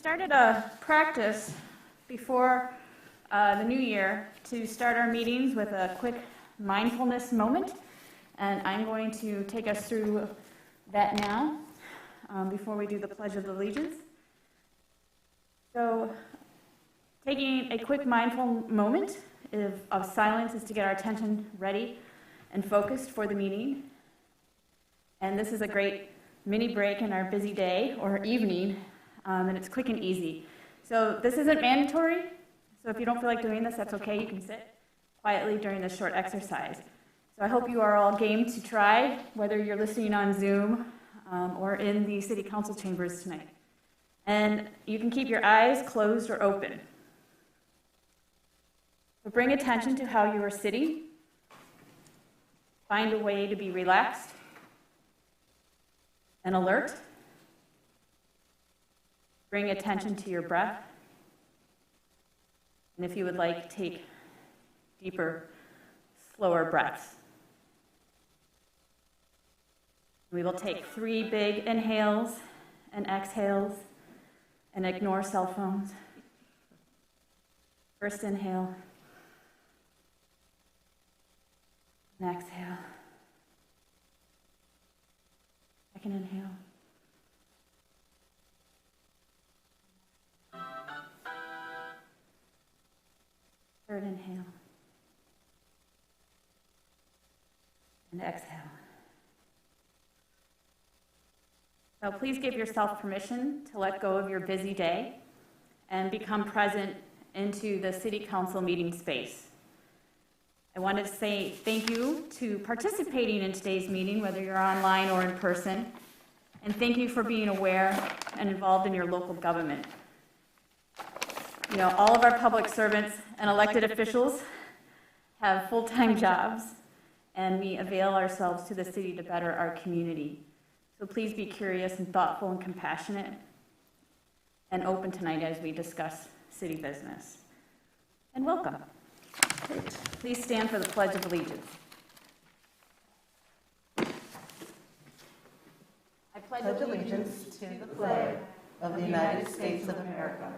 started a practice before the new year to start our meetings with a quick mindfulness moment, and I'm going to take us through that now before we do the Pledge of Allegiance. So, taking a quick mindful moment of silence is to get our attention ready and focused for the meeting. And this is a great mini break in our busy day or evening, and it's quick and easy. So this isn't mandatory, so if you don't feel like doing this, that's okay. You can sit quietly during this short exercise. So I hope you are all game to try, whether you're listening on Zoom or in the City Council chambers tonight. And you can keep your eyes closed or open. So bring attention to how you are sitting. Find a way to be relaxed and alert. Bring attention to your breath. And if you would like, take deeper, slower breaths. We will take 3 big inhales and exhales and ignore cell phones. First inhale and exhale. Second inhale. Third inhale. And exhale. So please give yourself permission to let go of your busy day and become present into the City Council meeting space. I wanted to say thank you to participating in today's meeting, whether you're online or in person, and thank you for being aware and involved in your local government. You know, all of our public servants and elected officials have full-time jobs, and we avail ourselves to the city to better our community. So please be curious and thoughtful and compassionate and open tonight as we discuss city business. And welcome. Please stand for the Pledge of Allegiance. I pledge allegiance to the flag of the United States of America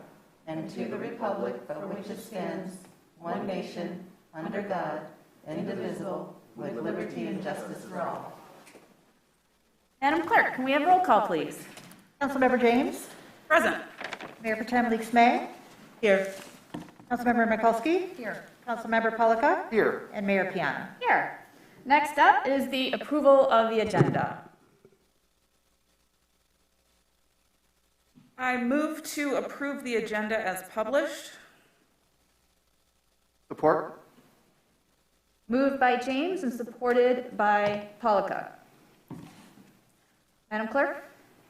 and to the republic for which it stands, one nation, under God, indivisible, with liberty and justice for all. Madam Clerk, can we have a roll call, please? Councilmember James. Present. Mayor Pro Tem Leaks May. Here. Councilmember Mikulski. Here. Councilmember Polika. Here. And Mayor Piana. Here. Next up is the approval of the agenda. I move to approve the agenda as published. Support. Moved by James and supported by Polika. Madam Clerk?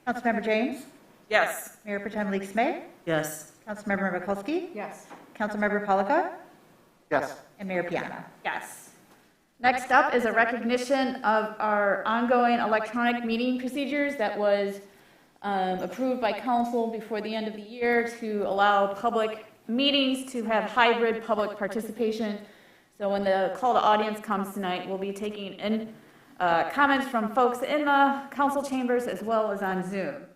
Councilmember James. Yes. Mayor Pro Tem Leaks May. Yes. Councilmember Mikulski. Yes. Councilmember Polika. Yes. And Mayor Piana. Yes. Next up is a recognition of our ongoing electronic meeting procedures that was approved by Council before the end of the year to allow public meetings to have hybrid public participation. So when the call to audience comes tonight, we'll be taking in comments from folks in the council chambers as well as on Zoom.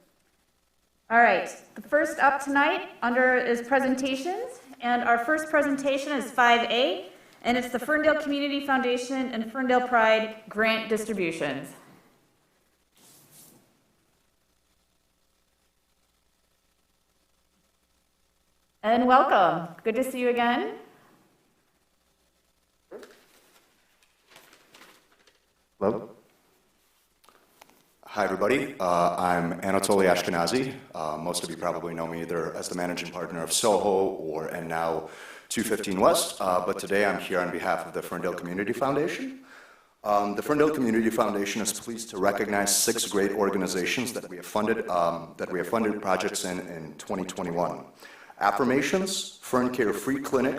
All right, the first up tonight is presentations, and our first presentation is 5A, and it's the Ferndale Community Foundation and Ferndale Pride grant distributions. And welcome. Good to see you again. Hello. Hi, everybody. I'm Anatoly Ashkenazi. Most of you probably know me either as the managing partner of Soho and now 215 West, but today I'm here on behalf of the Ferndale Community Foundation. The Ferndale Community Foundation is pleased to recognize 6 great organizations that we have funded projects in 2021. Affirmations, Ferncare Free Clinic,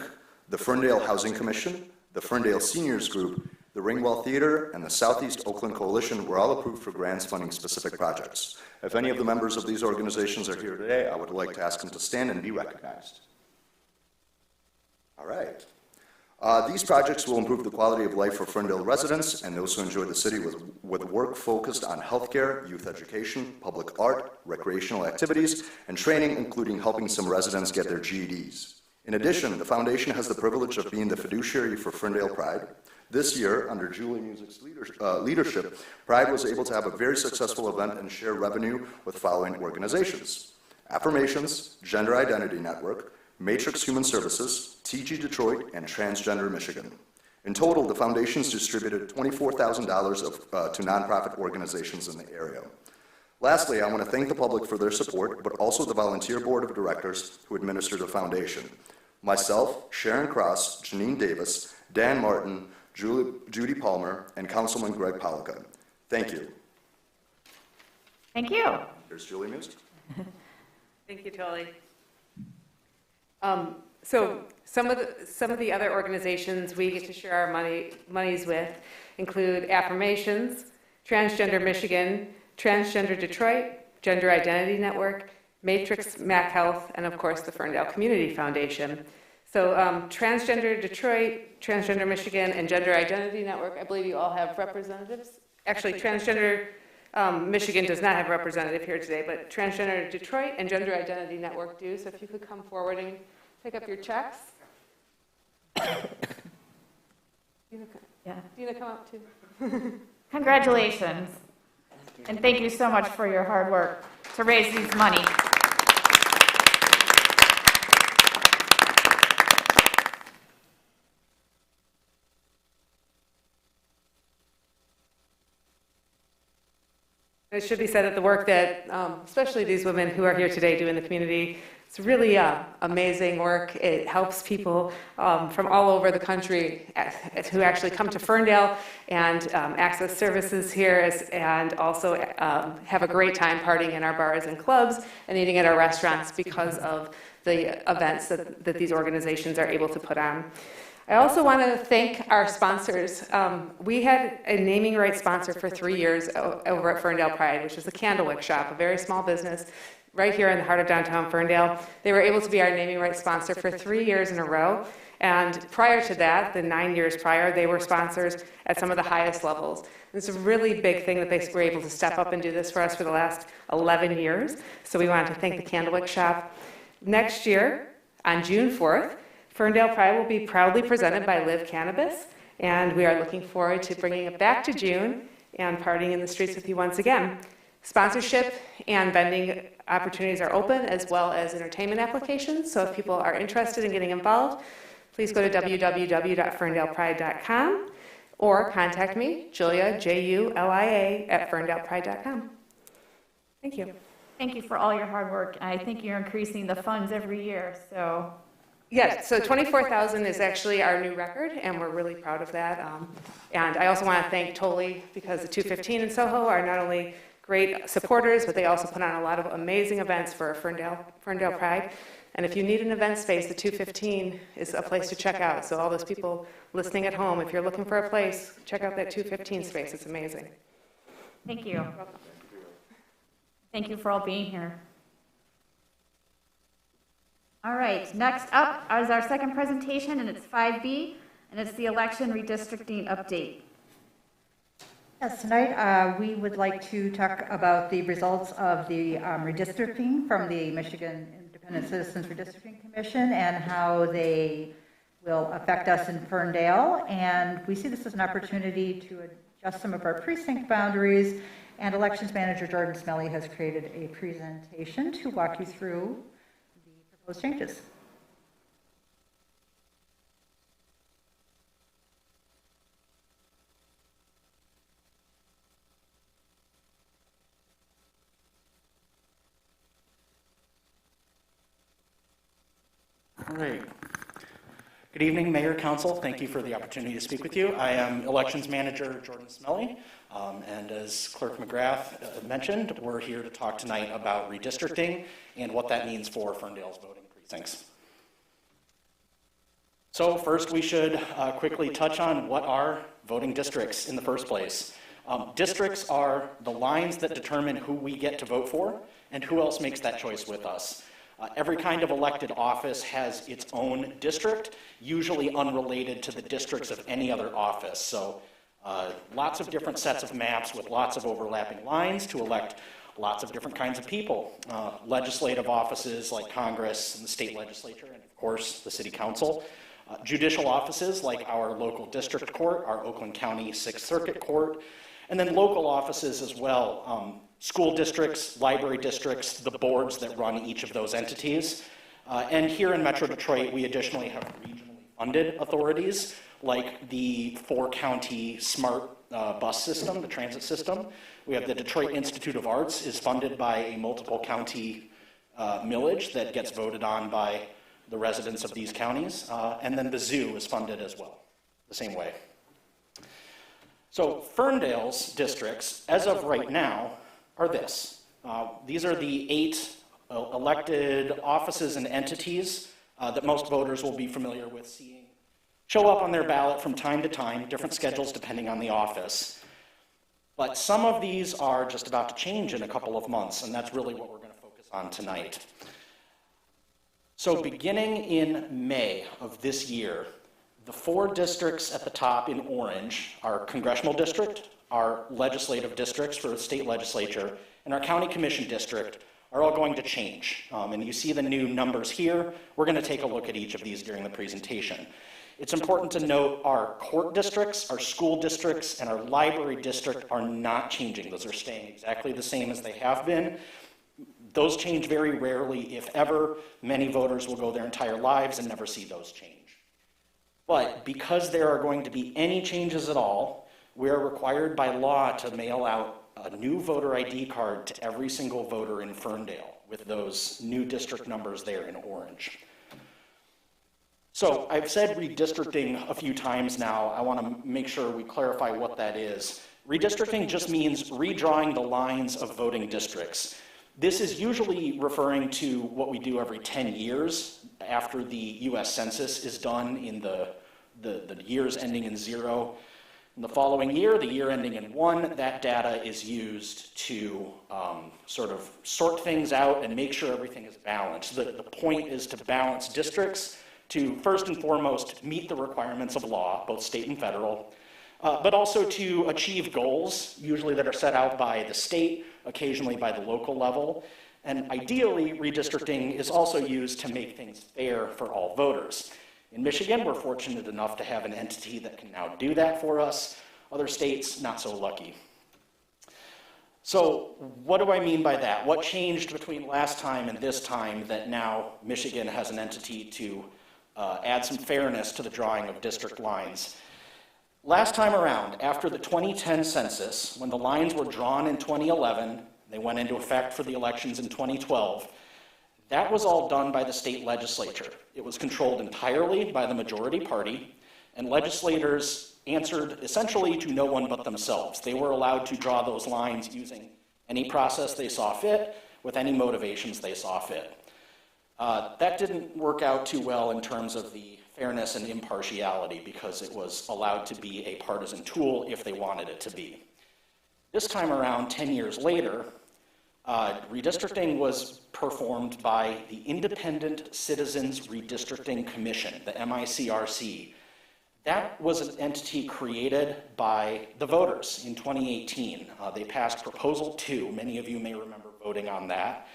the Ferndale Housing Commission, the Ferndale Seniors Group, the Ringwell Theater, and the Southeast Oakland Coalition were all approved for grants funding specific projects. If any of the members of these organizations are here today, I would like to ask them to stand and be recognized. All right. These projects will improve the quality of life for Ferndale residents and those who enjoy the city with work focused on healthcare, youth education, public art, recreational activities, and training, including helping some residents get their GEDs. In addition, the foundation has the privilege of being the fiduciary for Ferndale Pride. This year, under Julie Music's leadership, Pride was able to have a very successful event and share revenue with following organizations: Affirmations, Gender Identity Network, Matrix Human Services, TG Detroit, and Transgender Michigan. In total, the foundations distributed $24,000 to nonprofit organizations in the area. Lastly, I want to thank the public for their support, but also the volunteer board of directors who administer the foundation. Myself, Sharon Cross, Janine Davis, Dan Martin, Judy Palmer, and Councilman Greg Pollica. Thank you. Thank you. Here's Julie Music. Thank you, Tolly. So some of the other organizations we get to share our monies with include Affirmations, Transgender Michigan, Transgender Detroit, Gender Identity Network, Matrix Mac Health, and of course the Ferndale Community Foundation. So Transgender Detroit, Transgender Michigan, and Gender Identity Network, I believe you all have representatives. Actually, Transgender Michigan does not have a representative here today, but Transgender Detroit and Gender Identity Network do. So if you could come forward and pick up your checks. Yeah. Dina, come up too. Congratulations. And thank you so much for your hard work to raise these money. It should be said that the work that, especially these women who are here today do in the community, it's really amazing work. It helps people from all over the country who actually come to Ferndale and access services here and also have a great time partying in our bars and clubs and eating at our restaurants because of the events that these organizations are able to put on. I also want to thank our sponsors. We had a naming rights sponsor for 3 years over at Ferndale Pride, which is the Candlewick Shop, a very small business right here in the heart of downtown Ferndale. They were able to be our naming rights sponsor for 3 years in a row. And prior to that, the 9 years prior, they were sponsors at some of the highest levels. It's a really big thing that they were able to step up and do this for us for the last 11 years. So we wanted to thank the Candlewick Shop. Next year, on June 4th, Ferndale Pride will be proudly presented by Live Cannabis, and we are looking forward to bringing it back to June and partying in the streets with you once again. Sponsorship and vending opportunities are open, as well as entertainment applications, so if people are interested in getting involved, please go to www.ferndalepride.com or contact me, Julia, Julia, @ferndalepride.com. Thank you. Thank you for all your hard work. I think you're increasing the funds every year, so. Yes, so 24,000 is actually our new record, and we're really proud of that. And I also want to thank Tolly, because the 215 in Soho are not only great supporters, but they also put on a lot of amazing events for Ferndale Pride. And if you need an event space, the 215 is a place to check out. So all those people listening at home, if you're looking for a place, check out that 215 space. It's amazing. Thank you. Thank you for all being here. All right, next up is our second presentation, and it's 5B, and it's the election redistricting update. Yes, tonight we would like to talk about the results of the redistricting from the Michigan Independent Citizens Redistricting Commission and how they will affect us in Ferndale. And we see this as an opportunity to adjust some of our precinct boundaries. And Elections Manager Jordan Smelly has created a presentation to walk you through the proposed changes. All right. Good evening, Mayor, Council. Thank you for the opportunity to speak with you. I am Elections Manager Jordan Smelly, and as Clerk McGrath mentioned, we're here to talk tonight about redistricting and what that means for Ferndale's voting precincts. So first, we should quickly touch on what are voting districts in the first place. Districts are the lines that determine who we get to vote for and who else makes that choice with us. Every kind of elected office has its own district, usually unrelated to the districts of any other office. So lots of different sets of maps with lots of overlapping lines to elect lots of different kinds of people. Legislative offices like Congress and the state legislature, and of course the city council. Judicial offices like our local district court, our Oakland County 6th Circuit Court, and then local offices as well. School districts, library districts, the boards that run each of those entities. And here in Metro Detroit, we additionally have regionally funded authorities like the 4-county smart bus system, the transit system. We have the Detroit Institute of Arts is funded by a multiple county millage that gets voted on by the residents of these counties. And then the zoo is funded as well, the same way. So Ferndale's districts, as of right now, are this. These are the 8 elected offices and entities that most voters will be familiar with seeing show up on their ballot from time to time, different schedules depending on the office. But some of these are just about to change in a couple of months, and that's really what we're going to focus on tonight. So beginning in May of this year, the 4 districts at the top in orange, our congressional district, our legislative districts for the state legislature, and our county commission district are all going to change. And you see the new numbers here. We're going to take a look at each of these during the presentation. It's important to note our court districts, our school districts, and our library district are not changing. Those are staying exactly the same as they have been. Those change very rarely, if ever. Many voters will go their entire lives and never see those change. But because there are going to be any changes at all, we are required by law to mail out a new voter ID card to every single voter in Ferndale with those new district numbers there in orange. So I've said redistricting a few times now. I want to make sure we clarify what that is. Redistricting just means redrawing the lines of voting districts. This is usually referring to what we do every 10 years after the US Census is done in the years ending in 0. In the following year, the year ending in 1, that data is used to sort of sort things out and make sure everything is balanced. The point is to balance districts to, first and foremost, meet the requirements of law, both state and federal, but also to achieve goals, usually that are set out by the state, occasionally by the local level. And ideally, redistricting is also used to make things fair for all voters. In Michigan, we're fortunate enough to have an entity that can now do that for us. Other states, not so lucky. So what do I mean by that? What changed between last time and this time that now Michigan has an entity to add some fairness to the drawing of district lines? Last time around, after the 2010 census, when the lines were drawn in 2011, they went into effect for the elections in 2012, that was all done by the state legislature. It was controlled entirely by the majority party, and legislators answered essentially to no one but themselves. They were allowed to draw those lines using any process they saw fit, with any motivations they saw fit. That didn't work out too well in terms of the fairness and impartiality because it was allowed to be a partisan tool if they wanted it to be. This time around, 10 years later, redistricting was performed by the Independent Citizens Redistricting Commission, the MICRC. That was an entity created by the voters in 2018. They passed Proposal 2, many of you may remember voting on that,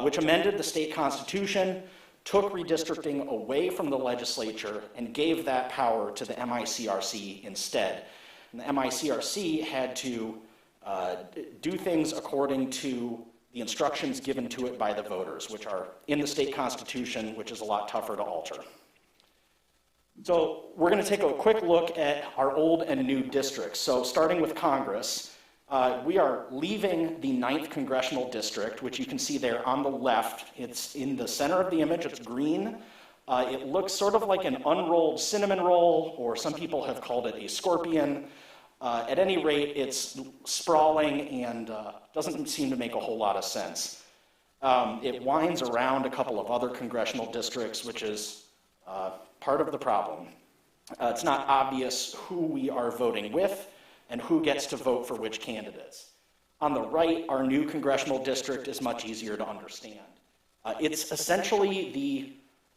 which amended the state constitution, took redistricting away from the legislature, and gave that power to the MICRC instead. And the MICRC had to do things according to the instructions given to it by the voters, which are in the state constitution, which is a lot tougher to alter. So we're going to take a quick look at our old and new districts. So starting with Congress, we are leaving the 9th Congressional District, which you can see there on the left. It's in the center of the image, it's green. It looks sort of like an unrolled cinnamon roll, or some people have called it a scorpion. At any rate, it's sprawling and doesn't seem to make a whole lot of sense. It winds around a couple of other congressional districts, which is part of the problem. It's not obvious who we are voting with and who gets to vote for which candidates. On the right, our new congressional district is much easier to understand. It's essentially the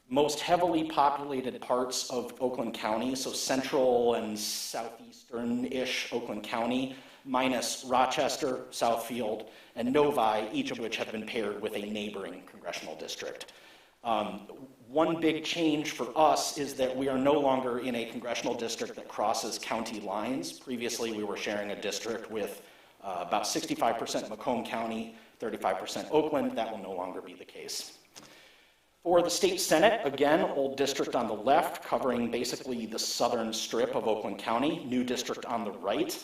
most heavily populated parts of Oakland County, so central and southeastern-ish Oakland County, minus Rochester, Southfield, and Novi, each of which have been paired with a neighboring congressional district. One big change for us is that we are no longer in a congressional district that crosses county lines. Previously, we were sharing a district with about 65% Macomb County, 35% Oakland. That will no longer be the case. For the state senate, again, old district on the left, covering basically the southern strip of Oakland County, new district on the right.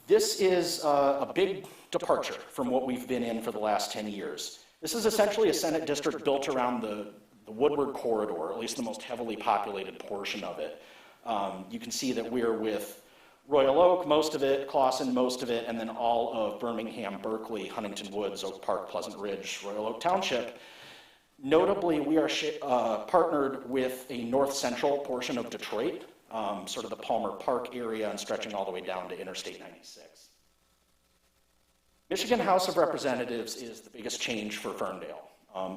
This is a big departure from what we've been in for the last 10 years. This is essentially a senate district built around the Woodward corridor, at least the most heavily populated portion of it. You can see that we're with Royal Oak, most of it, Clawson, most of it, and then all of Birmingham, Berkeley, Huntington Woods, Oak Park, Pleasant Ridge, Royal Oak Township. Notably, we are partnered with a north-central portion of Detroit, sort of the Palmer Park area and stretching all the way down to Interstate 96. Michigan House of Representatives is the biggest change for Ferndale.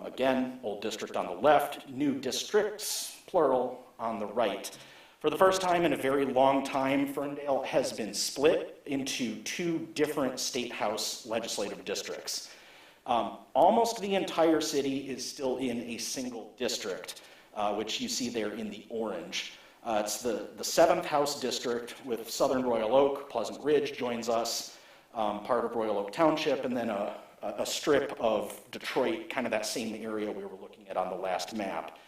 Again, old district on the left, new districts, plural, on the right. For the first time in a very long time, Ferndale has been split into two different state house legislative districts. Almost the entire city is still in a single district, which you see there in the orange. It's the 7th House District with Southern Royal Oak, Pleasant Ridge joins us, part of Royal Oak Township, and then a strip of Detroit, kind of that same area we were looking at on the last map.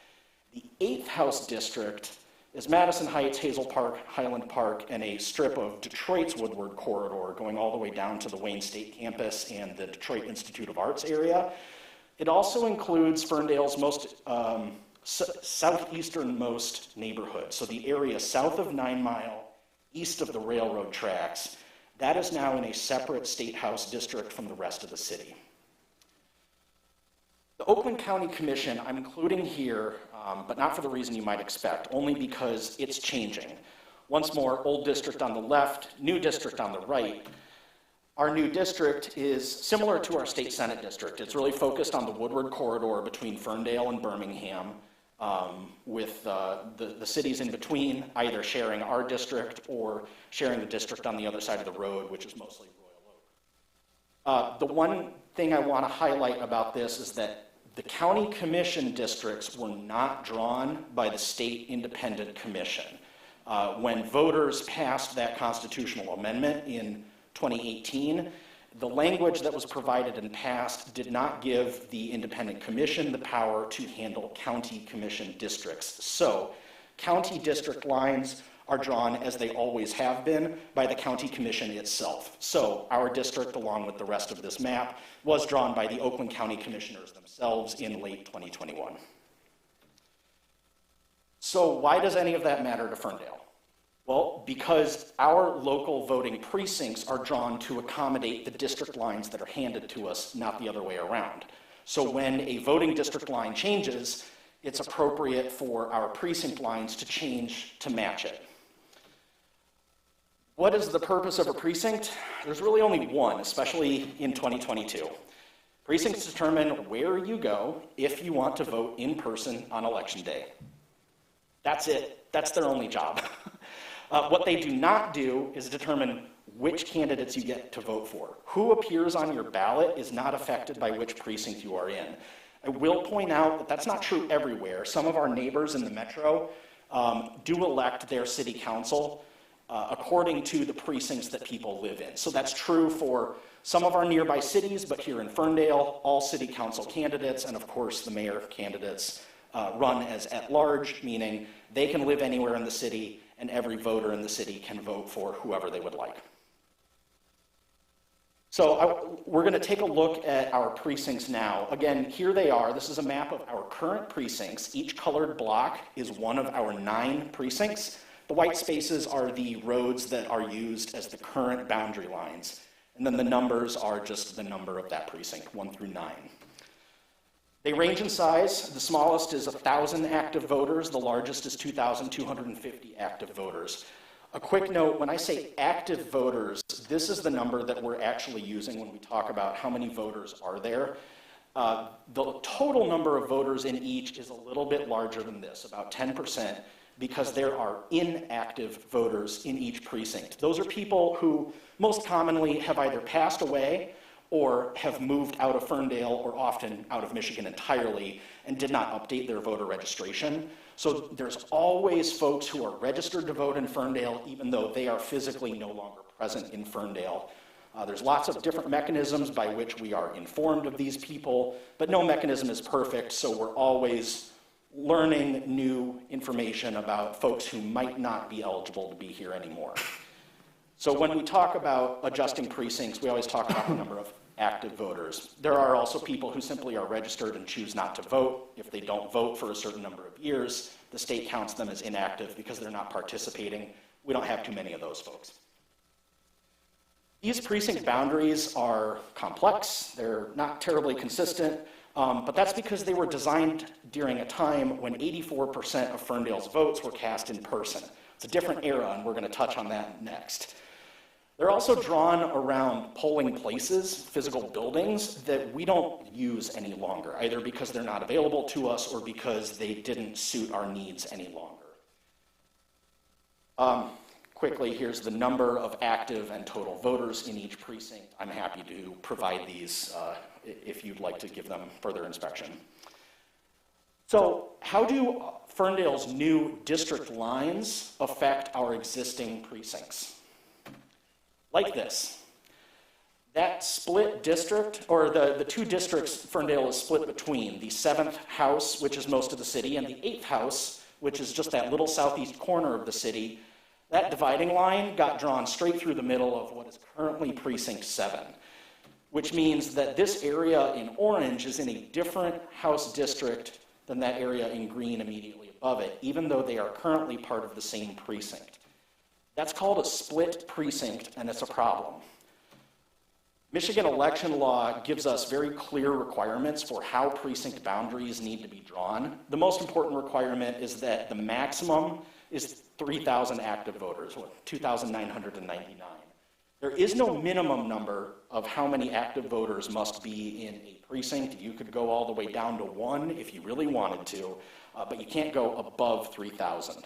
The 8th House District is Madison Heights, Hazel Park, Highland Park, and a strip of Detroit's Woodward corridor going all the way down to the Wayne State campus and the Detroit Institute of Arts area. It also includes Ferndale's most southeasternmost neighborhood, so the area south of 9 Mile, east of the railroad tracks. That is now in a separate state house district from the rest of the city. The Oakland County Commission I'm including here, but not for the reason you might expect, only because it's changing. Once more, old district on the left, new district on the right. Our new district is similar to our state senate district. It's really focused on the Woodward corridor between Ferndale and Birmingham, with the cities in between either sharing our district or sharing the district on the other side of the road, which is mostly Royal Oak. The one thing I want to highlight about this is that the county commission districts were not drawn by the state independent commission. When voters passed that constitutional amendment in 2018, the language that was provided and passed did not give the independent commission the power to handle county commission districts. So, county district lines are drawn, as they always have been, by the county commission itself. So, our district, along with the rest of this map, was drawn by the Oakland County Commissioners themselves in late 2021. So, why does any of that matter to Ferndale? Well, because our local voting precincts are drawn to accommodate the district lines that are handed to us, not the other way around. So when a voting district line changes, it's appropriate for our precinct lines to change to match it. What is the purpose of a precinct? There's really only one, especially in 2022. Precincts determine where you go if you want to vote in person on election day. That's it. That's their only job. What they do not do is determine which candidates you get to vote for. Who appears on your ballot is not affected by which precinct you are in. I will point out that that's not true everywhere. Some of our neighbors in the metro do elect their city council according to the precincts that people live in. So that's true for some of our nearby cities, but here in Ferndale, all city council candidates and of course the mayor candidates run as at-large, meaning they can live anywhere in the city and every voter in the city can vote for whoever they would like. So we're going to take a look at our precincts now. Again, here they are. This is a map of our current precincts. Each colored block is one of our 9 precincts. The white spaces are the roads that are used as the current boundary lines. And then the numbers are just the number of that precinct, 1 through 9. They range in size. The smallest is 1,000 active voters. The largest is 2,250 active voters. A quick note, when I say active voters, this is the number that we're actually using when we talk about how many voters are there. The total number of voters in each is a little bit larger than this, about 10%, because there are inactive voters in each precinct. Those are people who most commonly have either passed away or have moved out of Ferndale or often out of Michigan entirely and did not update their voter registration. So there's always folks who are registered to vote in Ferndale even though they are physically no longer present in Ferndale. There's lots of different mechanisms by which we are informed of these people, but no mechanism is perfect, so we're always learning new information about folks who might not be eligible to be here anymore. So when we talk about adjusting precincts, we always talk about the number of active voters. There are also people who simply are registered and choose not to vote. If they don't vote for a certain number of years, the state counts them as inactive because they're not participating. We don't have too many of those folks. These precinct boundaries are complex. They're not terribly consistent, but that's because they were designed during a time when 84% of Ferndale's votes were cast in person. It's a different era, and we're going to touch on that next. They're also drawn around polling places, physical buildings, that we don't use any longer, either because they're not available to us or because they didn't suit our needs any longer. Quickly, here's the number of active and total voters in each precinct. I'm happy to provide these if you'd like to give them further inspection. So how do Ferndale's new district lines affect our existing precincts? Like this. That split district, or the two districts Ferndale is split between, the 7th house, which is most of the city, and the 8th house, which is just that little southeast corner of the city, that dividing line got drawn straight through the middle of what is currently Precinct 7, which means that this area in orange is in a different house district than that area in green immediately above it, even though they are currently part of the same precinct. That's called a split precinct, and it's a problem. Michigan election law gives us very clear requirements for how precinct boundaries need to be drawn. The most important requirement is that the maximum is 3,000 active voters, or 2,999. There is no minimum number of how many active voters must be in a precinct. You could go all the way down to 1 if you really wanted to, but you can't go above 3,000.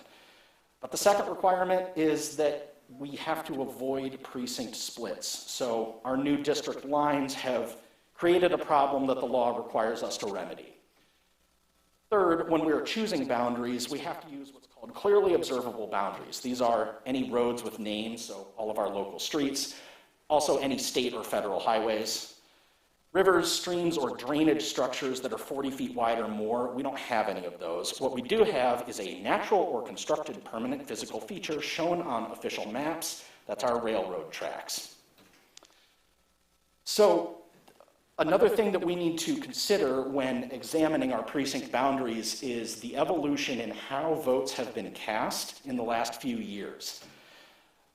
But the second requirement is that we have to avoid precinct splits. So our new district lines have created a problem that the law requires us to remedy. Third, when we're choosing boundaries, we have to use what's called clearly observable boundaries. These are any roads with names, so all of our local streets, also any state or federal highways. Rivers, streams, or drainage structures that are 40 feet wide or more, we don't have any of those. What we do have is a natural or constructed permanent physical feature shown on official maps. That's our railroad tracks. So another thing that we need to consider when examining our precinct boundaries is the evolution in how votes have been cast in the last few years.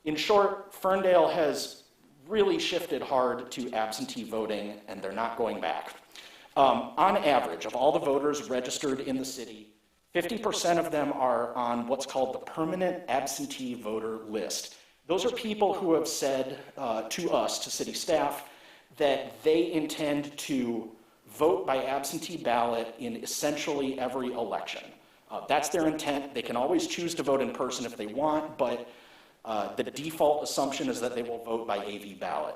In short, Ferndale has really shifted hard to absentee voting, and they're not going back. On average, of all the voters registered in the city, 50% of them are on what's called the permanent absentee voter list. Those are people who have said to us, to city staff, that they intend to vote by absentee ballot in essentially every election. That's their intent. They can always choose to vote in person if they want, but the default assumption is that they will vote by AV ballot.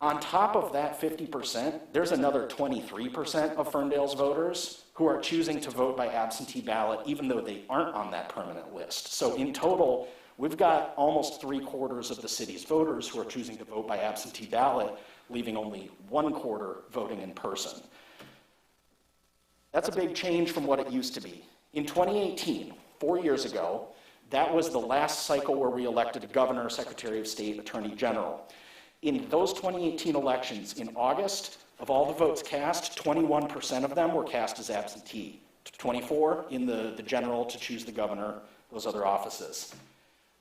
On top of that 50%, there's another 23% of Ferndale's voters who are choosing to vote by absentee ballot even though they aren't on that permanent list. So in total, we've got almost 3/4 of the city's voters who are choosing to vote by absentee ballot, leaving only 1/4 voting in person. That's a big change from what it used to be. In 2018, 4 years ago, that was the last cycle where we elected a governor, secretary of state, attorney general. In those 2018 elections, in August, of all the votes cast, 21% of them were cast as absentee. 24 in the general to choose the governor, those other offices.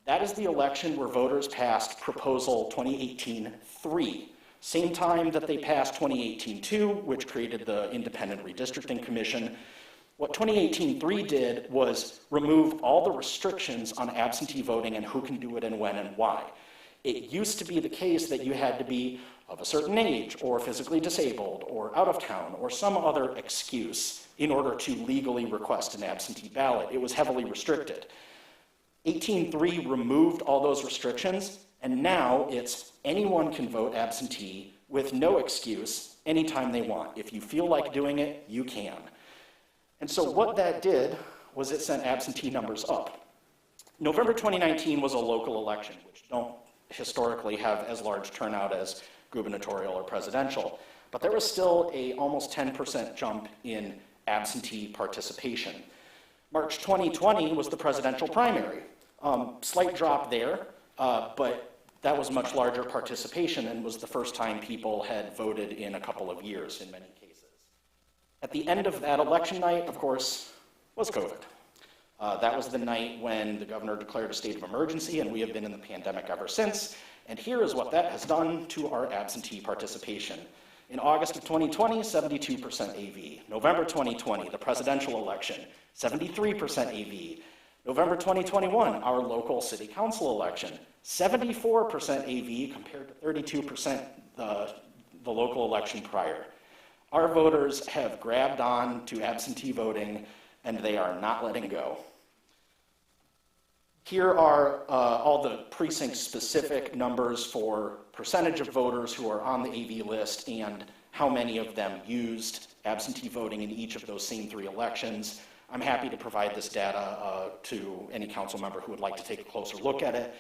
That is the election where voters passed Proposal 2018-3, same time that they passed 2018-2, which created the Independent Redistricting Commission. What 2018-3 did was remove all the restrictions on absentee voting and who can do it and when and why. It used to be the case that you had to be of a certain age, or physically disabled, or out of town, or some other excuse in order to legally request an absentee ballot. It was heavily restricted. 18.3 removed all those restrictions, and now it's anyone can vote absentee with no excuse anytime they want. If you feel like doing it, you can. And so what that did was it sent absentee numbers up. November 2019 was a local election, which don't historically have as large turnout as gubernatorial or presidential, but there was still a almost 10% jump in absentee participation. March 2020 was the presidential primary. Slight drop there, but that was much larger participation and was the first time people had voted in a couple of years in many cases. At the end of that election night, of course, was COVID. That was the night when the governor declared a state of emergency, and we have been in the pandemic ever since. And here is what that has done to our absentee participation. In August of 2020, 72% AV. November 2020, the presidential election, 73% AV. November 2021, our local city council election, 74% AV compared to 32% the local election prior. Our voters have grabbed on to absentee voting, and they are not letting go. Here are all the precinct-specific numbers for percentage of voters who are on the AV list and how many of them used absentee voting in each of those same 3 elections. I'm happy to provide this data to any council member who would like to take a closer look at it.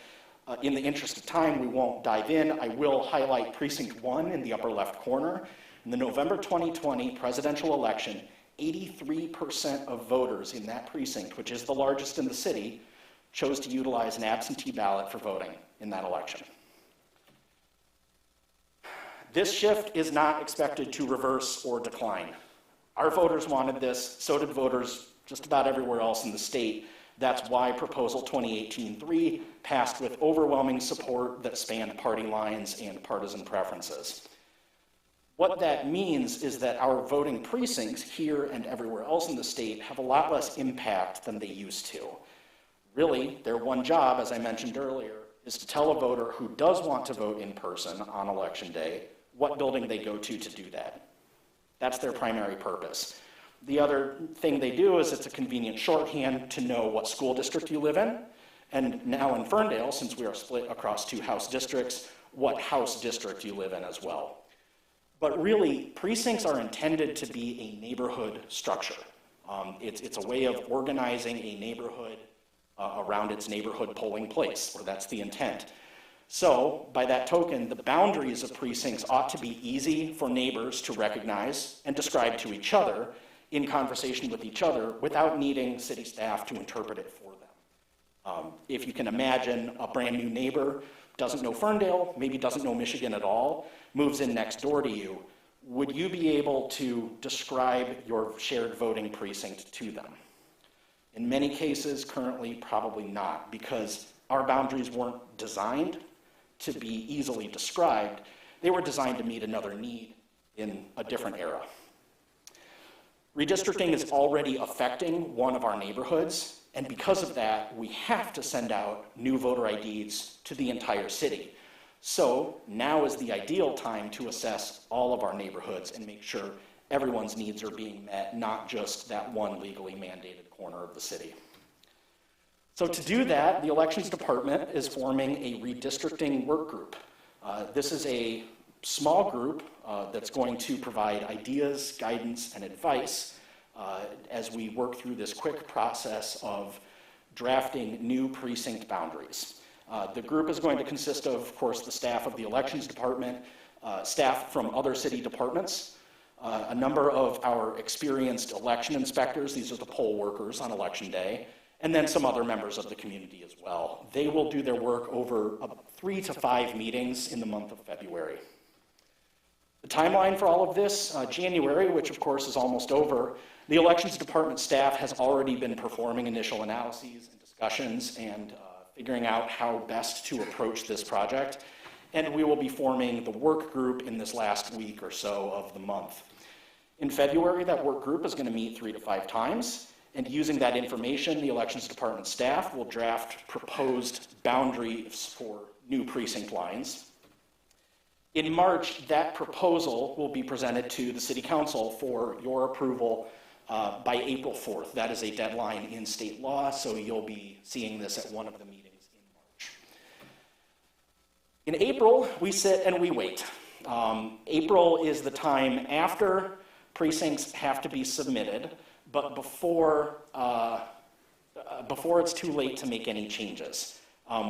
In the interest of time, we won't dive in. I will highlight Precinct 1 in the upper left corner. In the November 2020 presidential election, 83% of voters in that precinct, which is the largest in the city, chose to utilize an absentee ballot for voting in that election. This shift is not expected to reverse or decline. Our voters wanted this, so did voters just about everywhere else in the state. That's why Proposal 2018-3 passed with overwhelming support that spanned party lines and partisan preferences. What that means is that our voting precincts here and everywhere else in the state have a lot less impact than they used to. Really, their one job, as I mentioned earlier, is to tell a voter who does want to vote in person on election day what building they go to do that. That's their primary purpose. The other thing they do is it's a convenient shorthand to know what school district you live in, and now in Ferndale, since we are split across 2 House districts, what House district you live in as well. But really, precincts are intended to be a neighborhood structure. It's a way of organizing a neighborhood around its neighborhood polling place, or that's the intent. So, by that token, the boundaries of precincts ought to be easy for neighbors to recognize and describe to each other in conversation with each other without needing city staff to interpret it for them. If you can imagine a brand new neighbor, doesn't know Ferndale, maybe doesn't know Michigan at all, moves in next door to you, would you be able to describe your shared voting precinct to them? In many cases, currently, probably not, because our boundaries weren't designed to be easily described. They were designed to meet another need in a different era. Redistricting is already affecting one of our neighborhoods, and because of that, we have to send out new voter IDs to the entire city. So now is the ideal time to assess all of our neighborhoods and make sure everyone's needs are being met, not just that one legally mandated corner of the city. So to do that, the Elections Department is forming a redistricting work group. This is a small group that's going to provide ideas, guidance, and advice as we work through this quick process of drafting new precinct boundaries. The group is going to consist of course, the staff of the Elections Department, staff from other city departments, a number of our experienced election inspectors, these are the poll workers on election day, and then some other members of the community as well. They will do their work over 3 to 5 meetings in the month of February. The timeline for all of this, January, which of course is almost over, the Elections Department staff has already been performing initial analyses and discussions and figuring out how best to approach this project. And we will be forming the work group in this last week or so of the month. In February, that work group is going to meet 3 to 5 times. And using that information, the Elections Department staff will draft proposed boundaries for new precinct lines. In March, that proposal will be presented to the City Council for your approval by April 4th. That is a deadline in state law, so you'll be seeing this at one of the meetings in March. In April, we sit and we wait. April is the time after precincts have to be submitted, but before it's too late to make any changes.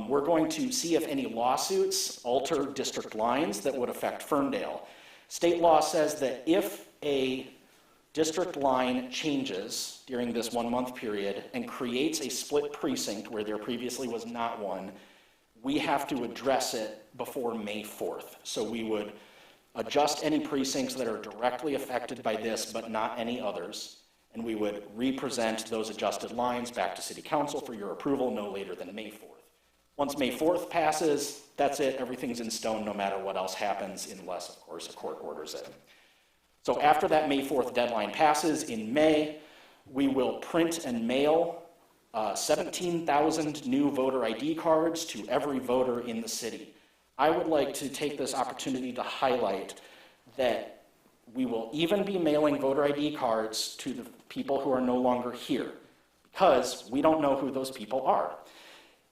We're going to see if any lawsuits alter district lines that would affect Ferndale. State law says that if a district line changes during this 1 month period and creates a split precinct where there previously was not one, we have to address it before May 4th. So we would adjust any precincts that are directly affected by this, but not any others, and we would re-present those adjusted lines back to City Council for your approval no later than May 4th. Once May 4th passes, that's it, everything's in stone no matter what else happens, unless, of course, a court orders it. So after that May 4th deadline passes in May, we will print and mail 17,000 new voter ID cards to every voter in the city. I would like to take this opportunity to highlight that we will even be mailing voter ID cards to the people who are no longer here, because we don't know who those people are.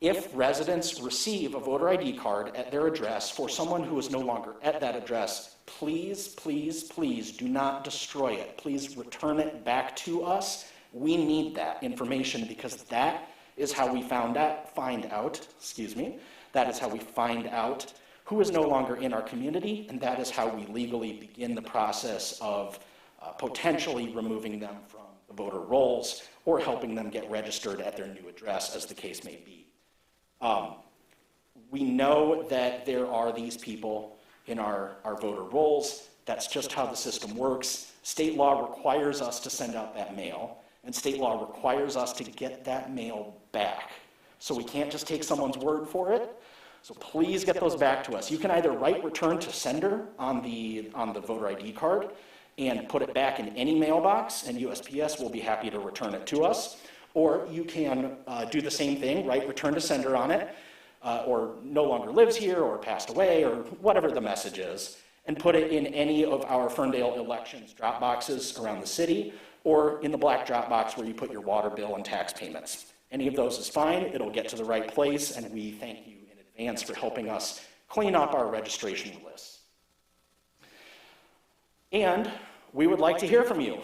If residents receive a voter ID card at their address for someone who is no longer at that address, please, please, please do not destroy it. Please return it back to us. We need that information because that is how we find out who is no longer in our community, and that is how we legally begin the process of potentially removing them from the voter rolls or helping them get registered at their new address, as the case may be. We know that there are these people in our voter rolls. That's just how the system works. State law requires us to send out that mail, and state law requires us to get that mail back. So we can't just take someone's word for it. So please get those back to us. You can either write return to sender on the voter ID card and put it back in any mailbox, and USPS will be happy to return it to us. Or you can do the same thing, write return to sender on it, or no longer lives here, or passed away, or whatever the message is, and put it in any of our Ferndale elections drop boxes around the city, or in the black drop box where you put your water bill and tax payments. Any of those is fine. It'll get to the right place, and we thank you in advance for helping us clean up our registration lists. And we would like to hear from you.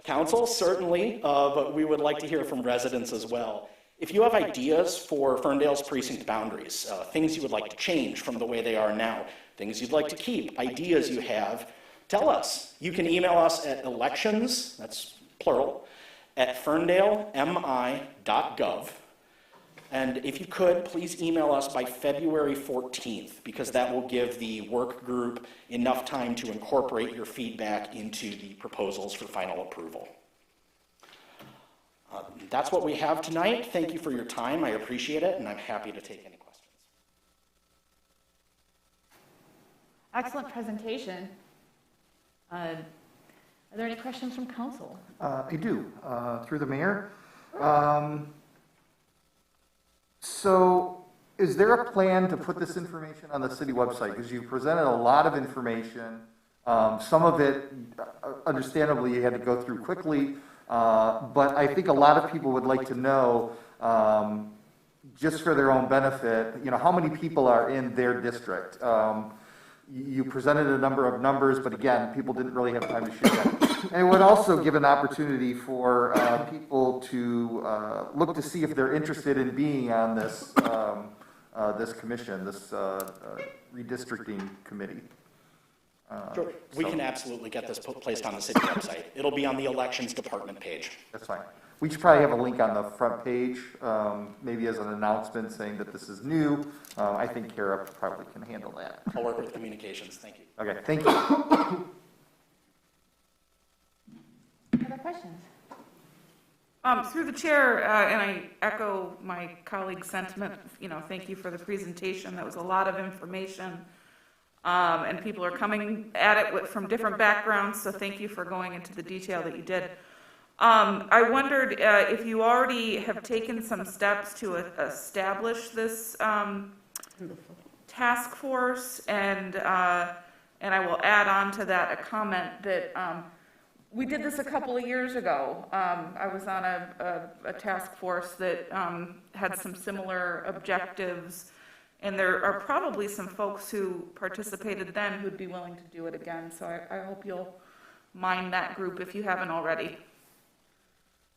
Council, certainly, but we would like to hear from residents as well. If you have ideas for Ferndale's precinct boundaries, things you would like to change from the way they are now, things you'd like to keep, ideas you have, tell us. You can email us at elections, that's plural, at ferndalemi.gov. And if you could, please email us by February 14th, because that will give the work group enough time to incorporate your feedback into the proposals for final approval. That's what we have tonight. Thank you for your time. I appreciate it, and I'm happy to take any questions. Excellent presentation. Are there any questions from council? I do, through the mayor. So is there a plan to put this information on the city website? Because you presented a lot of information. Some of it, understandably, you had to go through quickly. But I think a lot of people would like to know, just for their own benefit, how many people are in their district. You presented a number of numbers, but again, people didn't really have time to shoot that. And it would also give an opportunity for people to look to see if they're interested in being on this this commission, this redistricting committee. Sure. We can absolutely get this placed on the city website. It'll be on the elections department page. That's fine. We should probably have a link on the front page, maybe as an announcement saying that this is new. I think Kara probably can handle that. I'll work with communications. Thank you. Okay, thank you. Other questions? Through the chair, and I echo my colleague's sentiment, thank you for the presentation. That was a lot of information. And people are coming at it from different backgrounds, so thank you for going into the detail that you did. I wondered if you already have taken some steps to establish this task force, and And I will add on to that a comment that we did this a couple of years ago. I was on a task force that had some similar objectives, and there are probably some folks who participated then who'd be willing to do it again. So I hope you'll mind that group if you haven't already.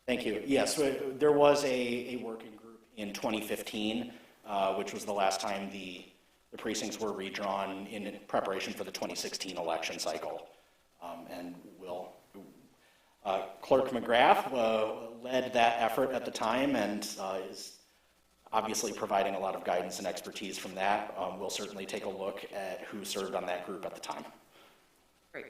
Thank you. Yes, there was a working group in 2015, which was the last time the precincts were redrawn in preparation for the 2016 election cycle. And Clerk McGrath led that effort at the time and is obviously providing a lot of guidance and expertise from that. We'll certainly take a look at who served on that group at the time. Great.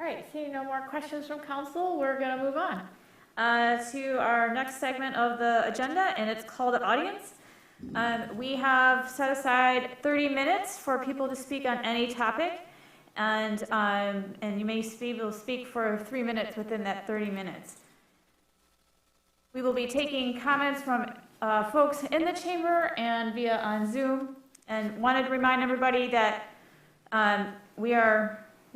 All right, seeing no more questions from council, we're going to move on to our next segment of the agenda, and it's called Audience. We have set aside 30 minutes for people to speak on any topic, and you may be able to speak for 3 minutes within that 30 minutes. We will be taking comments from folks in the chamber and via on Zoom, and wanted to remind everybody that we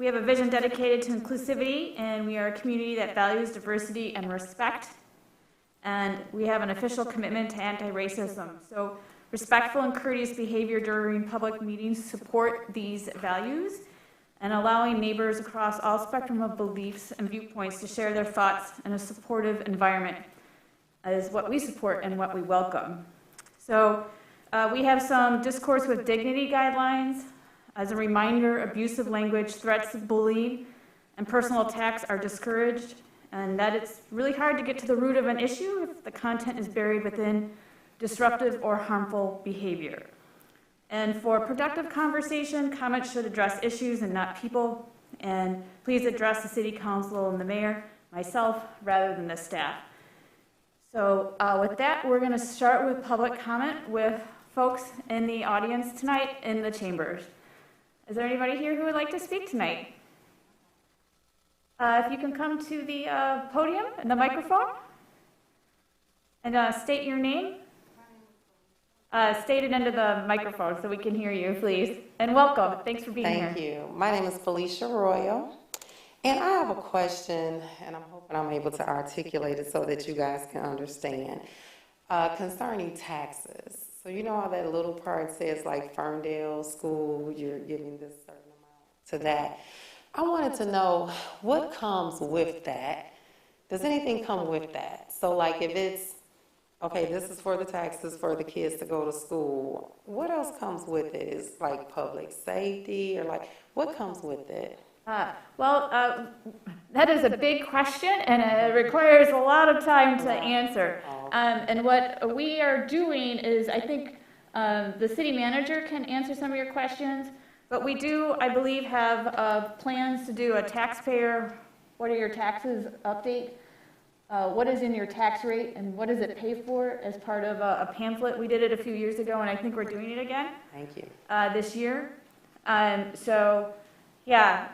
have a vision dedicated to inclusivity, and we are a community that values diversity and respect. And we have an official commitment to anti-racism. So respectful and courteous behavior during public meetings support these values, and allowing neighbors across all spectrum of beliefs and viewpoints to share their thoughts in a supportive environment is what we support and what we welcome. So we have some discourse with dignity guidelines. As a reminder, abusive language, threats of bullying, and personal attacks are discouraged, and that it's really hard to get to the root of an issue if the content is buried within disruptive or harmful behavior. And for productive conversation, comments should address issues and not people, and please address the city council and the mayor, myself, rather than the staff. So with that, we're going to start with public comment with folks in the audience tonight in the chambers. Is there anybody here who would like to speak tonight? If you can come to the podium and the microphone and state your name. State it into the microphone so we can hear you, please. And welcome. Thanks for being here. Thank you. My name is Felicia Royal, and I have a question, and I'm hoping I'm able to articulate it so that you guys can understand, concerning taxes. So you know how that little part says like Ferndale school, you're giving this certain amount to that. I wanted to know what comes with that. Does anything come with that? So like if it's, okay, this is for the taxes for the kids to go to school, what else comes with it? Is like public safety or like, what comes with it? That is a big question, and it requires a lot of time to answer. And what we are doing is, I think the city manager can answer some of your questions, but we do, I believe, have plans to do a taxpayer, what are your taxes update? What is in your tax rate, and what does it pay for as part of a pamphlet? We did it a few years ago, and I think we're doing it again. Thank you. This year. So, yeah,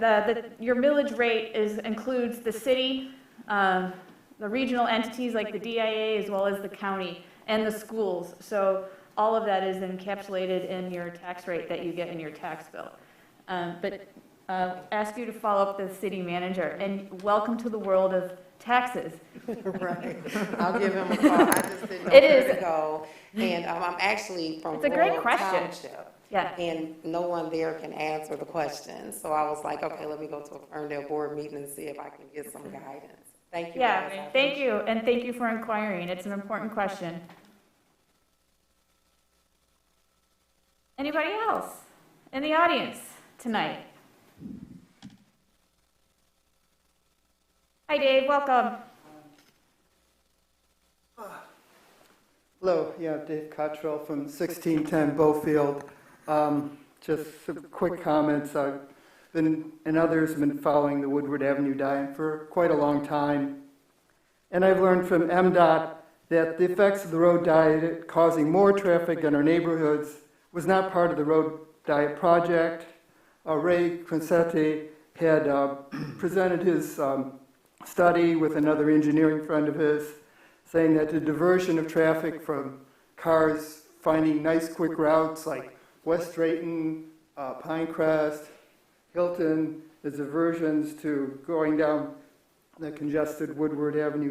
your millage rate includes the city, the regional entities like the DIA, as well as the county and the schools. So all of that is encapsulated in your tax rate that you get in your tax bill. But ask you to follow up with the city manager, and welcome to the world of taxes. Right. I'll give him a call. I just didn't know where to go. And I'm actually from It's a great Rural question. Township. Yeah. And no one there can answer the question. So I was like, okay, let me go to a Ferndale board meeting and see if I can get some guidance. Thank you. Yeah, guys. thank you, and thank you for inquiring. It's an important question. Anybody else in the audience tonight? Hi, Dave, welcome. Hello, yeah, Dave Cottrell from 1610 Beaufield. Just some quick comments. I've been, and others have been following the Woodward Avenue diet for quite a long time. And I've learned from MDOT that the effects of the road diet causing more traffic in our neighborhoods was not part of the road diet project. Ray Quincetti had presented his study with another engineering friend of his, saying that the diversion of traffic from cars finding nice quick routes like West Drayton, Pinecrest, Hilton, as aversions to going down the congested Woodward Avenue,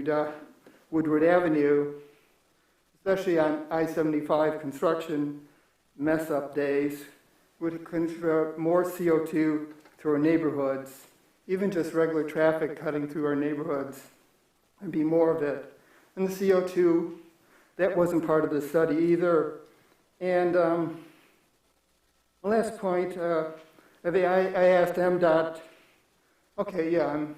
especially on I-75 construction mess-up days, would convert more CO2 through our neighborhoods. Even just regular traffic cutting through our neighborhoods would be more of it. And the CO2, that wasn't part of the study either. And the last point, I asked MDOT, okay, yeah, I'm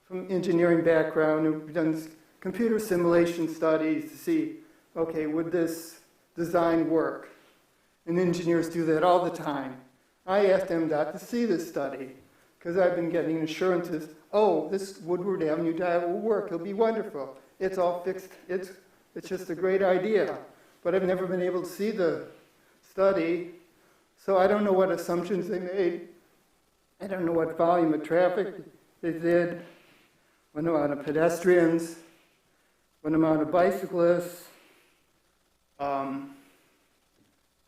from engineering background, who've done computer simulation studies to see, okay, would this design work? And engineers do that all the time. I asked MDOT to see this study because I've been getting assurances, oh, this Woodward Avenue diet will work, it'll be wonderful. It's all fixed, it's just a great idea. But I've never been able to see the study, so I don't know what assumptions they made. I don't know what volume of traffic they did, what amount of pedestrians, what amount of bicyclists, how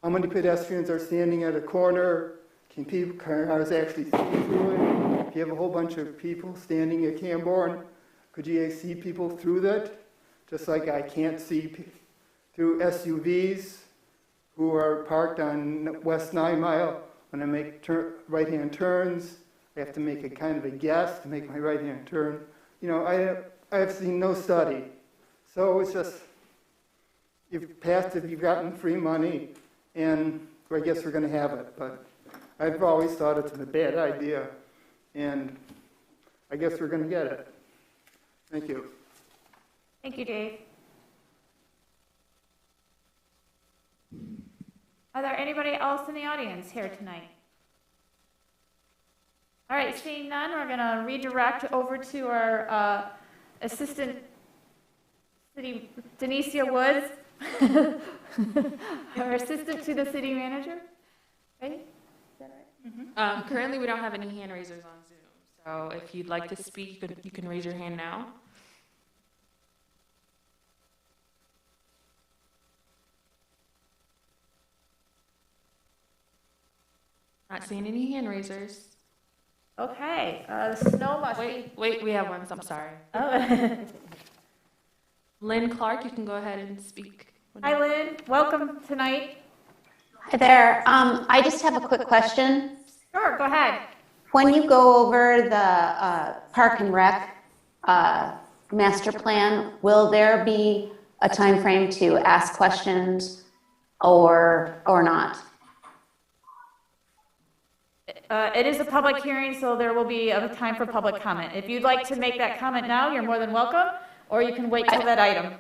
many pedestrians are standing at a corner? Can cars actually see through it? If you have a whole bunch of people standing at Camborne, could you see people through that? Just like I can't see through SUVs who are parked on West 9 Mile. When I make right-hand turns, I have to make a kind of a guess to make my right-hand turn. You know, I have seen no study. So it's just, you've passed if you've gotten free money, and I guess we're going to have it. But I've always thought it's a bad idea, and I guess we're going to get it. Thank you. Thank you, Dave. Are there anybody else in the audience here tonight? All right, seeing none, we're going to redirect over to our Assistant City, Denicia Woods, our Assistant to the City Manager. Right? Is that right? Currently, we don't have any hand raisers on Zoom, so if you'd like to speak, you can raise your hand now. Not seeing any hand raisers. Okay, the snow must be... Wait, we have one, I'm sorry. Oh. Lynn Clark, you can go ahead and speak. Hi, Lynn. Welcome tonight. Hi there. I just have a quick question. Sure, go ahead. When you go over the Park and Rec master plan, will there be a time frame to ask questions or not? It is a public hearing, so there will be a time for public comment. If you'd like to make that comment now, you're more than welcome, or you can wait till that item.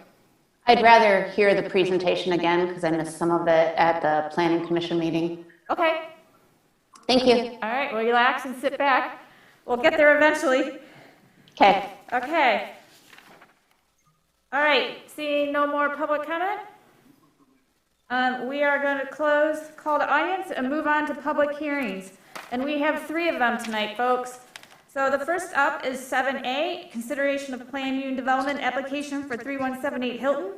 I'd rather hear the presentation again because I missed some of it at the Planning Commission meeting. Okay. Thank you. All right, well, relax and sit back. We'll get there eventually. Okay. Okay. All right, seeing no more public comment, we are going to call the audience and move on to public hearings. And we have 3 of them tonight, folks. So the first up is 7A, consideration of planned unit development application for 3178 Hilton,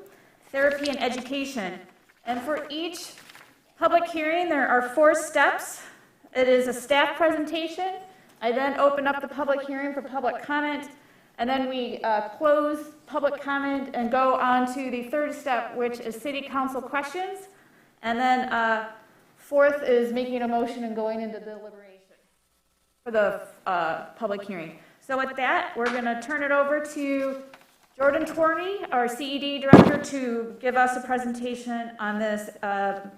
therapy and education. And for each public hearing, there are 4 steps. It is a staff presentation. I then open up the public hearing for public comment, and then we close public comment and go on to the 3rd step, which is city council questions. And then 4th is making a motion and going into deliberation for the public hearing. So with that, we're going to turn it over to Jordan Torney, our CED director, to give us a presentation on this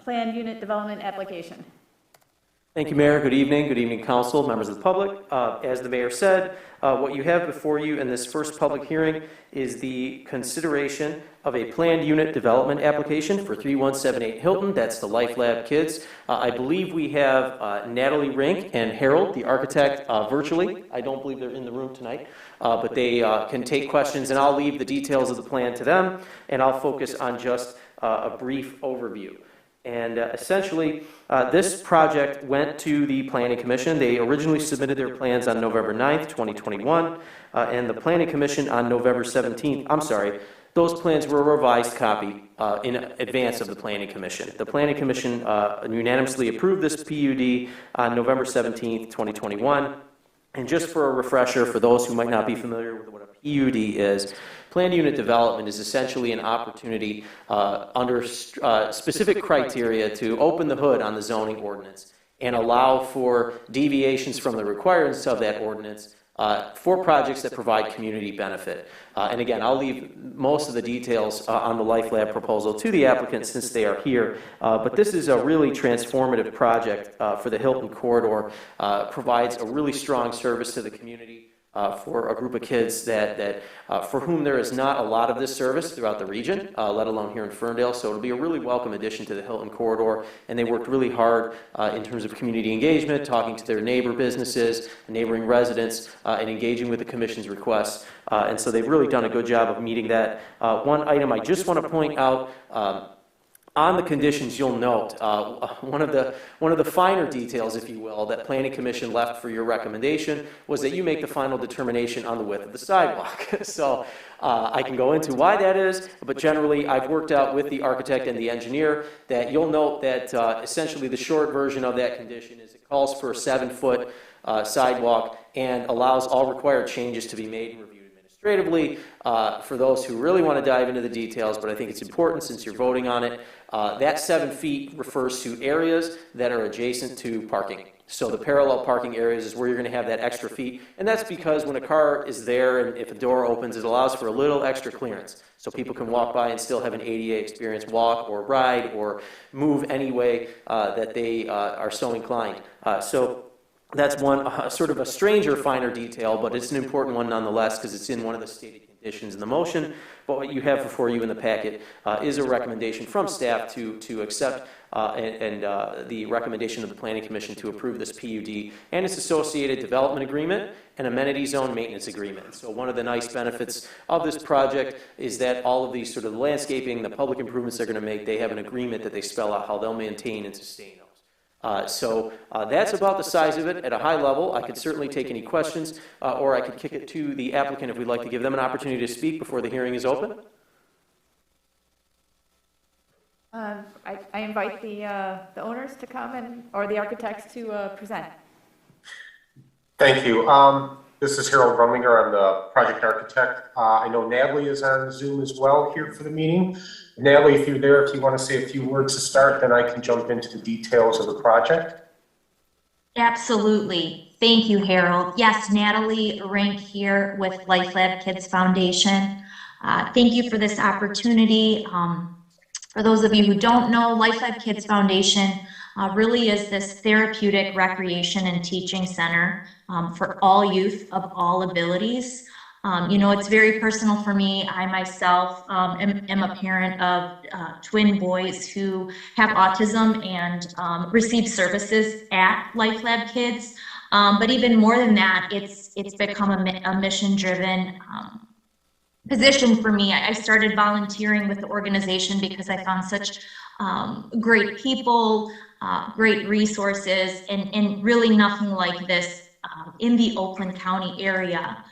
planned unit development application. Thank you, Mayor. Good evening, Council, members of the public. As the Mayor said, what you have before you in this first public hearing is the consideration of a planned unit development application for 3178 Hilton. That's the Life Lab kids. I believe we have Natalie Rink and Harold, the architect, virtually. I don't believe they're in the room tonight, but they can take questions, and I'll leave the details of the plan to them, and I'll focus on just a brief overview. And essentially, this project went to the Planning Commission. They originally submitted their plans on November 9th, 2021, and the Planning Commission on November 17th, those plans were a revised copy in advance of the Planning Commission. The Planning Commission unanimously approved this PUD on November 17th, 2021. And just for a refresher, for those who might not be familiar with what a PUD is, planned unit development is essentially an opportunity under specific criteria to open the hood on the zoning ordinance and allow for deviations from the requirements of that ordinance for projects that provide community benefit. And again, I'll leave most of the details on the Life Lab proposal to the applicant since they are here. But this is a really transformative project for the Hilton Corridor, provides a really strong service to the community. For a group of kids that for whom there is not a lot of this service throughout the region, let alone here in Ferndale. So it'll be a really welcome addition to the Hilton Corridor. And they worked really hard in terms of community engagement, talking to their neighbor businesses, neighboring residents, and engaging with the Commission's requests. And so they've really done a good job of meeting that. One item I just want to point out, on the conditions, you'll note one of the finer details, if you will, that Planning Commission left for your recommendation was that you make the final determination on the width of the sidewalk. So I can go into why that is, but generally I've worked out with the architect and the engineer that you'll note that essentially the short version of that condition is it calls for a 7-foot sidewalk and allows all required changes to be made and reviewed administratively. For those who really want to dive into the details, but I think it's important since you're voting on it, that 7 feet refers to areas that are adjacent to parking. So the parallel parking areas is where you're going to have that extra feet, and that's because when a car is there and if a door opens, it allows for a little extra clearance. So people can walk by and still have an ADA experience, walk or ride or move any way that they are so inclined. So that's one sort of a stranger, finer detail, but it's an important one nonetheless because it's in one of the stated conditions in the motion. But what you have before you in the packet is a recommendation from staff to accept the recommendation of the Planning Commission to approve this PUD and its associated development agreement and amenity zone maintenance agreement. So one of the nice benefits of this project is that all of these sort of landscaping, the public improvements they're going to make, they have an agreement that they spell out how they'll maintain and sustain those. So that's about the size of it at a high level. I could certainly take any questions, or I could kick it to the applicant if we'd like to give them an opportunity to speak before the hearing is open. I invite the owners to come or the architects to present. Thank you. This is Harold Rumlinger. I'm the project architect. I know Natalie is on Zoom as well here for the meeting. Natalie, if you're there, if you want to say a few words to start, then I can jump into the details of the project. Absolutely. Thank you, Harold. Yes, Natalie Rank here with Life Lab Kids Foundation. Thank you for this opportunity. For those of you who don't know, Life Lab Kids Foundation really is this therapeutic recreation and teaching center for all youth of all abilities. You know, it's very personal for me. I myself am a parent of twin boys who have autism and receive services at Life Lab Kids. But even more than that, it's become a mission-driven position for me. I started volunteering with the organization because I found such great people, great resources, and really nothing like this in the Oakland County area.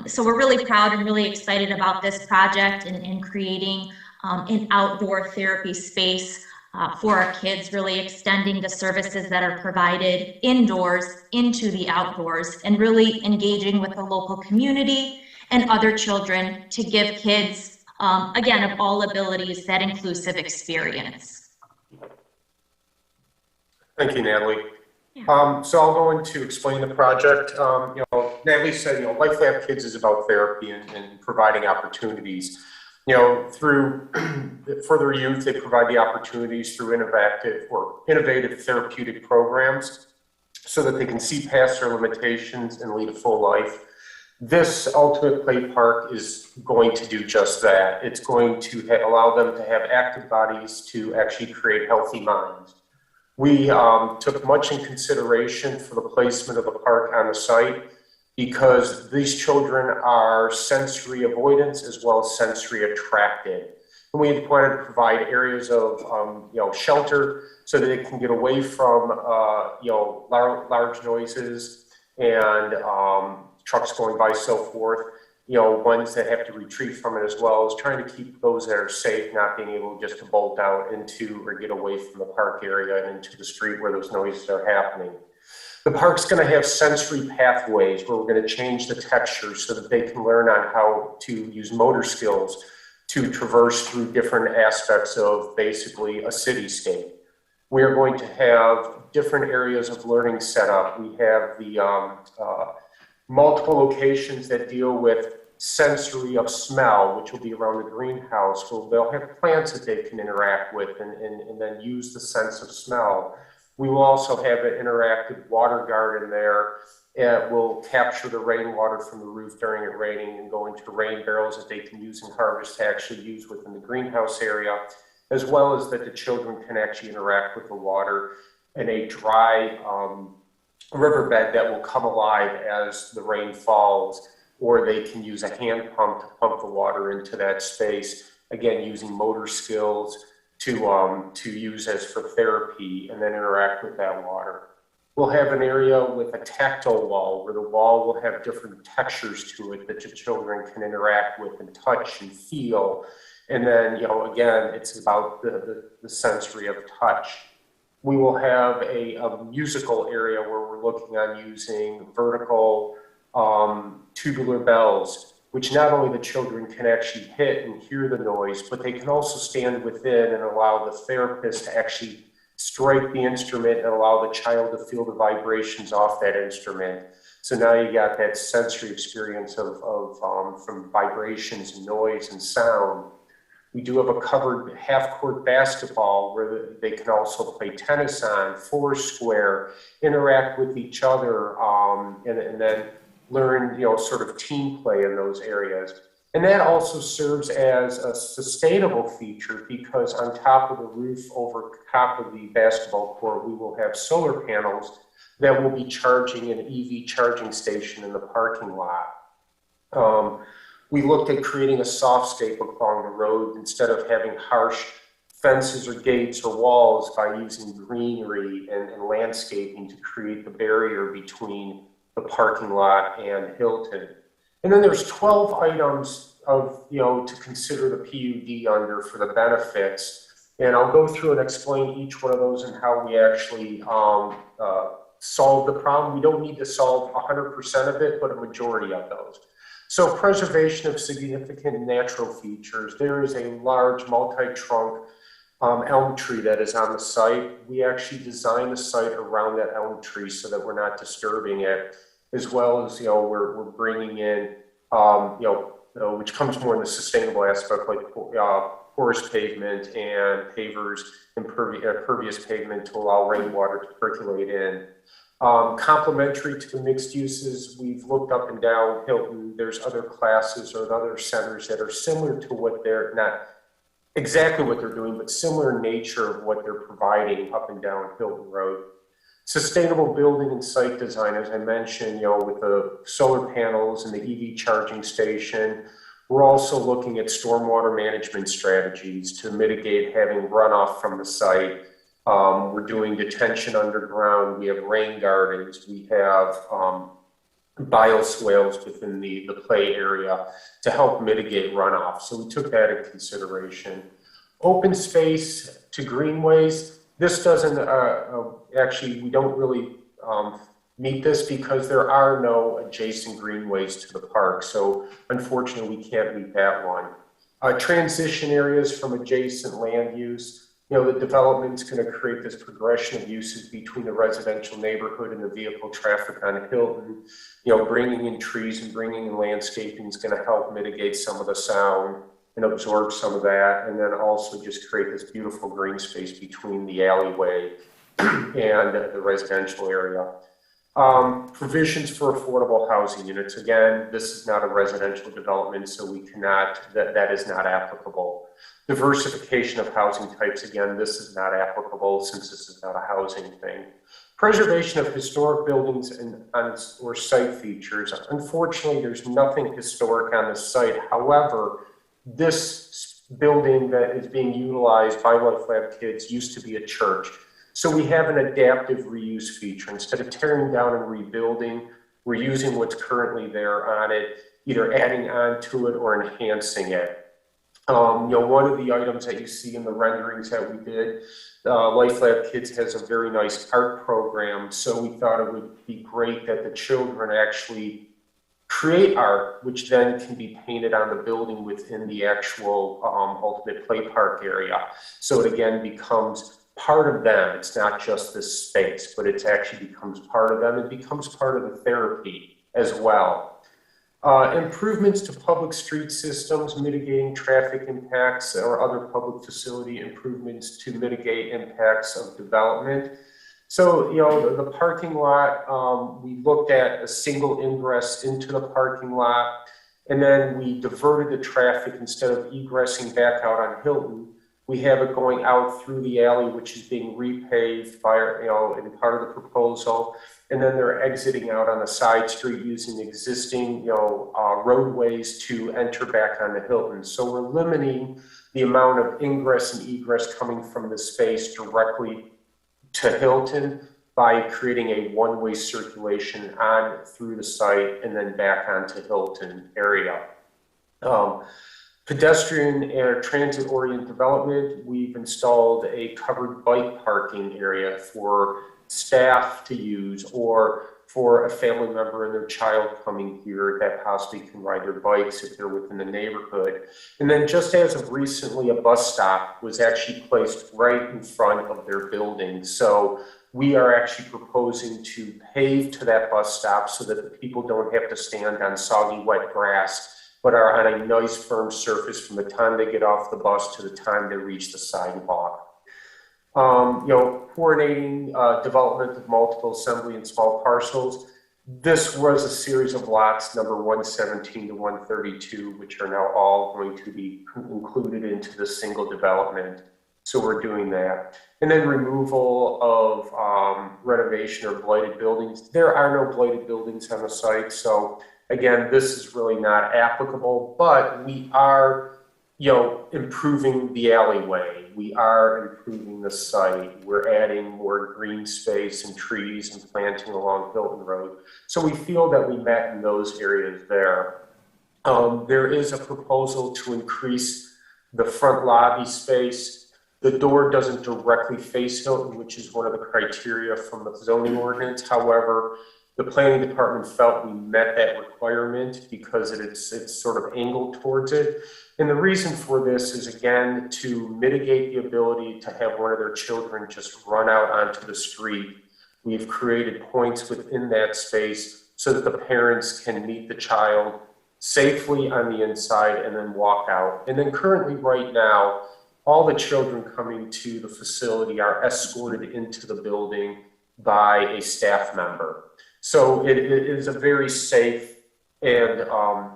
So we're really proud and really excited about this project and creating an outdoor therapy space for our kids, really extending the services that are provided indoors into the outdoors and really engaging with the local community and other children to give kids, again, of all abilities, that inclusive experience. Thank you, Natalie. Yeah. So I'll go into explain the project. You know, Natalie said, you know, Life Lab Kids is about therapy and providing opportunities. You know, through for their youth, they provide the opportunities through innovative therapeutic programs so that they can see past their limitations and lead a full life. This Ultimate Play Park is going to do just that. It's going to allow them to have active bodies to actually create healthy minds. We took much in consideration for the placement of the park on the site because these children are sensory avoidance as well as sensory attracted. And we wanted to provide areas of you know, shelter so that they can get away from you know, large noises and trucks going by, so forth. ones that have to retreat from it, as well as trying to keep those that are safe, not being able just to bolt out into or get away from the park area and into the street where those noises are happening. The park's going to have sensory pathways where we're going to change the texture so that they can learn on how to use motor skills to traverse through different aspects of basically a cityscape. We are going to have different areas of learning set up. We have the multiple locations that deal with sensory of smell, which will be around the greenhouse, where they'll have plants that they can interact with and then use the sense of smell. We will also have an interactive water garden there. It will capture the rainwater from the roof during it raining and go into rain barrels that they can use and harvest to actually use within the greenhouse area, as well as that the children can actually interact with the water in a dry riverbed that will come alive as the rain falls, or they can use a hand pump to pump the water into that space, again, using motor skills to use as for therapy and then interact with that water. We'll have an area with a tactile wall where the wall will have different textures to it that your children can interact with and touch and feel. And then, again, it's about the sensory of touch. We will have a musical area where we're looking on using vertical tubular bells, which not only the children can actually hit and hear the noise, but they can also stand within and allow the therapist to actually strike the instrument and allow the child to feel the vibrations off that instrument. So now you got that sensory experience from vibrations and noise and sound. We do have a covered half-court basketball where they can also play tennis on, foursquare, interact with each other, and then learn, sort of team play in those areas. And that also serves as a sustainable feature because on top of the roof, over top of the basketball court, we will have solar panels that will be charging an EV charging station in the parking lot. We looked at creating a softscape along the road instead of having harsh fences or gates or walls by using greenery and landscaping to create the barrier between the parking lot and Hilton. And then there's 12 items of, to consider the PUD under for the benefits. And I'll go through and explain each one of those and how we actually solve the problem. We don't need to solve 100% of it, but a majority of those. So preservation of significant natural features. There is a large multi-trunk elm tree that is on the site. We actually designed the site around that elm tree so that we're not disturbing it, as well as, we're bringing in, which comes more in the sustainable aspect, like porous pavement and pavers, impervious pavement to allow rainwater to percolate in. Complementary to the mixed uses, we've looked up and down Hilton. There's other classes or other centers that are similar to what they're, not exactly what they're doing, but similar in nature of what they're providing up and down Hilton Road. Sustainable building and site design, as I mentioned, with the solar panels and the EV charging station. We're also looking at stormwater management strategies to mitigate having runoff from the site. We're doing detention underground. We have rain gardens. We have bioswales within the play area to help mitigate runoff. So we took that into consideration. Open space to greenways. This doesn't, actually, we don't really meet this because there are no adjacent greenways to the park. So unfortunately, we can't meet that one. Transition areas from adjacent land use. The development's going to create this progression of uses between the residential neighborhood and the vehicle traffic on Hilton. Bringing in trees and bringing in landscaping is going to help mitigate some of the sound and absorb some of that, and then also just create this beautiful green space between the alleyway and the residential area. Provisions for affordable housing units. Again, this is not a residential development, so we cannot, that is not applicable. Diversification of housing types. Again, this is not applicable since this is not a housing thing. Preservation of historic buildings or site features. Unfortunately, there's nothing historic on the site. However, this building that is being utilized by Life Lab Kids used to be a church. So we have an adaptive reuse feature. Instead of tearing down and rebuilding, we're using what's currently there on it either adding on to it or enhancing it. One of the items that you see in the renderings that we did, Life Lab Kids has a very nice art program, so we thought it would be great that the children actually create art, which then can be painted on the building within the actual ultimate play park area. So it again becomes part of them. It's not just this space, but it actually becomes part of them. It becomes part of the therapy as well. Improvements to public street systems, mitigating traffic impacts, or other public facility improvements to mitigate impacts of development. So, the parking lot, we looked at a single ingress into the parking lot, and then we diverted the traffic instead of egressing back out on Hilton. We have it going out through the alley, which is being repaved by, in part of the proposal. And then they're exiting out on the side street using existing, roadways to enter back onto Hilton. So we're limiting the amount of ingress and egress coming from the space directly to Hilton by creating a one-way circulation on through the site and then back onto Hilton area. Pedestrian and transit-oriented development, we've installed a covered bike parking area for staff to use or for a family member and their child coming here that possibly can ride their bikes if they're within the neighborhood. And then just as of recently, a bus stop was actually placed right in front of their building. So we are actually proposing to pave to that bus stop so that the people don't have to stand on soggy, wet grass, but are on a nice firm surface from the time they get off the bus to the time they reach the sidewalk. Coordinating development of multiple assembly and small parcels. This was a series of lots, number 117 to 132, which are now all going to be included into the single development. So we're doing that. And then removal of renovation or blighted buildings. There are no blighted buildings on the site, so again, this is really not applicable, but we are, improving the alleyway. We are improving the site. We're adding more green space and trees and planting along Hilton Road. So we feel that we met in those areas there. There is a proposal to increase the front lobby space. The door doesn't directly face Hilton, which is one of the criteria from the zoning ordinance. However, the planning department felt we met that requirement because it's sort of angled towards it. And the reason for this is, again, to mitigate the ability to have one of their children just run out onto the street. We've created points within that space so that the parents can meet the child safely on the inside and then walk out. And then currently right now, all the children coming to the facility are escorted into the building by a staff member. So it is a very safe and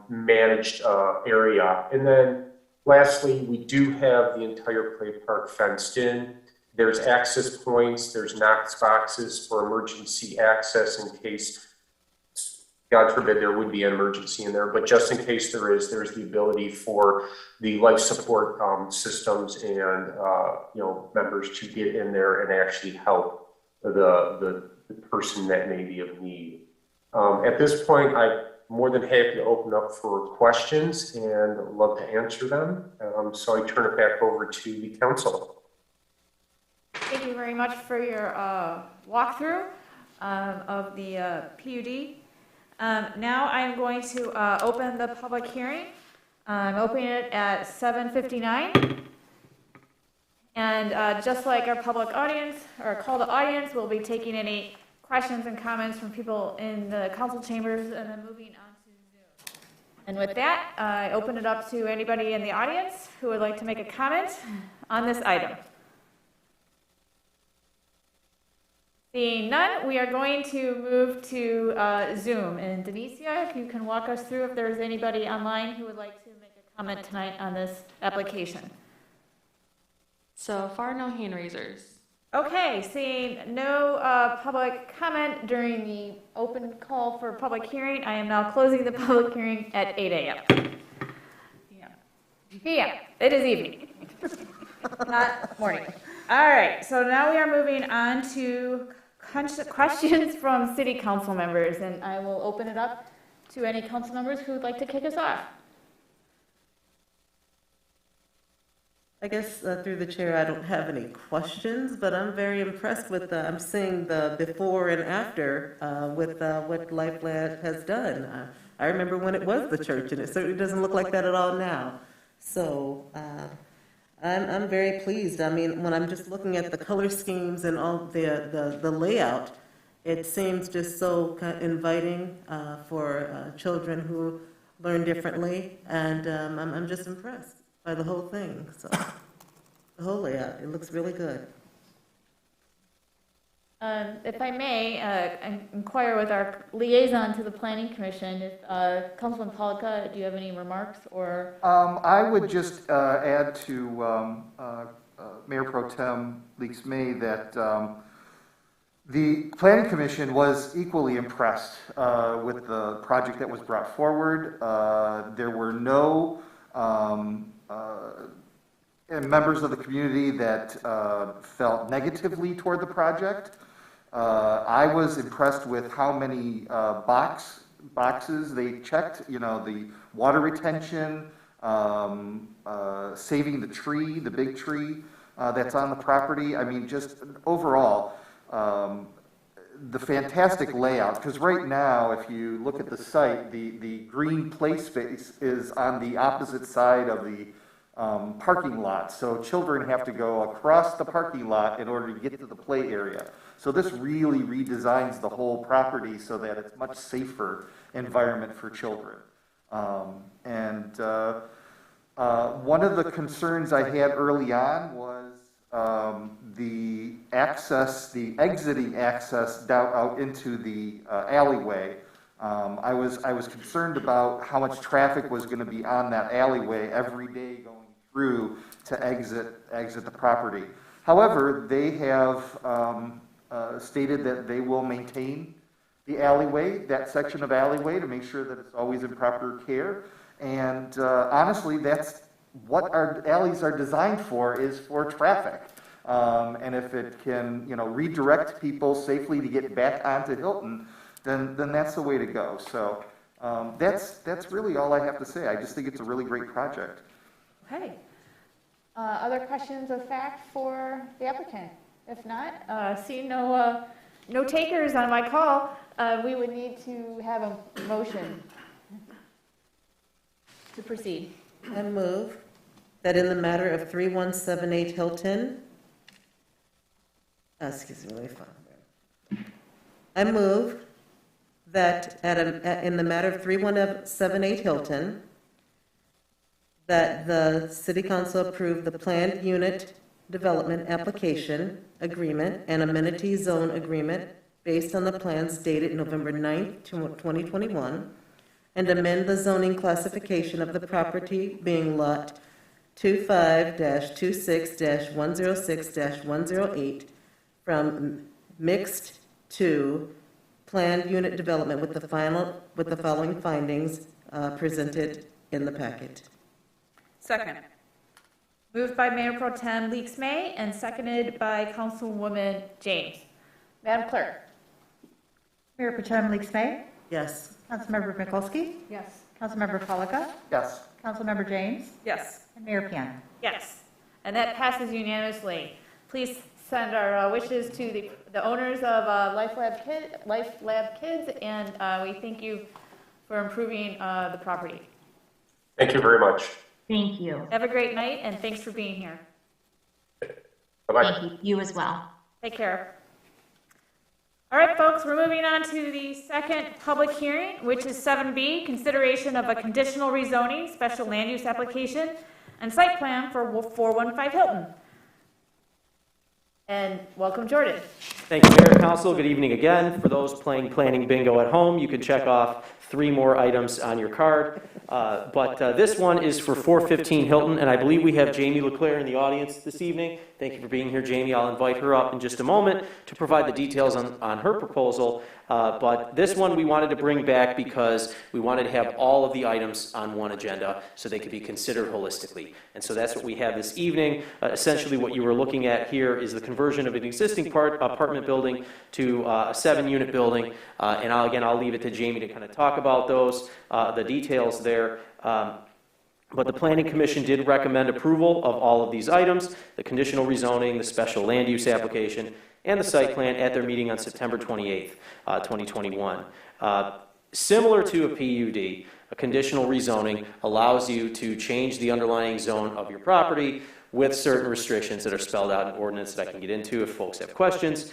managed area. And then lastly, we do have the entire play park fenced in. There's access points, there's Knox boxes for emergency access in case, God forbid, there would be an emergency in there, but just in case there is, there's the ability for the life support systems and members to get in there and actually help the person that may be of need. At this point, I'm more than happy to open up for questions and love to answer them. So I turn it back over to the council. Thank you very much for your walkthrough of the PUD. Now I'm going to open the public hearing. I'm opening it at 7:59. And just like our public audience, or call to audience, we'll be taking any questions and comments from people in the council chambers and then moving on to Zoom. And with that, I open it up to anybody in the audience who would like to make a comment on this item. Seeing none, we are going to move to Zoom. And Denicia, if you can walk us through if there's anybody online who would like to make a comment tonight on this application. So far, no hand raisers. Okay, seeing no public comment during the open call for public hearing, I am now closing the public hearing at 8 a.m. PM. It is evening, not morning. All right, so now we are moving on to questions from city council members, and I will open it up to any council members who would like to kick us off. I guess through the chair, I don't have any questions, but I'm very impressed with I'm seeing the before and after with what Life Lab has done. I remember when it was the church, and it certainly doesn't look like that at all now. So I'm very pleased. I mean, when I'm just looking at the color schemes and all the layout, it seems just so inviting for children who learn differently, and I'm just impressed by the whole thing. So the whole layout, it looks really good. If I may inquire with our liaison to the Planning Commission, if Councilman Polika, do you have any remarks or? I would just add to Mayor Pro Tem Leaks May that the Planning Commission was equally impressed with the project that was brought forward. There were no members of the community that felt negatively toward the project. I was impressed with how many boxes they checked, you know, the water retention, saving the tree, the big tree that's on the property. I mean, just overall, the fantastic layout, because right now, if you look at the site, the green play space is on the opposite side of the parking lot. So children have to go across the parking lot in order to get to the play area. So this really redesigns the whole property so that it's much safer environment for children. One of the concerns I had early on was the access, the exiting access down out into the alleyway. I was concerned about how much traffic was going to be on that alleyway every day going through to exit the property. However, they have stated that they will maintain the alleyway, that section of alleyway, to make sure that it's always in proper care. And honestly, that's what our alleys are designed for, is for traffic. And if it can, you know, redirect people safely to get back onto Hilton, then that's the way to go. So that's really all I have to say. I just think it's a really great project. Okay. Other questions of fact for the applicant? If not, see no takers on my call, we would need to have a motion to proceed. I move that in the matter of 3178 Hilton, excuse me, let me find. I move that in the matter of 3178 Hilton, that the City Council approve the planned unit development application agreement and amenity zone agreement based on the plans dated November 9th, 2021, and amend the zoning classification of the property being lot 25-26-106-108 from mixed to planned unit development with the following findings presented in the packet. Second. Moved by Mayor Pro Tem Leaks May and seconded by Councilwoman James. Madam Clerk. Mayor Pro Tem Leaks May? Yes. Councilmember Mikulski? Yes. Councilmember Polika? Yes. Councilmember James? Yes. And Mayor Piana? Yes. And that passes unanimously. Please send our wishes to the owners of Life Lab Kids, and we thank you for improving the property. Thank you very much. Thank you. Have a great night, and thanks for being here. Bye-bye. Thank you. You as well. Take care. All right, folks, we're moving on to the second public hearing, which is 7B, consideration of a conditional rezoning, special land use application, and site plan for 415 Hilton. And welcome, Jordan. Thank you, Mayor, Council. Good evening again. For those playing planning bingo at home, you can check off 3 more items on your card. But this one is for 415 Hilton, and I believe we have Jamie LeClaire in the audience this evening. Thank you for being here, Jamie. I'll invite her up in just a moment to provide the details on her proposal. But this one we wanted to bring back because we wanted to have all of the items on one agenda so they could be considered holistically. And so that's what we have this evening. Essentially what you were looking at here is the conversion of an existing apartment apartment building to a 7-unit building. And I'll leave it to Jamie to kind of talk about those, the details there. But the Planning Commission did recommend approval of all of these items, the conditional rezoning, the special land use application, and the site plan at their meeting on September 28th, 2021. Similar to a PUD, a conditional rezoning allows you to change the underlying zone of your property with certain restrictions that are spelled out in ordinance that I can get into if folks have questions.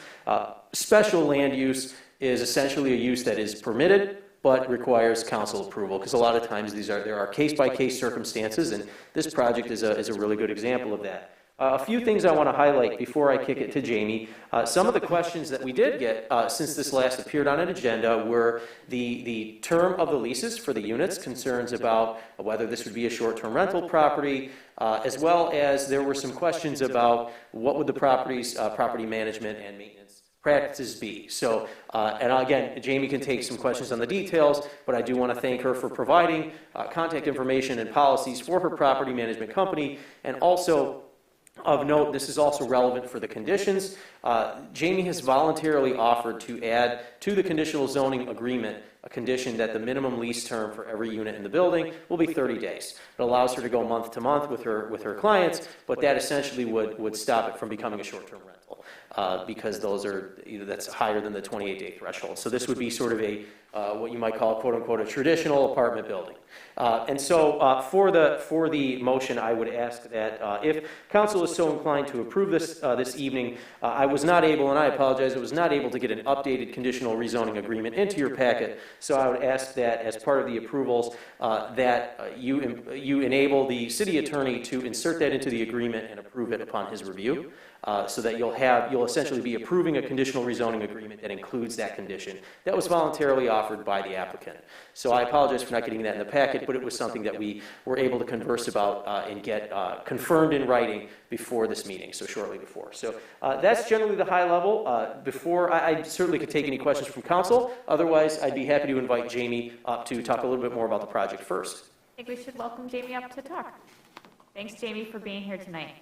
Special land use is essentially a use that is permitted but requires council approval, because a lot of times there are case-by-case circumstances, and this project is a really good example of that. A few things I want to highlight before I kick it to Jamie. Some of the questions that we did get since this last appeared on an agenda were the term of the leases for the units, concerns about whether this would be a short-term rental property, as well as there were some questions about what would the property's property management and maintenance practices be. So, and again, Jamie can take some questions on the details, but I do want to thank her for providing contact information and policies for her property management company. And also, of note, this is also relevant for the conditions. Jamie has voluntarily offered to add to the conditional zoning agreement a condition that the minimum lease term for every unit in the building will be 30 days. It allows her to go month to month with her clients, but that essentially would stop it from becoming a short-term rental because that's higher than the 28-day threshold. So this would be sort of a what you might call, quote unquote, a traditional apartment building. And so for the motion, I would ask that if council is so inclined to approve this this evening, I was not able, and I apologize, I was not able to get an updated conditional rezoning agreement into your packet. So I would ask that as part of the approvals that you enable the city attorney to insert that into the agreement and approve it upon his review. So that you'll essentially be approving a conditional rezoning agreement that includes that condition that was voluntarily offered by the applicant. So I apologize for not getting that in the packet, but it was something that we were able to converse about and get confirmed in writing before this meeting, so shortly before. So that's generally the high level. Before, I certainly could take any questions from council. Otherwise, I'd be happy to invite Jamie up to talk a little bit more about the project first. I think we should welcome Jamie up to talk. Thanks, Jamie, for being here tonight.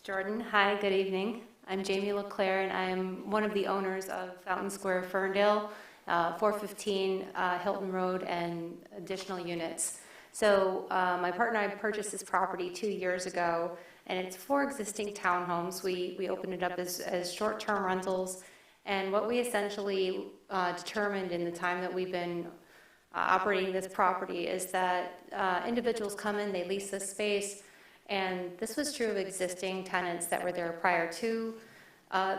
Jordan. Hi, good evening. I'm Jamie LeClaire, and I'm one of the owners of Fountain Square Ferndale, 415 Hilton Road, and additional units. So my partner and I purchased this property 2 years ago, and it's 4 existing townhomes. We opened it up as short-term rentals, and what we essentially determined in the time that we've been operating this property is that individuals come in, they lease this space, and this was true of existing tenants that were there prior to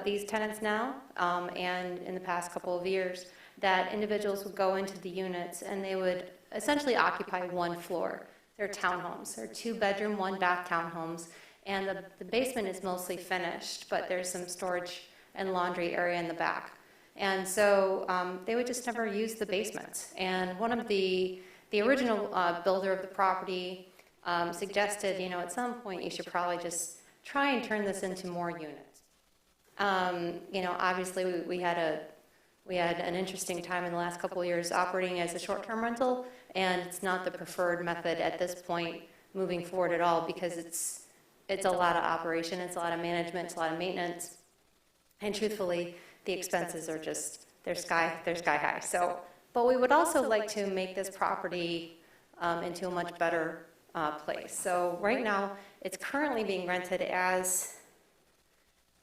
these tenants now, and in the past couple of years, that individuals would go into the units and they would essentially occupy one floor. They're townhomes. They're 2-bedroom, 1-bath townhomes, and the basement is mostly finished, but there's some storage and laundry area in the back. And so they would just never use the basements. And one of the original builder of the property suggested, at some point you should probably just try and turn this into more units. Obviously we had an interesting time in the last couple of years operating as a short-term rental, and it's not the preferred method at this point moving forward at all, because it's a lot of operation, it's a lot of management, it's a lot of maintenance, and truthfully, the expenses are they're sky high. So, but we would also like to make this property into a much better place. So right now, it's currently being rented as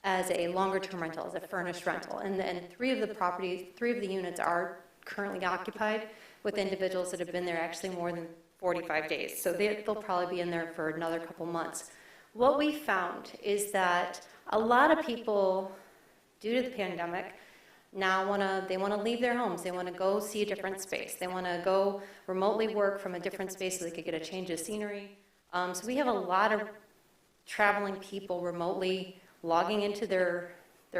a longer-term rental, as a furnished rental, and 3 of the units are currently occupied with individuals that have been there actually more than 45 days. So they'll probably be in there for another couple months. What we found is that a lot of people, due to the pandemic, now want to leave their homes. They want to go see a different space. They want to go remotely work from a different space so they could get a change of scenery. So we have a lot of traveling people remotely logging into their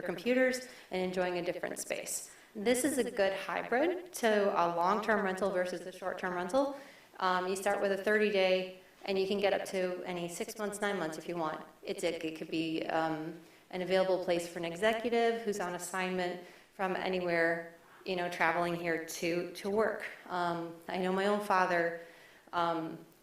computers and enjoying a different space. This is a good hybrid to a long-term rental versus a short-term rental. You start with a 30-day, and you can get up to any 6 months, 9 months if you want. It could be an available place for an executive who's on assignment from anywhere, traveling here to work. I know my own father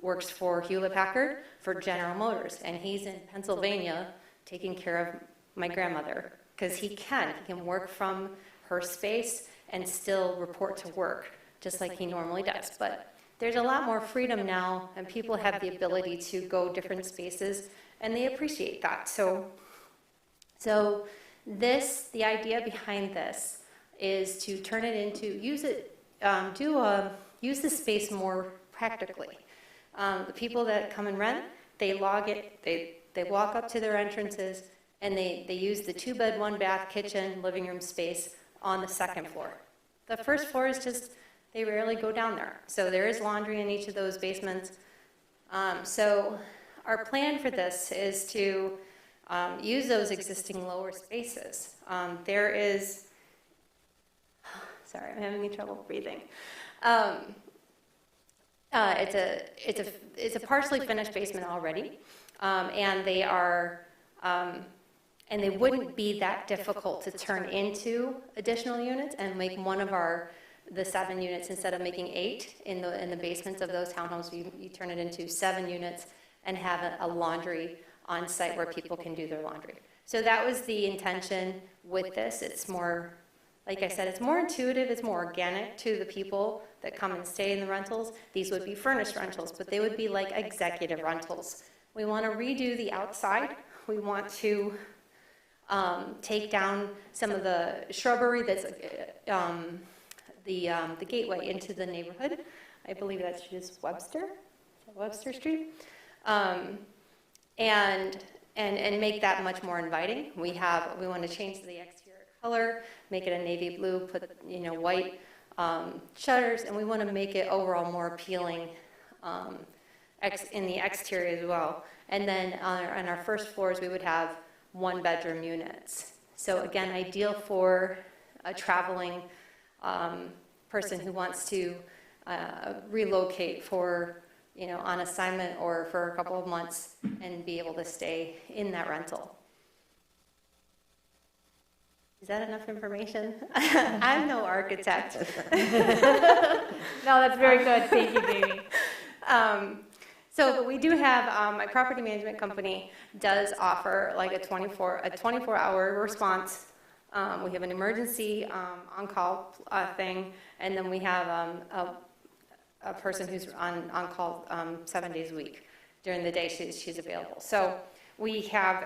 works for Hewlett-Packard for General Motors, and he's in Pennsylvania taking care of my grandmother, because he can work from her space and still report to work, just like he normally does. But there's a lot more freedom now, and people have the ability to go different spaces, and they appreciate that. So the idea behind this is to turn it into, use the space more practically. The people that come and rent, they log it, they walk up to their entrances, and they use the 2-bed, 1-bath, kitchen, living room space on the second floor. The first floor is just, they rarely go down there. So there is laundry in each of those basements. So our plan for this is to use those existing lower spaces. There is, sorry, I'm having trouble breathing. It's a partially finished basement already, and they are, and they wouldn't be that difficult to turn into additional units and make one of the 7 units instead of making 8 in the basements of those townhomes. You turn it into 7 units and have a laundry on site where people can do their laundry. So that was the intention with this. It's more, like I said, it's more intuitive, it's more organic to the people that come and stay in the rentals. These would be furnished rentals, but they would be like executive rentals. We want to redo the outside. We want to take down some of the shrubbery that's the gateway into the neighborhood. I believe that's just Webster Street. And make that much more inviting. We want to change the exterior color, make it a navy blue, put white shutters, and we want to make it overall more appealing in the exterior as well. And then on our first floors, we would have 1-bedroom units. So again, ideal for a traveling person who wants to relocate for on assignment or for a couple of months and be able to stay in that rental. Is that enough information? I'm no architect. No, that's very good. Thank you, Jamie. So we do have, my property management company does offer like a 24-hour response. We have an emergency on-call thing, and then we have a person who's on call 7 days a week. During the day, she's available. So we have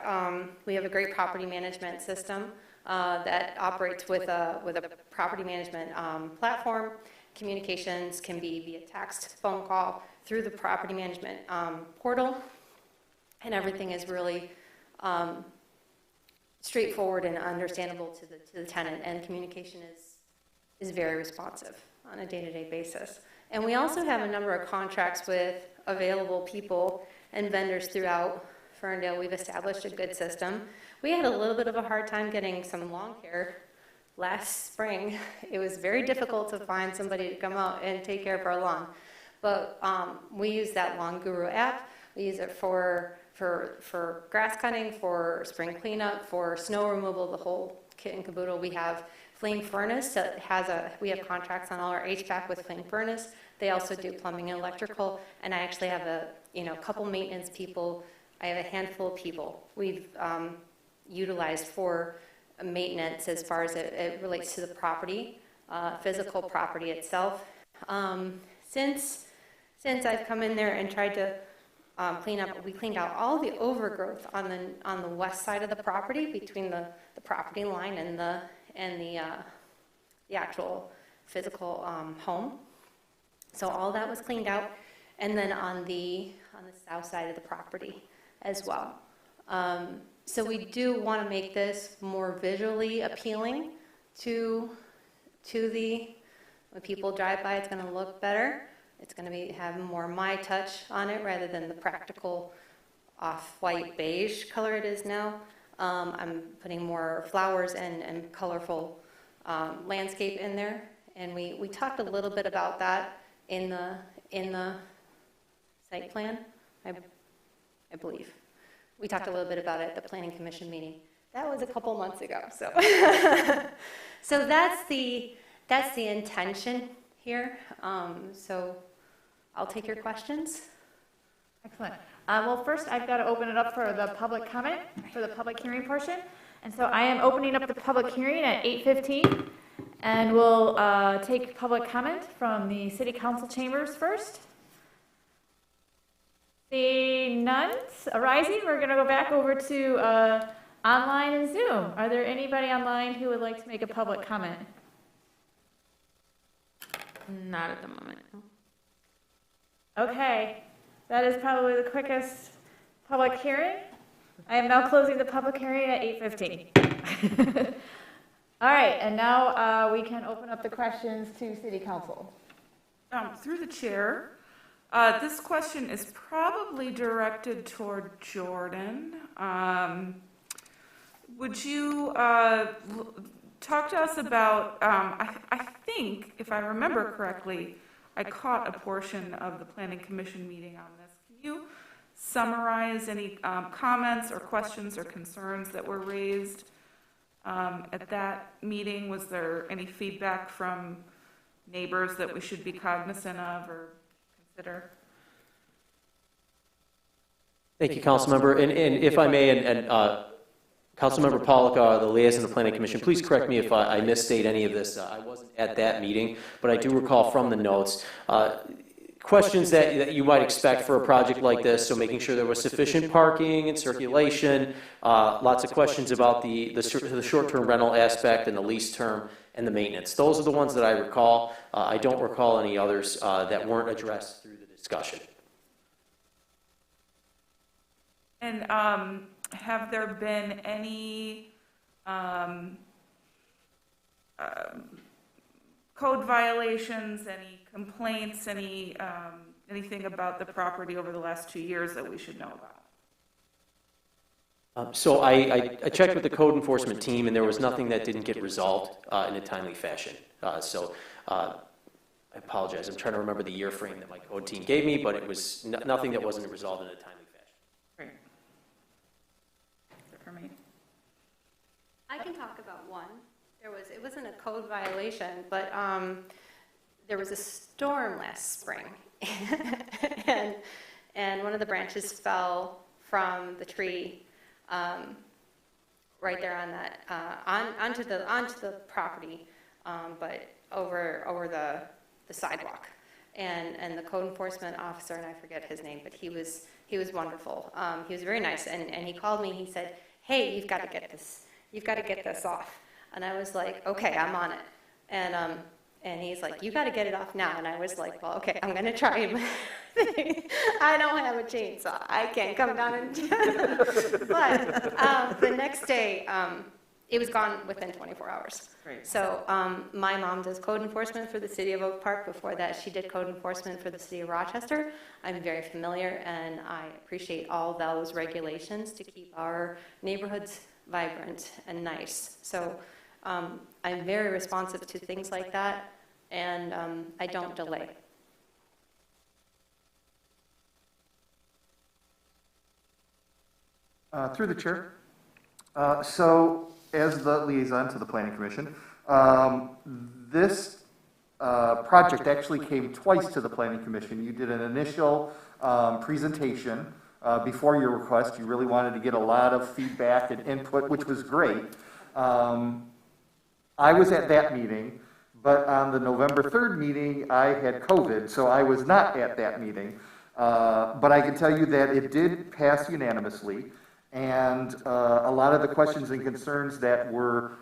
a great property management system that operates with a property management platform. Communications can be via text, phone call, through the property management portal, and everything is really straightforward and understandable to the tenant, and communication is very responsive on a day-to-day basis. And we also have a number of contracts with available people and vendors throughout Ferndale. We've established a good system. We had a little bit of a hard time getting some lawn care last spring. It was very difficult to find somebody to come out and take care of our lawn. But we use that Lawn Guru app. We use it for grass cutting, for spring cleanup, for snow removal, the whole kit and caboodle. We have Flame Furnace that we have contracts on all our HVAC with Flame Furnace. They also do plumbing and electrical, and I actually have a couple maintenance people. I have a handful of people we've utilized for maintenance as far as it relates to the property, physical property itself. Since I've come in there and tried to clean up, we cleaned out all the overgrowth on the west side of the property between the property line and the actual physical home. So all that was cleaned out, and then on the south side of the property as well. So we do want to make this more visually appealing to when people drive by. It's going to look better. It's going to have more my touch on it rather than the practical off-white beige color it is now. I'm putting more flowers and colorful landscape in there, and we talked a little bit about that in the site plan, I believe. We talked a little bit about it at the Planning Commission meeting. That was a couple months ago. So, so that's the intention here. So I'll take your questions. Excellent. Well, first I've got to open it up for the public comment, for the public hearing portion. And so I am opening up the public hearing at 8:15, and we'll take public comment from the City Council chambers first. Seeing none arising, we're going to go back over to online and Zoom. Are there anybody online who would like to make a public comment? Not at the moment. Okay, that is probably the quickest public hearing. I am now closing the public hearing at 8:15. All right, and now we can open up the questions to City Council. Through the chair, this question is probably directed toward Jordan. Would you talk to us about, I think, if I remember correctly, I caught a portion of the Planning Commission meeting on this. Can you summarize any comments or questions or concerns that were raised at that meeting? Was there any feedback from neighbors that we should be cognizant of or consider? Thank you, Councilmember. And if I may, Councilmember Pollock, the liaison of the Planning Commission, please correct me if I misstate any of this. I wasn't at that meeting, but I do recall from the notes questions that you might expect for a project like this. So making sure there was sufficient parking and circulation, lots of questions about the short-term rental aspect and the lease term and the maintenance. Those are the ones that I recall. I don't recall any others that weren't addressed through the discussion. And have there been any code violations, any complaints, anything about the property over the last 2 years that we should know about? So I checked with the code enforcement team, and there was nothing that didn't get resolved in a timely fashion. I apologize. I'm trying to remember the year frame that my code team gave me, but it was nothing that wasn't resolved in a timely fashion. Great. That's it for me. I can talk about one. It wasn't a code violation, but there was a storm last spring, and one of the branches fell from the tree right there on that onto the property, but over the sidewalk. And the code enforcement officer, and I forget his name, but he was wonderful. He was very nice, and he called me. He said, "Hey, you've got to get this off." And I was like, "Okay, I'm on it." And he's like, "You got to get it off now." And I was like, "Well, okay, I'm gonna try." I don't have a chainsaw. I can't come down and. But the next day, it was gone within 24 hours. Great. So my mom does code enforcement for the city of Oak Park. Before that, she did code enforcement for the city of Rochester. I'm very familiar, and I appreciate all those regulations to keep our neighborhoods vibrant and nice. So I'm very responsive to things like that, and I don't delay. Through the chair. So as the liaison to the Planning Commission, this project actually came twice to the Planning Commission. You did an initial presentation before your request. You really wanted to get a lot of feedback and input, which was great. I was at that meeting, but on the November 3rd meeting, I had COVID, so I was not at that meeting. But I can tell you that it did pass unanimously, and a lot of the questions and concerns that were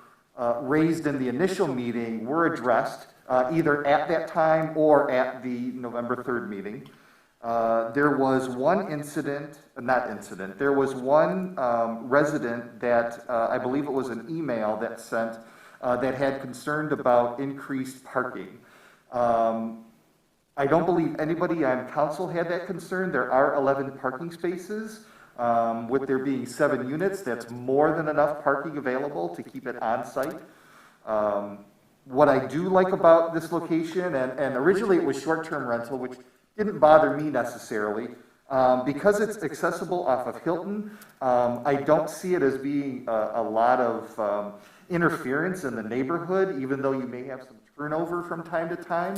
raised in the initial meeting were addressed either at that time or at the November 3rd meeting. There was one there was one resident that I believe it was an email that sent that had concerned about increased parking. I don't believe anybody on council had that concern. There are 11 parking spaces. With there being 7 units, that's more than enough parking available to keep it on site. What I do like about this location, and originally it was short-term rental, which didn't bother me necessarily, because it's accessible off of Hilton. I don't see it as being a lot of interference in the neighborhood, even though you may have some turnover from time to time.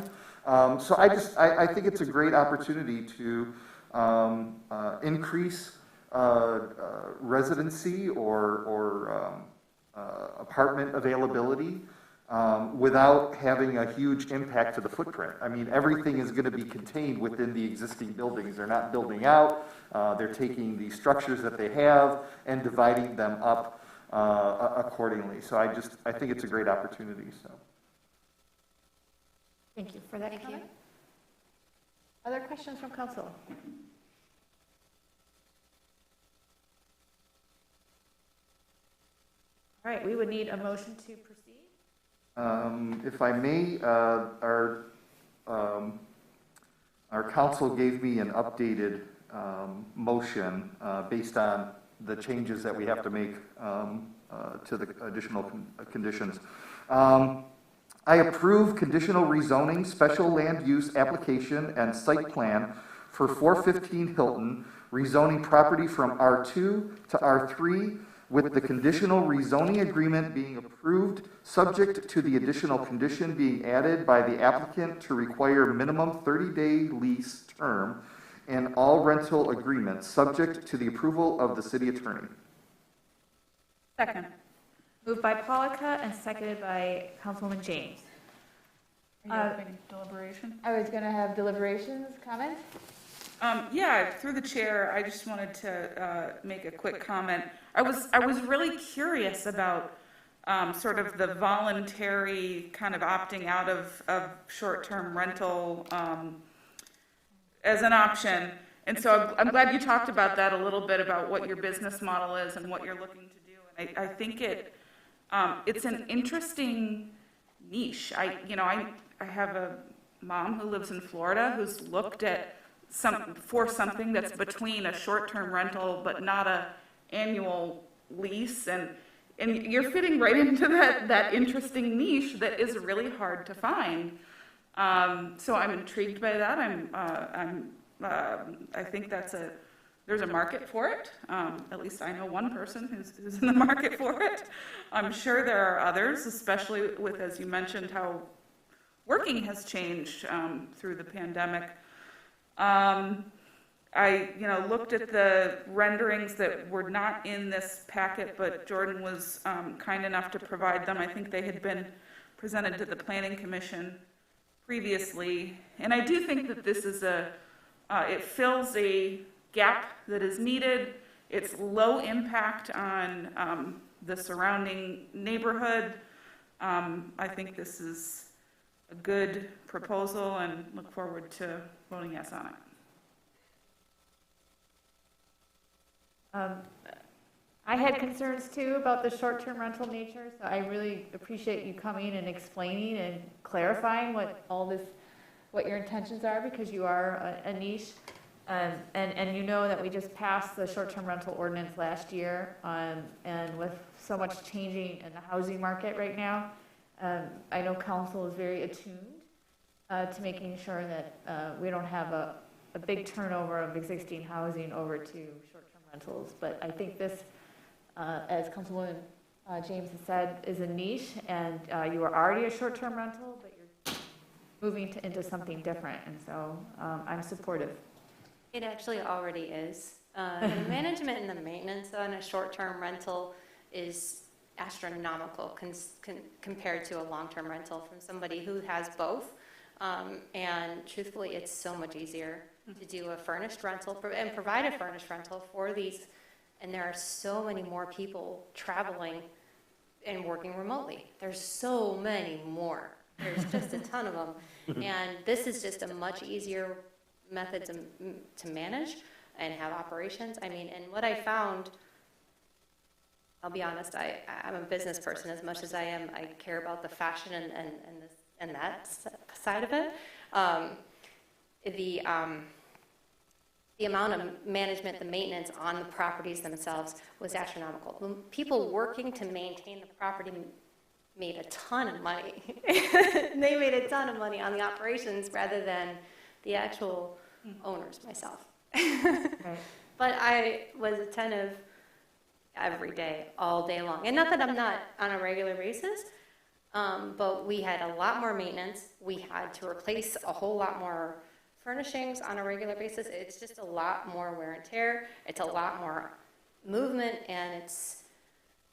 So I think it's a great opportunity to increase residency or apartment availability without having a huge impact to the footprint. I mean, everything is going to be contained within the existing buildings. They're not building out. They're taking the structures that they have and dividing them up accordingly. So I think it's a great opportunity. So. Thank you for that comment. Other questions from council? All right, we would need a motion to proceed. If I may, our council gave me an updated motion based on the changes that we have to make to the additional conditions. I approve conditional rezoning, special land use application, and site plan for 415 Hilton, rezoning property from R2 to R3, with the conditional rezoning agreement being approved, subject to the additional condition being added by the applicant to require minimum 30-day lease term and all rental agreements, subject to the approval of the city attorney. Second. Moved by Pollica and seconded by Councilwoman James. Are you opening deliberation? I was going to have deliberations, comments? Yeah, through the chair, I just wanted to make a quick comment. I was really curious about sort of the voluntary kind of opting out of short-term rental as an option. And so I'm glad you talked about that a little bit, about what your business model is and what you're looking to do. And I think it's an interesting niche. I have a mom who lives in Florida who's looked at something that's between a short-term rental but not a annual lease, and you're fitting right into that interesting niche that is really hard to find. So I'm intrigued by that. I think there's a market for it. At least I know one person who's in the market for it. I'm sure there are others, especially with, as you mentioned, how working has changed through the pandemic. I looked at the renderings that were not in this packet, but Jordan was kind enough to provide them. I think they had been presented to the Planning Commission previously. And I do think that this is it fills a gap that is needed. It's low impact on the surrounding neighborhood. I think this is a good proposal and look forward to voting yes on it. I had concerns too about the short-term rental nature, so I really appreciate you coming and explaining and clarifying what your intentions are, because you are a niche. And you know that we just passed the short-term rental ordinance last year, and with so much changing in the housing market right now, I know council is very attuned to making sure that we don't have a big turnover of existing housing over to short-term rentals. But I think this, as Councilwoman James has said, is a niche, and you are already a short-term rental, but you're moving into something different, and so I'm supportive. It actually already is. The management and the maintenance on a short-term rental is astronomical compared to a long-term rental from somebody who has both. And truthfully, it's so much easier to do a furnished rental and provide a furnished rental for these. And there are so many more people traveling and working remotely. There's so many more. There's just a ton of them. And this is just a much easier method to manage and have operations. I mean, and what I found, I'll be honest, I'm a business person as much as I care about the fashion and that side of it. The amount of management, the maintenance on the properties themselves was astronomical. People working to maintain the property made a ton of money. They made a ton of money on the operations rather than the actual owners, myself. Right. But I was attentive every day, all day long. And not that I'm not on a regular basis, but we had a lot more maintenance. We had to replace a whole lot more furnishings on a regular basis. It's just a lot more wear and tear. It's a lot more movement, and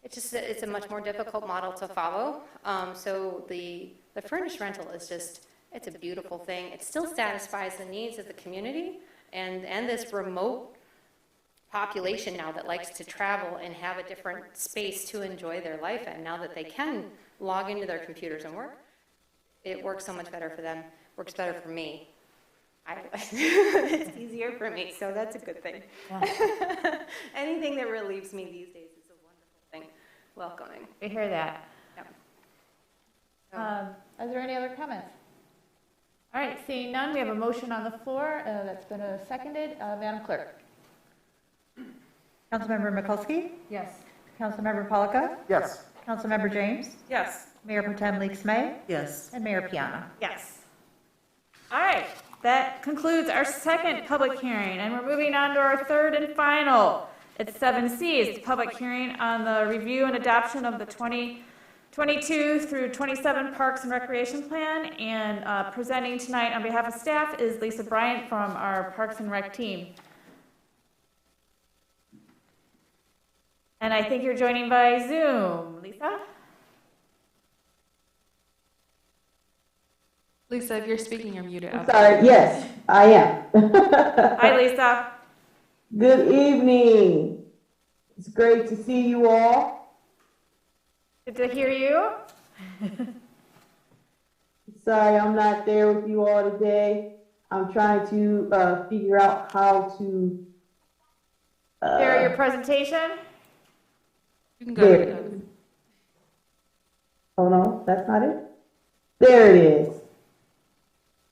it's a much more difficult model to follow. So the furnished rental is just, it's a beautiful thing. It still satisfies the needs of the community and this remote population now that likes to travel and have a different space to enjoy their life in. Now that they can log into their computers and work, it works so much better for them. Works better for me. It's easier for me, so that's a good thing. Yeah. Anything that relieves me these days is a wonderful thing. Welcoming. We hear that. Yep. Are there any other comments? All right, seeing none, we have a motion on the floor that's been seconded. Madam Clerk. Councilmember Mikulski? Yes. Councilmember Polika? Yes. Councilmember James? Yes. Mayor Pro Tem Leaks May? Yes. And Mayor Piana. Yes. All right, that concludes our second public hearing, and we're moving on to our third and final. It's 7C, it's the public hearing on the review and adoption of the 2022 through 27 Parks and Recreation Plan, and presenting tonight on behalf of staff is Lisa Bryant from our Parks and Rec team. And I think you're joining by Zoom. Lisa? Lisa, if you're speaking, you're muted. I'm sorry, yes, I am. Hi, Lisa. Good evening. It's great to see you all. Good to hear you. Sorry, I'm not there with you all today. I'm trying to figure out how to share your presentation. You can go ahead. Oh no, that's not it. There it is.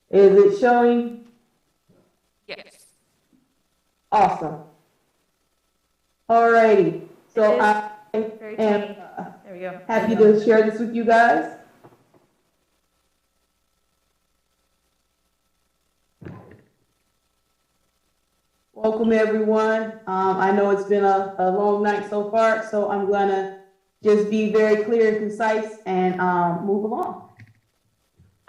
Is it showing? Yes. Awesome. Alrighty. So I am there we go. happy to share this with you guys. Welcome everyone. I know it's been a long night so far, so I'm gonna just be very clear and concise and move along.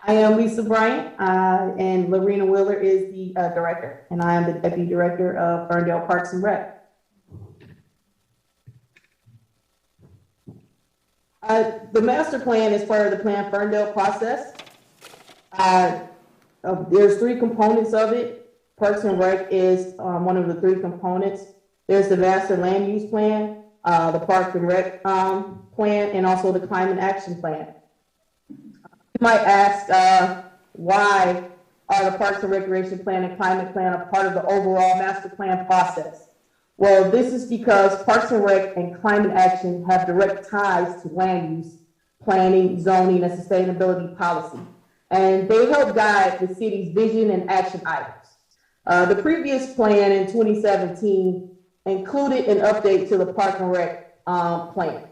I am Lisa Bryant, and Lorena Wheeler is the director, and I am the deputy director of Ferndale Parks and Rec. The master plan is part of the Plan Ferndale process. There's three components of it. Parks and Rec is one of the three components. There's the master land use plan, the Park and Rec plan, and also the climate action plan. You might ask, why are the Parks and Recreation Plan and Climate Plan a part of the overall master plan process? Well, this is because Parks and Rec and Climate Action have direct ties to land use, planning, zoning, and sustainability policy, and they help guide the city's vision and action items. The previous plan in 2017 included an update to the Park and Rec plan,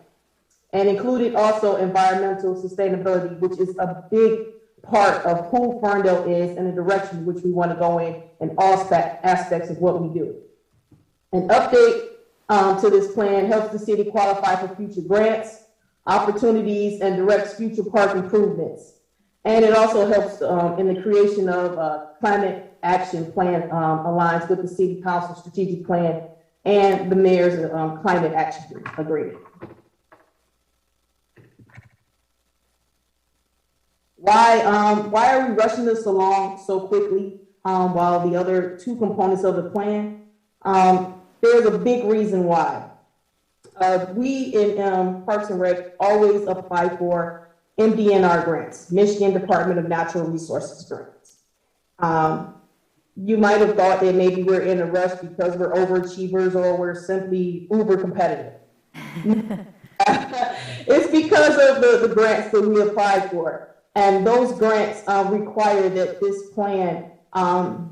and included also environmental sustainability, which is a big part of who Ferndale is and the direction which we want to go in all aspects of what we do. An update to this plan helps the city qualify for future grants, opportunities, and directs future park improvements. And it also helps in the creation of climate action plan, aligns with the city council strategic plan and the mayor's climate action agreement. Why are we rushing this along so quickly while the other two components of the plan? There's a big reason why. We in Parks and Rec always apply for MDNR grants, Michigan Department of Natural Resources grants. You might have thought that maybe we're in a rush because we're overachievers or we're simply uber competitive. It's because of the grants that we applied for. And those grants require that this plan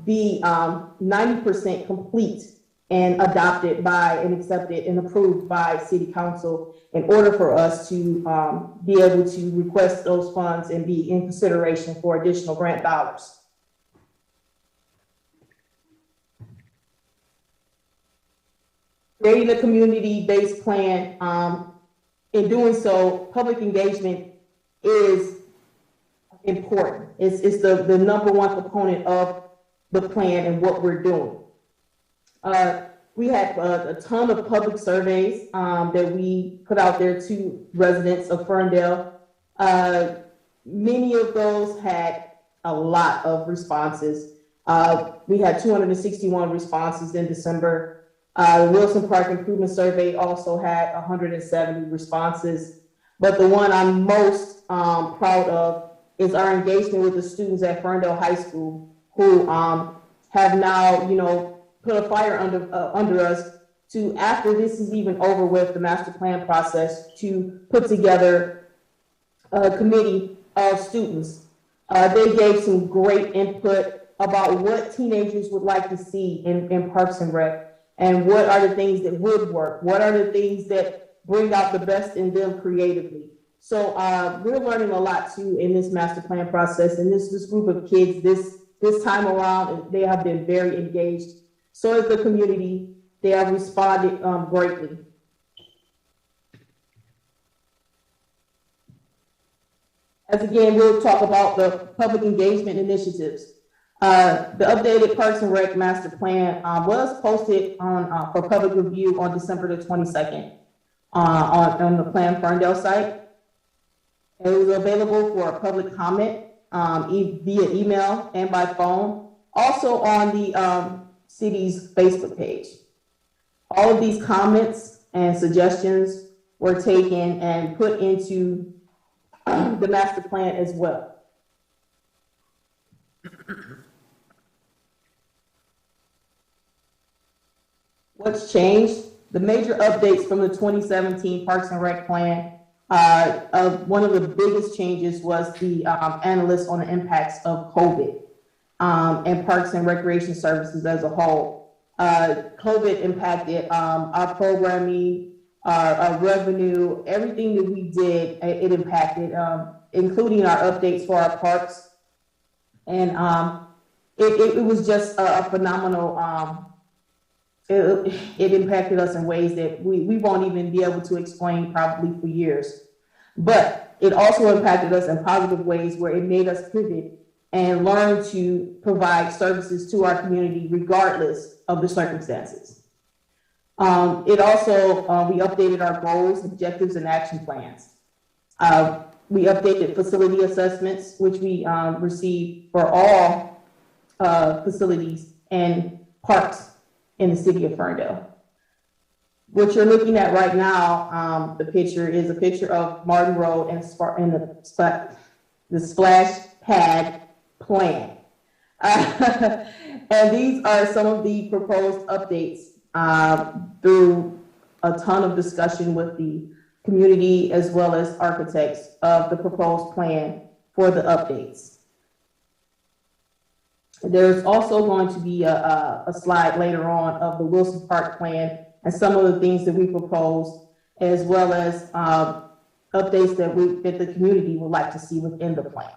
be 90% complete and adopted by and accepted and approved by City Council in order for us to be able to request those funds and be in consideration for additional grant dollars. Creating a community-based plan, in doing so, public engagement is important. It's the number one component of the plan and what we're doing. We had a ton of public surveys that we put out there to residents of Ferndale. Many of those had a lot of responses. We had 261 responses in December. The Wilson Park Improvement Survey also had 170 responses. But the one I'm most proud of is our engagement with the students at Ferndale High School, who have now, put a fire under us to, after this is even over with the master plan process, to put together a committee of students. They gave some great input about what teenagers would like to see in Parks and Rec, and what are the things that would work, what are the things that bring out the best in them creatively. So we're learning a lot too in this master plan process, and this group of kids this time around, they have been very engaged. So as the community, they have responded greatly. As again, we'll talk about the public engagement initiatives. The updated Parks and Rec master plan was posted on for public review on December the 22nd on the Plan Ferndale site. It was available for public comment via email and by phone. Also on the city's Facebook page. All of these comments and suggestions were taken and put into the master plan as well. What's changed? The major updates from the 2017 Parks and Rec plan. One of the biggest changes was the analysis on the impacts of COVID and Parks and Recreation Services as a whole. COVID impacted our programming, our revenue, everything that we did, it impacted, including our updates for our parks. And it was just a phenomenal, it impacted us in ways that we won't even be able to explain probably for years. But it also impacted us in positive ways where it made us pivot and learn to provide services to our community regardless of the circumstances. It also, we updated our goals, objectives, and action plans. We updated facility assessments, which we received for all facilities and parks in the city of Ferndale. What you're looking at right now, the picture is a picture of Martin Road and the splash pad plan. And these are some of the proposed updates through a ton of discussion with the community as well as architects of the proposed plan for the updates. There's also going to be a slide later on of the Wilson Park plan and some of the things that we proposed, as well as updates that the community would like to see within the plan.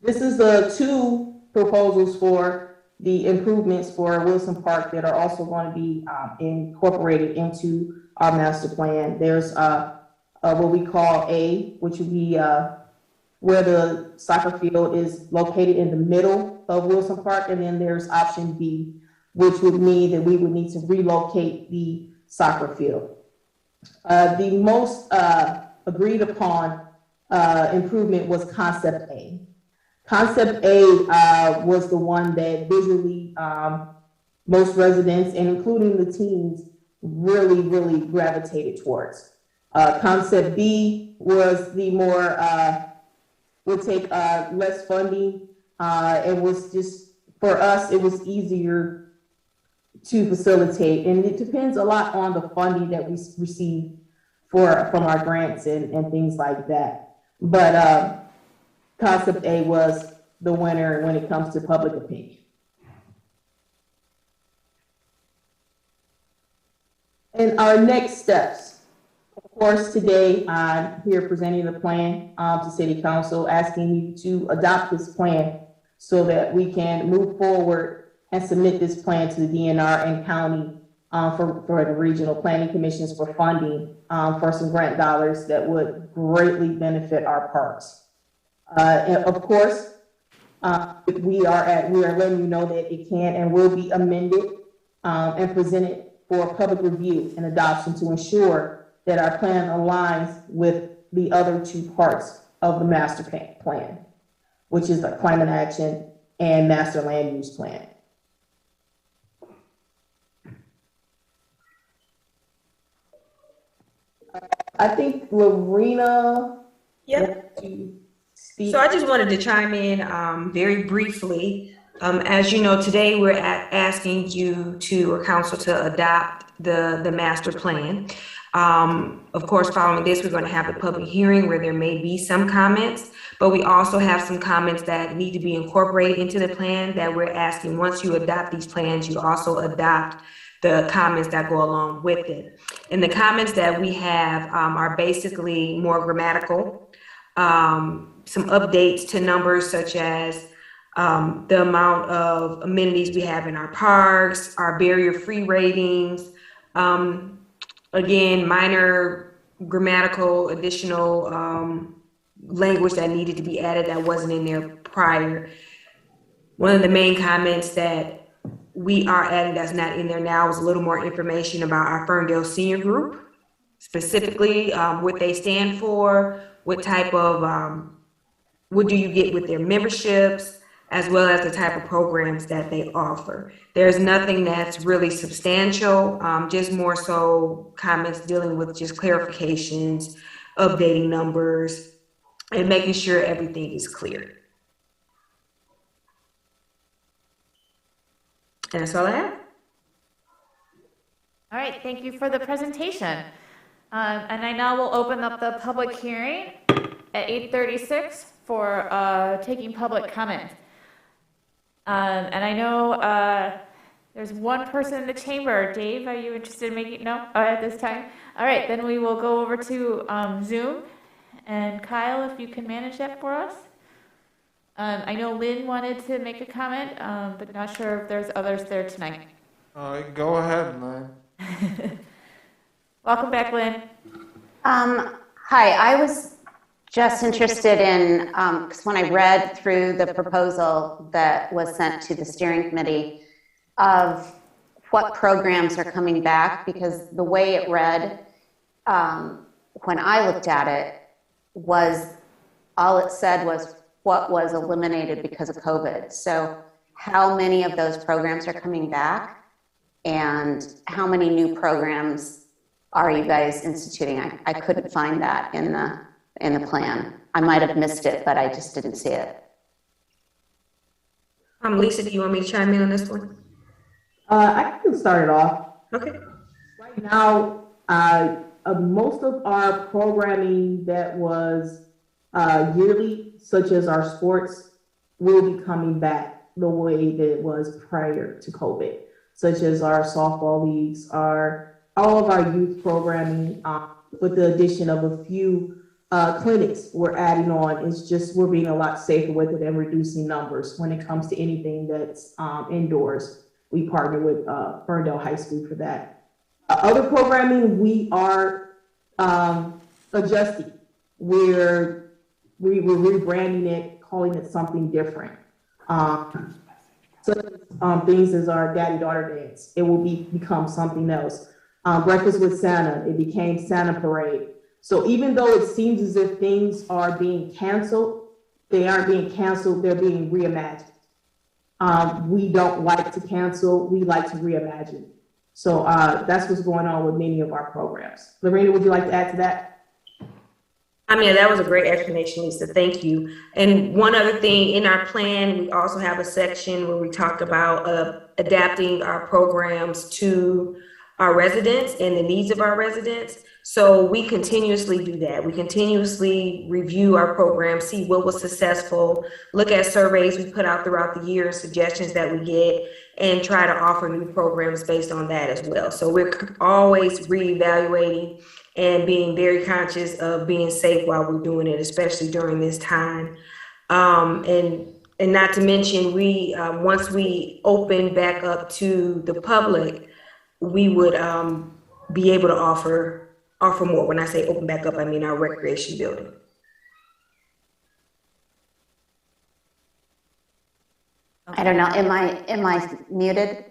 This is the two proposals for the improvements for Wilson Park that are also going to be incorporated into our master plan. There's what we call A, which would be where the soccer field is located in the middle of Wilson Park, and then there's option B, which would mean that we would need to relocate the soccer field. The most agreed upon improvement was concept A. Concept A was the one that visually most residents, and including the teens, really gravitated towards. Concept B was the more, would take less funding. It was just, for us, it was easier to facilitate. And it depends a lot on the funding that we receive from our grants and things like that. But Concept A was the winner when it comes to public opinion. And our next steps. Of course, today I'm here presenting the plan to City Council, asking you to adopt this plan so that we can move forward and submit this plan to the DNR and county for the regional planning commissions for funding for some grant dollars that would greatly benefit our parks. And of course, we are letting you know that it can and will be amended and presented for public review and adoption to ensure that our plan aligns with the other two parts of the master plan, which is the climate action and master land use plan. I think Lorena. Yep. So I just wanted to chime in very briefly. As you know, today we're asking you or council to adopt the master plan. Of course, following this, we're going to have a public hearing where there may be some comments, but we also have some comments that need to be incorporated into the plan that we're asking once you adopt these plans, you also adopt the comments that go along with it. And the comments that we have are basically more grammatical, some updates to numbers such as the amount of amenities we have in our parks, our barrier-free ratings, again, minor grammatical additional language that needed to be added that wasn't in there prior. One of the main comments that we are adding that's not in there now is a little more information about our Ferndale Senior Group, specifically what they stand for, what type of, what do you get with their memberships, as well as the type of programs that they offer. There's nothing that's really substantial, just more so comments dealing with just clarifications, updating numbers, and making sure everything is clear. And that's all I have. All right, thank you for the presentation. And I now will open up the public hearing at 8:36 for taking public comment. And I know there's one person in the chamber. Dave, are you interested in making, no, at this time? All right, then we will go over to Zoom. And Kyle, if you can manage that for us. I know Lynn wanted to make a comment, but not sure if there's others there tonight. Go ahead, Lynn. Welcome back, Lynn. Hi, I was just interested in, because when I read through the proposal that was sent to the steering committee of what programs are coming back, because the way it read, when I looked at it, was all it said was what was eliminated because of COVID. So how many of those programs are coming back, and how many new programs are you guys instituting? I couldn't find that in the plan. I might have missed it, but I just didn't see it. Lisa, do you want me to chime in on this one? I can start it off. Okay. Right now, most of our programming that was yearly, such as our sports, will be coming back the way that it was prior to COVID, such as our softball leagues, all of our youth programming, with the addition of a few clinics we're adding on. It's just we're being a lot safer with it and reducing numbers when it comes to anything that's indoors. We partner with Ferndale High School for that. Other programming we are adjusting. We're rebranding it, calling it something different. Things as our daddy-daughter dance, it will become something else. Breakfast with Santa, it became Santa Parade. So even though it seems as if things are being canceled, they aren't being canceled, they're being reimagined. We don't like to cancel, we like to reimagine. So that's what's going on with many of our programs. Lorena, would you like to add to that? I mean, that was a great explanation, Lisa. Thank you. And one other thing, in our plan, we also have a section where we talk about adapting our programs to our residents and the needs of our residents. So we continuously do that. We continuously review our program, see what was successful, look at surveys we put out throughout the year, suggestions that we get, and try to offer new programs based on that as well. So we're always reevaluating and being very conscious of being safe while we're doing it, especially during this time. And not to mention, we once we open back up to the public, we would be able to offer more. When I say open back up, I mean our recreation building. I don't know, am I muted?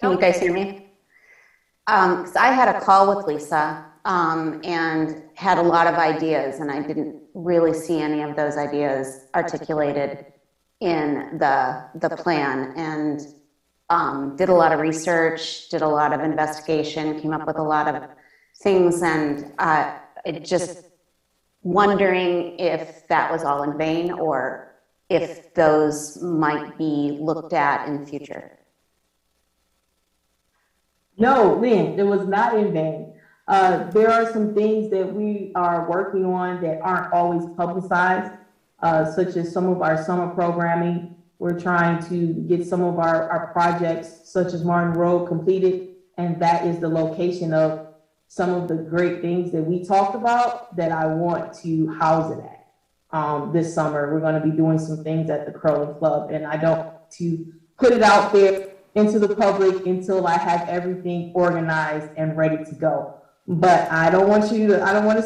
Can you guys hear me? 'Cause I had a call with Lisa and had a lot of ideas, and I didn't really see any of those ideas articulated in the plan, and did a lot of research, did a lot of investigation, came up with a lot of things, and just wondering if that was all in vain or if those might be looked at in the future. No, Lynn, it was not in vain. There are some things that we are working on that aren't always publicized, such as some of our summer programming. We're trying to get some of our projects, such as Martin Road, completed, and that is the location of some of the great things that we talked about that I want to house it at. This summer, we're going to be doing some things at the Curling Club, and I don't want to put it out there into the public until I have everything organized and ready to go. But I don't want to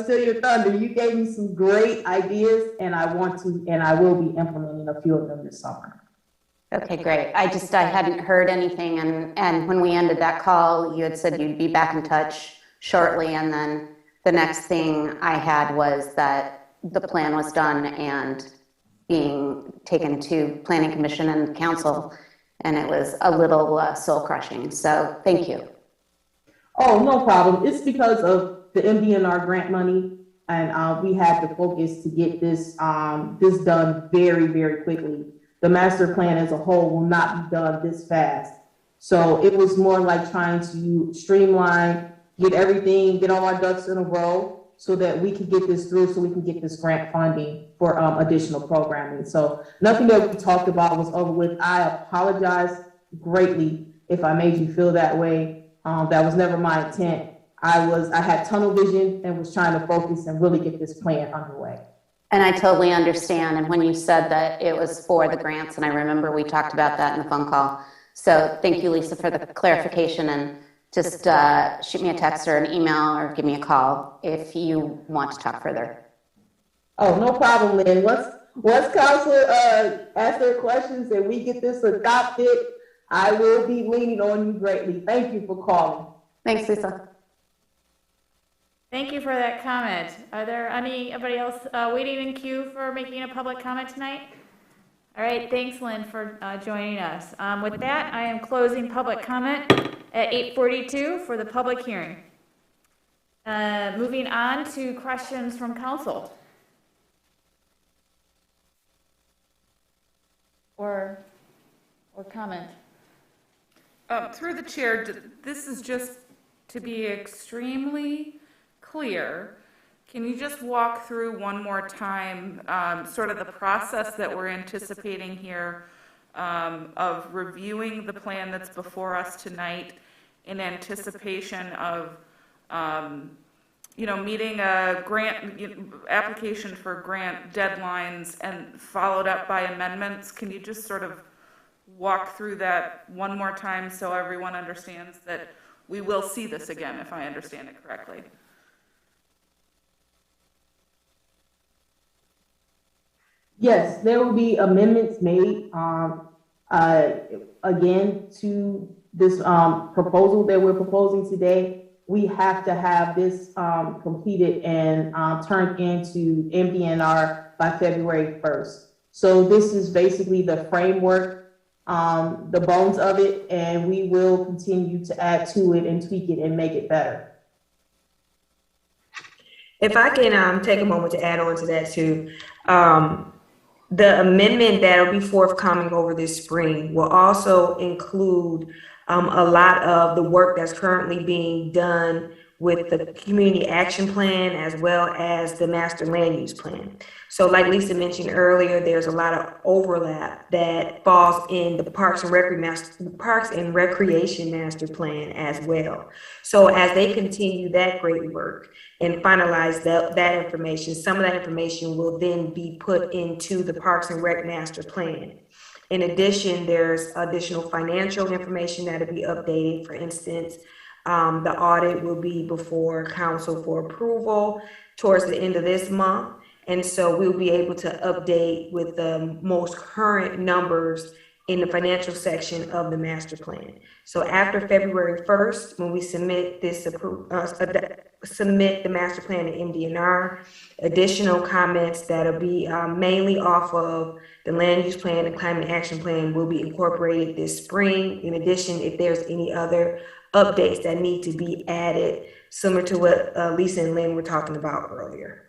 steal your thunder. You gave me some great ideas, and I will be implementing a few of them this summer. Okay, great. I hadn't heard anything, and when we ended that call, you had said you'd be back in touch shortly, and then the next thing I had was that the plan was done and being taken to Planning Commission and Council, and it was a little soul crushing. So thank you. Oh, no problem. It's because of the MDNR grant money, and we had to focus to get this done very, very quickly. The master plan as a whole will not be done this fast. So it was more like trying to streamline, get all our ducks in a row so that we can get this through, so we can get this grant funding for additional programming. So nothing that we talked about was over with. I apologize greatly if I made you feel that way. That was never my intent. I had tunnel vision and was trying to focus and really get this plan underway. And I totally understand. And when you said that it was for the grants, and I remember we talked about that in the phone call. So thank you, Lisa, for the clarification, and just shoot me a text or an email or give me a call if you want to talk further. Oh, no problem, Lynn. Once Council asks their questions and we get this adopted, I will be leaning on you greatly. Thank you for calling. Thanks, Lisa. Thank you for that comment. Are there anybody else waiting in queue for making a public comment tonight? All right, thanks, Lynn, for joining us. With that, I am closing public comment at 8:42 for the public hearing. Moving on to questions from council. Or comment. Through the chair, this is just to be extremely clear. Can you just walk through one more time sort of the process that we're anticipating here of reviewing the plan that's before us tonight in anticipation of, meeting a grant application for grant deadlines and followed up by amendments? Can you just sort of walk through that one more time so everyone understands that we will see this again, if I understand it correctly? Yes, there will be amendments made again to this proposal that we're proposing today. We have to have this completed and turned into MDNR by February 1st. So this is basically the framework, the bones of it, and we will continue to add to it and tweak it and make it better. If I can take a moment to add on to that too. The amendment that will be forthcoming over this spring will also include a lot of the work that's currently being done with the community action plan as well as the master land use plan. So like Lisa mentioned earlier, there's a lot of overlap that falls in the Parks and Recreation master plan as well. So as they continue that great work and finalize that information, some of that information will then be put into the Parks and Rec master plan. In addition, there's additional financial information that will be updated. For instance, the audit will be before council for approval towards the end of this month. And so we'll be able to update with the most current numbers in the financial section of the master plan. So after February 1st, when we submit submit the master plan to MDNR, additional comments that'll be mainly off of the land use plan and climate action plan will be incorporated this spring. In addition, if there's any other updates that need to be added, similar to what Lisa and Lynn were talking about earlier.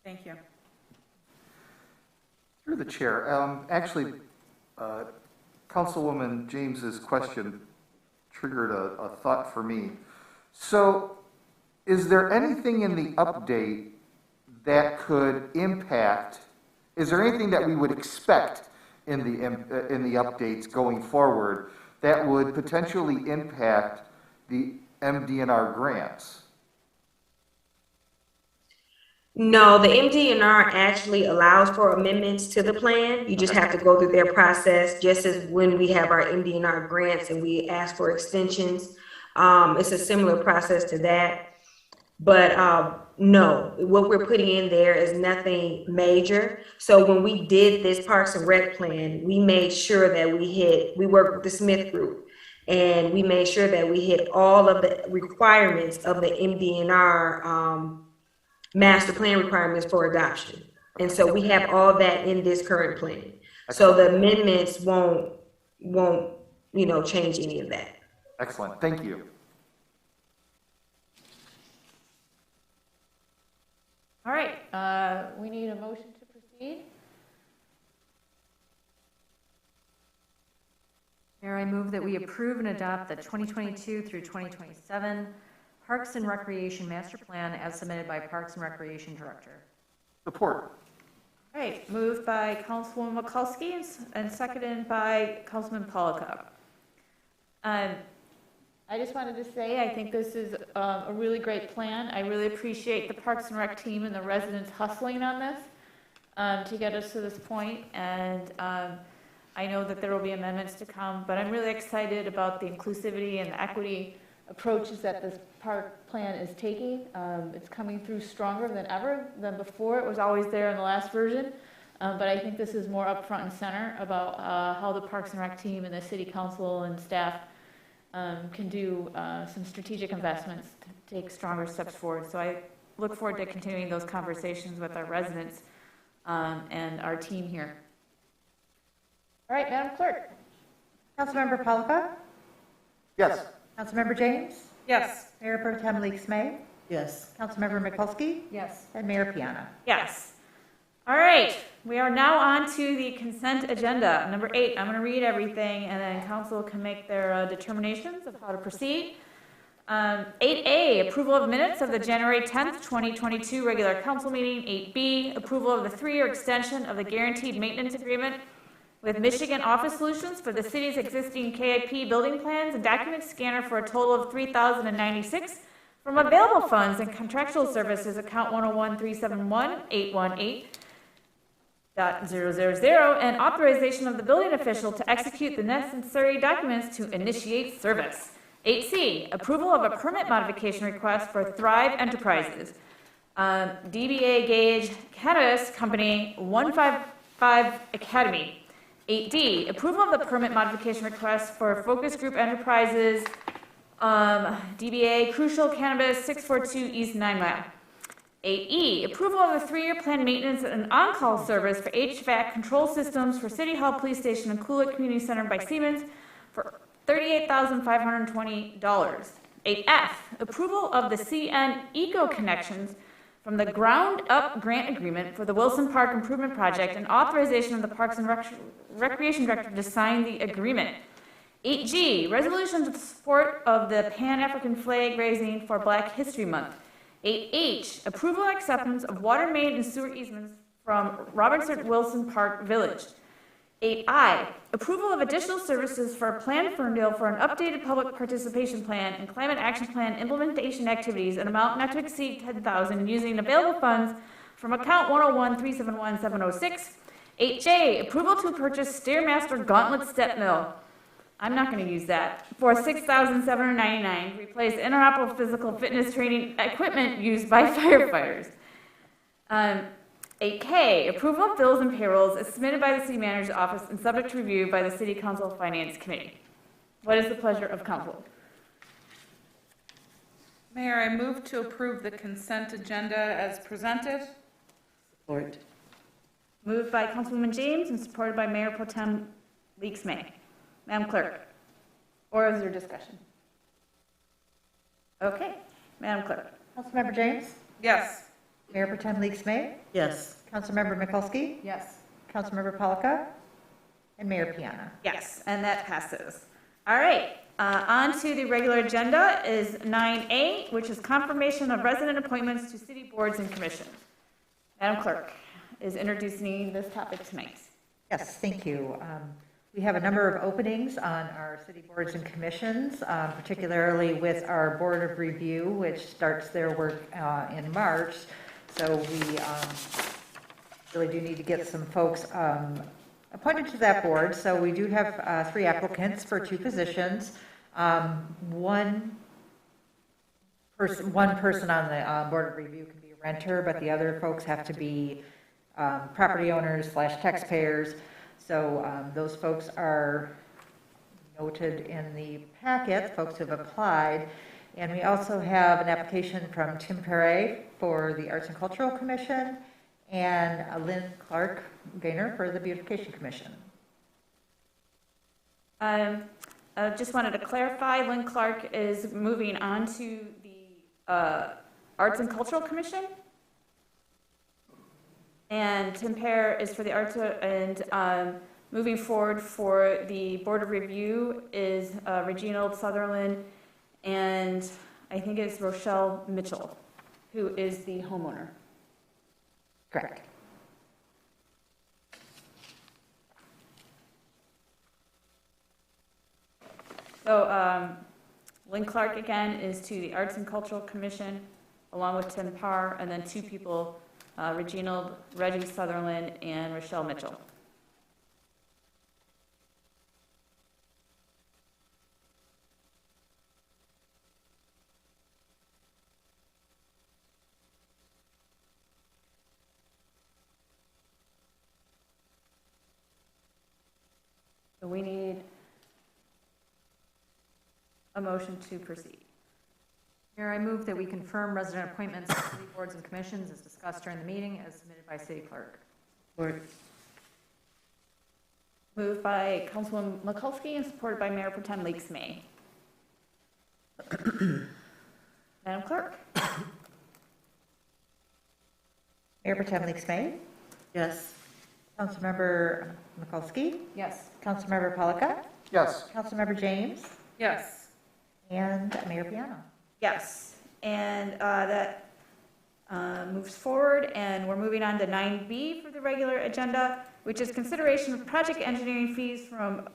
Thank you. Through the chair, actually, Councilwoman James's question triggered a thought for me. So, is there anything in the update that could impact? Is there anything that we would expect in the updates going forward that would potentially impact the MDNR grants? No, the MDNR actually allows for amendments to the plan. You just have to go through their process, just as when we have our MDNR grants and we ask for extensions. It's a similar process to that. But no, what we're putting in there is nothing major. So when we did this Parks and Rec plan, we made sure that we worked with the Smith Group, and we made sure that we hit all of the requirements of the MDNR master plan requirements for adoption. And so we have all that in this current plan. So the amendments won't change any of that. Excellent, thank you. All right, we need a motion to proceed. Mayor, I move that we approve and adopt the 2022 through 2027 Parks and Recreation Master Plan as submitted by Parks and Recreation Director. Support. All right, moved by Councilwoman Mikulski and seconded by Councilman Polika. I just wanted to say I think this is a really great plan. I really appreciate the Parks and Rec team and the residents hustling on this to get us to this point. And I know that there will be amendments to come, but I'm really excited about the inclusivity and the equity approaches that this park plan is taking. It's coming through stronger than ever than before. It was always there in the last version, but I think this is more up front and center about how the Parks and Rec team and the City Council and staff can do some strategic investments to take stronger steps forward. So I look forward to continuing those conversations with our residents and our team here. All right, Madam Clerk. Councilmember Polika? Yes. Councilmember James? Yes. Mayor Pro Tem Leaks May? Yes. Councilmember Mikulski? Yes. And Mayor Piana? Yes. All right, we are now on to the consent agenda. Number 8, I'm going to read everything and then council can make their determinations of how to proceed. 8A, approval of minutes of the January 10th, 2022 regular council meeting. 8B, approval of the 3-year extension of the guaranteed maintenance agreement with Michigan Office Solutions for the city's existing KIP building plans and document scanner for a total of $3,096 from available funds and contractual services account 101-371-818.000 and authorization of the building official to execute the necessary documents to initiate service. 8C, approval of a permit modification request for Thrive Enterprises, DBA Gage Cannabis Company 155 Academy. 8D, approval of the permit modification request for Focus Group Enterprises, DBA Crucial Cannabis 642 East 9 Mile. 8E, approval of a 3-year planned maintenance and on-call service for HVAC control systems for City Hall, Police Station, and Coolidge Community Center by Siemens for $38,520. 8F, approval of the CN Eco Connections from the Ground Up Grant Agreement for the Wilson Park Improvement Project and authorization of the Parks and Recreation Director to sign the agreement. 8G, resolution to support of the Pan-African flag raising for Black History Month. 8H, approval and acceptance of water main and sewer easements from Robertson Wilson Park Village. 8I, approval of additional services for Plan Ferndale for an updated public participation plan and climate action plan implementation activities an amount not to exceed $10,000 using available funds from account 101-371-706. 8J, approval to purchase Stairmaster Gauntlet Step Mill. I'm not going to use that. For $6,799 to replace interoperable physical fitness training equipment used by firefighters. 8K, approval of bills and payrolls is submitted by the city manager's office and subject to review by the City Council Finance Committee. What is the pleasure of council? Mayor, I move to approve the consent agenda as presented. Support. Moved by Councilwoman James and supported by Mayor Pro Tem Leaks May. Madam Clerk, or is there discussion? Okay, Madam Clerk. Councilmember James? Yes. Mayor Pro Tem Leaks May? Yes. Councilmember Mikulski? Yes. Councilmember Palika? And Mayor Piana. Yes, and that passes. All right, on to the regular agenda is 9A, which is confirmation of resident appointments to city boards and commissions. Madam Clerk is introducing this topic tonight. Yes, thank you. We have a number of openings on our city boards and commissions, particularly with our Board of Review, which starts their work in March. So we really do need to get some folks appointed to that board. So we do have 3 applicants for 2 positions. One person on the Board of Review can be a renter, but the other folks have to be property owners / taxpayers. So those folks are noted in the packet, folks who have applied. And we also have an application from Tim Perret for the Arts and Cultural Commission and Lynn Clark Gaynor for the Beautification Commission. I just wanted to clarify, Lynn Clark is moving on to the Arts and Cultural Commission. And Tim Pear is for the Arts, and moving forward for the Board of Review is Reginald Sutherland, and I think it's Rochelle Mitchell, who is the homeowner. Correct. So Lynn Clark, again, is to the Arts and Cultural Commission, along with Tim Parr, and then 2 people, Reginald, Reggie Sutherland, and Rochelle Mitchell. So we need a motion to proceed. Mayor, I move that we confirm resident appointments to city boards and commissions as discussed during the meeting as submitted by city clerk. Support. Moved by Councilwoman Mikulski and supported by Mayor Pro Tem Leaks May. Madam Clerk? Mayor Pro Tem Leaks May? Yes. Councilmember Mikulski? Yes. Councilmember Palika? Yes. Councilmember James? Yes. And Mayor Piano. Yes. And that moves forward, and we're moving on to 9B for the regular agenda, which is consideration of project engineering fees from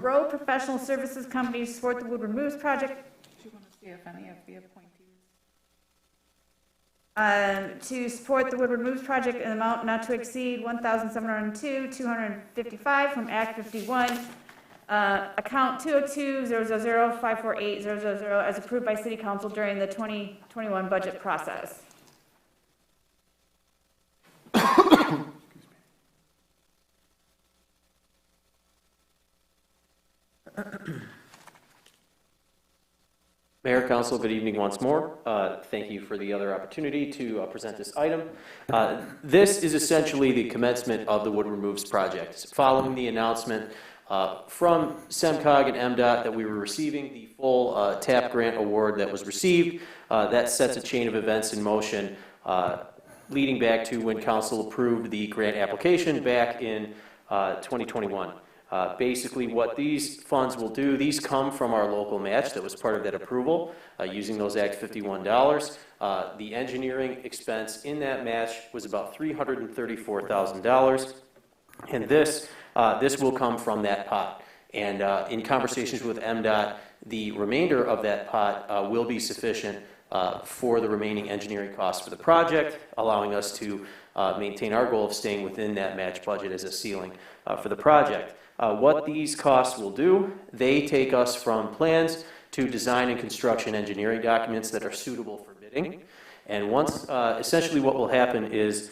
Rowe Professional Services Company to support the Woodward Moves project. Do you want to see if any of the appointees? To support the Woodward Moves project in an amount not to exceed $1,702,255 from Act 51, account 202-000-548-000 as approved by City Council during the 2021 budget process. Mayor, Council, good evening once more. Thank you for the other opportunity to present this item. This is essentially the commencement of the Woodward Moves project. Following the announcement from SEMCOG and MDOT that we were receiving the full TAP grant award that was received, that sets a chain of events in motion leading back to when Council approved the grant application back in 2021. Basically, what these funds will do, these come from our local match that was part of that approval, using those Act 51 dollars. The engineering expense in that match was about $334,000, and this will come from that pot. And in conversations with MDOT, the remainder of that pot will be sufficient for the remaining engineering costs for the project, allowing us to maintain our goal of staying within that match budget as a ceiling for the project. What these costs will do, they take us from plans to design and construction engineering documents that are suitable for bidding. And once, essentially what will happen is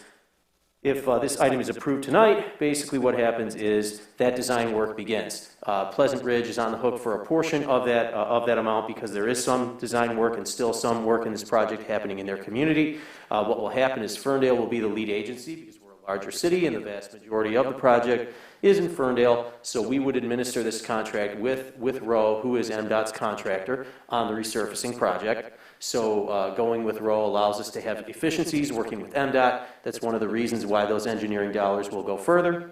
If this item is approved tonight, basically what happens is that design work begins. Pleasant Ridge is on the hook for a portion of that amount because there is some design work and still some work in this project happening in their community. What will happen is Ferndale will be the lead agency because we're a larger city and the vast majority of the project is in Ferndale, so we would administer this contract with Rowe, who is MDOT's contractor, on the resurfacing project. So going with Rowe allows us to have efficiencies working with MDOT. That's one of the reasons why those engineering dollars will go further.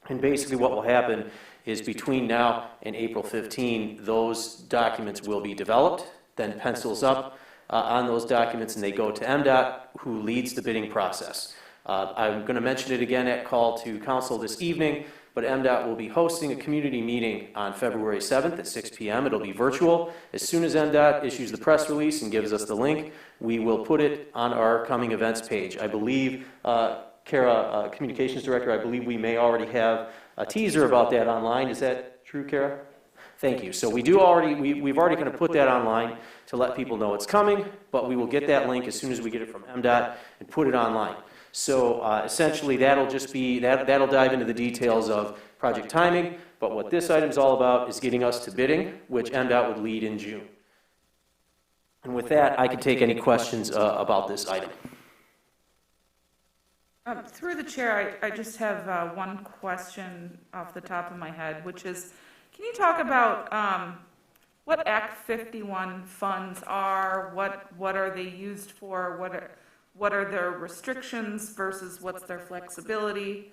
And basically what will happen is between now and April 15, those documents will be developed, then pencils up on those documents, and they go to MDOT, who leads the bidding process. I'm going to mention it again at call to council this evening, but MDOT will be hosting a community meeting on February 7th at 6 p.m. It'll be virtual. As soon as MDOT issues the press release and gives us the link, we will put it on our coming events page. I believe, Kara, Communications Director, I believe we may already have a teaser about that online. Is that true, Kara? Thank you. So we've already kind of put that online to let people know it's coming, but we will get that link as soon as we get it from MDOT and put it online. So essentially that'll just be, that'll dive into the details of project timing, but what this item is all about is getting us to bidding, which MDOT would lead in June. And with that, I can take any questions about this item. Through the chair, I just have one question off the top of my head, which is, can you talk about what Act 51 funds are? What are they used for? What are their restrictions versus what's their flexibility?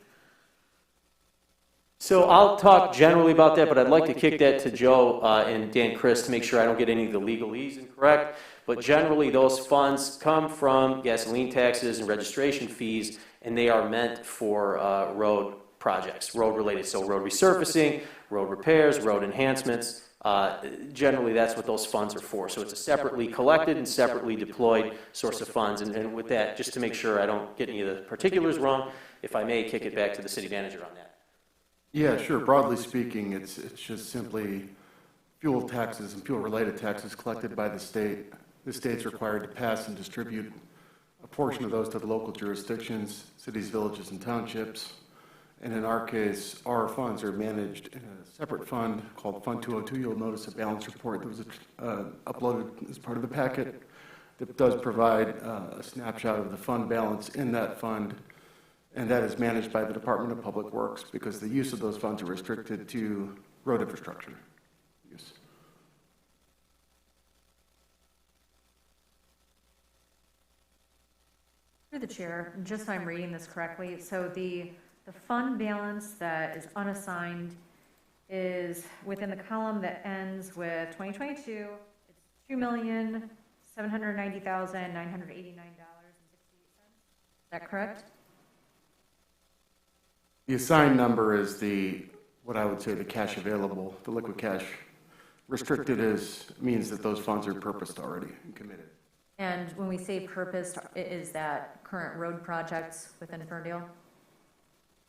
So I'll talk generally about that, but I'd like to kick that to Joe and Dan Chris to make sure I don't get any of the legalese incorrect. But generally, those funds come from gasoline taxes and registration fees, and they are meant for road projects, road related. So road resurfacing, road repairs, road enhancements. Generally, that's what those funds are for. So it's a separately collected and separately deployed source of funds. And with that, just to make sure I don't get any of the particulars wrong, if I may kick it back to the city manager on that. Yeah, sure. Broadly speaking, it's just simply fuel taxes and fuel-related taxes collected by the state. The state's required to pass and distribute a portion of those to the local jurisdictions, cities, villages, and townships. And in our case, our funds are managed in a separate fund called Fund 202. You'll notice a balance report that was uploaded as part of the packet that does provide a snapshot of the fund balance in that fund. And that is managed by the Department of Public Works because the use of those funds are restricted to road infrastructure use. Through the chair, just so I'm reading this correctly, so the fund balance that is unassigned is within the column that ends with 2022, it's $2,790,989.68. Is that correct? The assigned number is what I would say the cash available, the liquid cash. Restricted means that those funds are purposed already and committed. And when we say purposed, is that current road projects within Ferndale?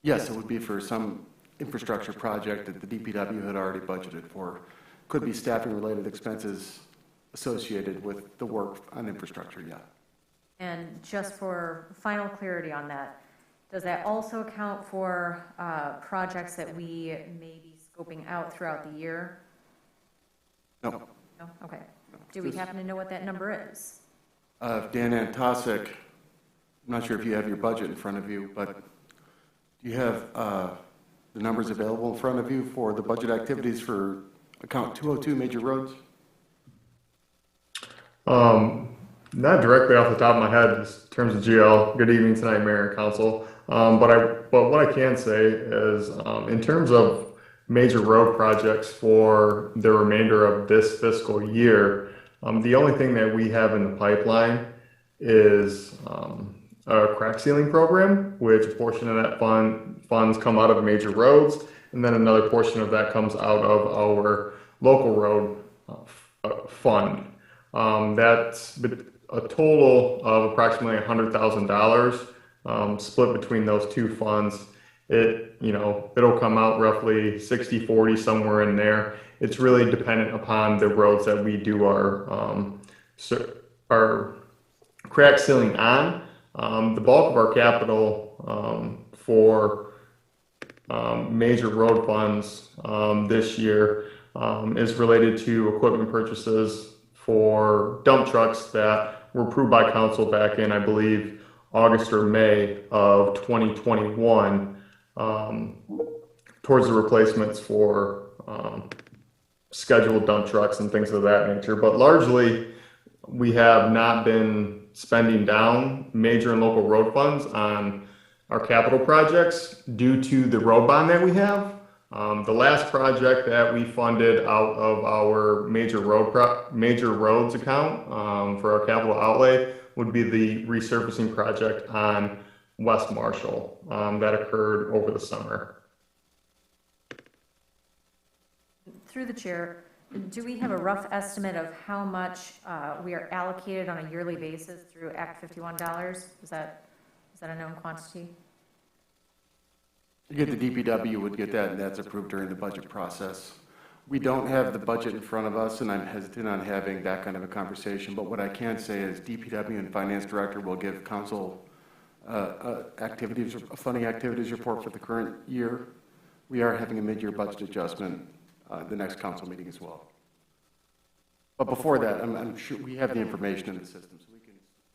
Yes, it would be for some infrastructure project that the DPW had already budgeted for. Could be staffing-related expenses associated with the work on infrastructure, yeah. And just for final clarity on that, does that also account for projects that we may be scoping out throughout the year? No. No? Okay. Do we happen to know what that number is? Dan Antosik, I'm not sure if you have your budget in front of you, but do you have the numbers available in front of you for the budget activities for account 202 major roads? Not directly off the top of my head in terms of GL. Good evening tonight, Mayor and Council. But what I can say is in terms of major road projects for the remainder of this fiscal year, the only thing that we have in the pipeline is a crack sealing program, which a portion of that funds come out of major roads, and then another portion of that comes out of our local road fund. That's a total of approximately $100,000 split between those two funds. It'll come out roughly 60-40, somewhere in there. It's really dependent upon the roads that we do our crack sealing on. The bulk of our capital for major road funds this year is related to equipment purchases for dump trucks that were approved by council back in, I believe, August or May of 2021 towards the replacements for scheduled dump trucks and things of that nature. But largely, we have not been spending down major and local road funds on our capital projects due to the road bond that we have. The last project that we funded out of our major roads account for our capital outlay would be the resurfacing project on West Marshall that occurred over the summer. Through the chair, do we have a rough estimate of how much we are allocated on a yearly basis through Act 51 dollars? Is that a known quantity? You get the DPW would get that, and that's approved during the budget process. We don't have the budget in front of us, and I'm hesitant on having that kind of a conversation, but what I can say is DPW and Finance Director will give council funding activities report for the current year. We are having a mid-year budget adjustment the next council meeting as well. But before that, I'm sure we have the information in the system, so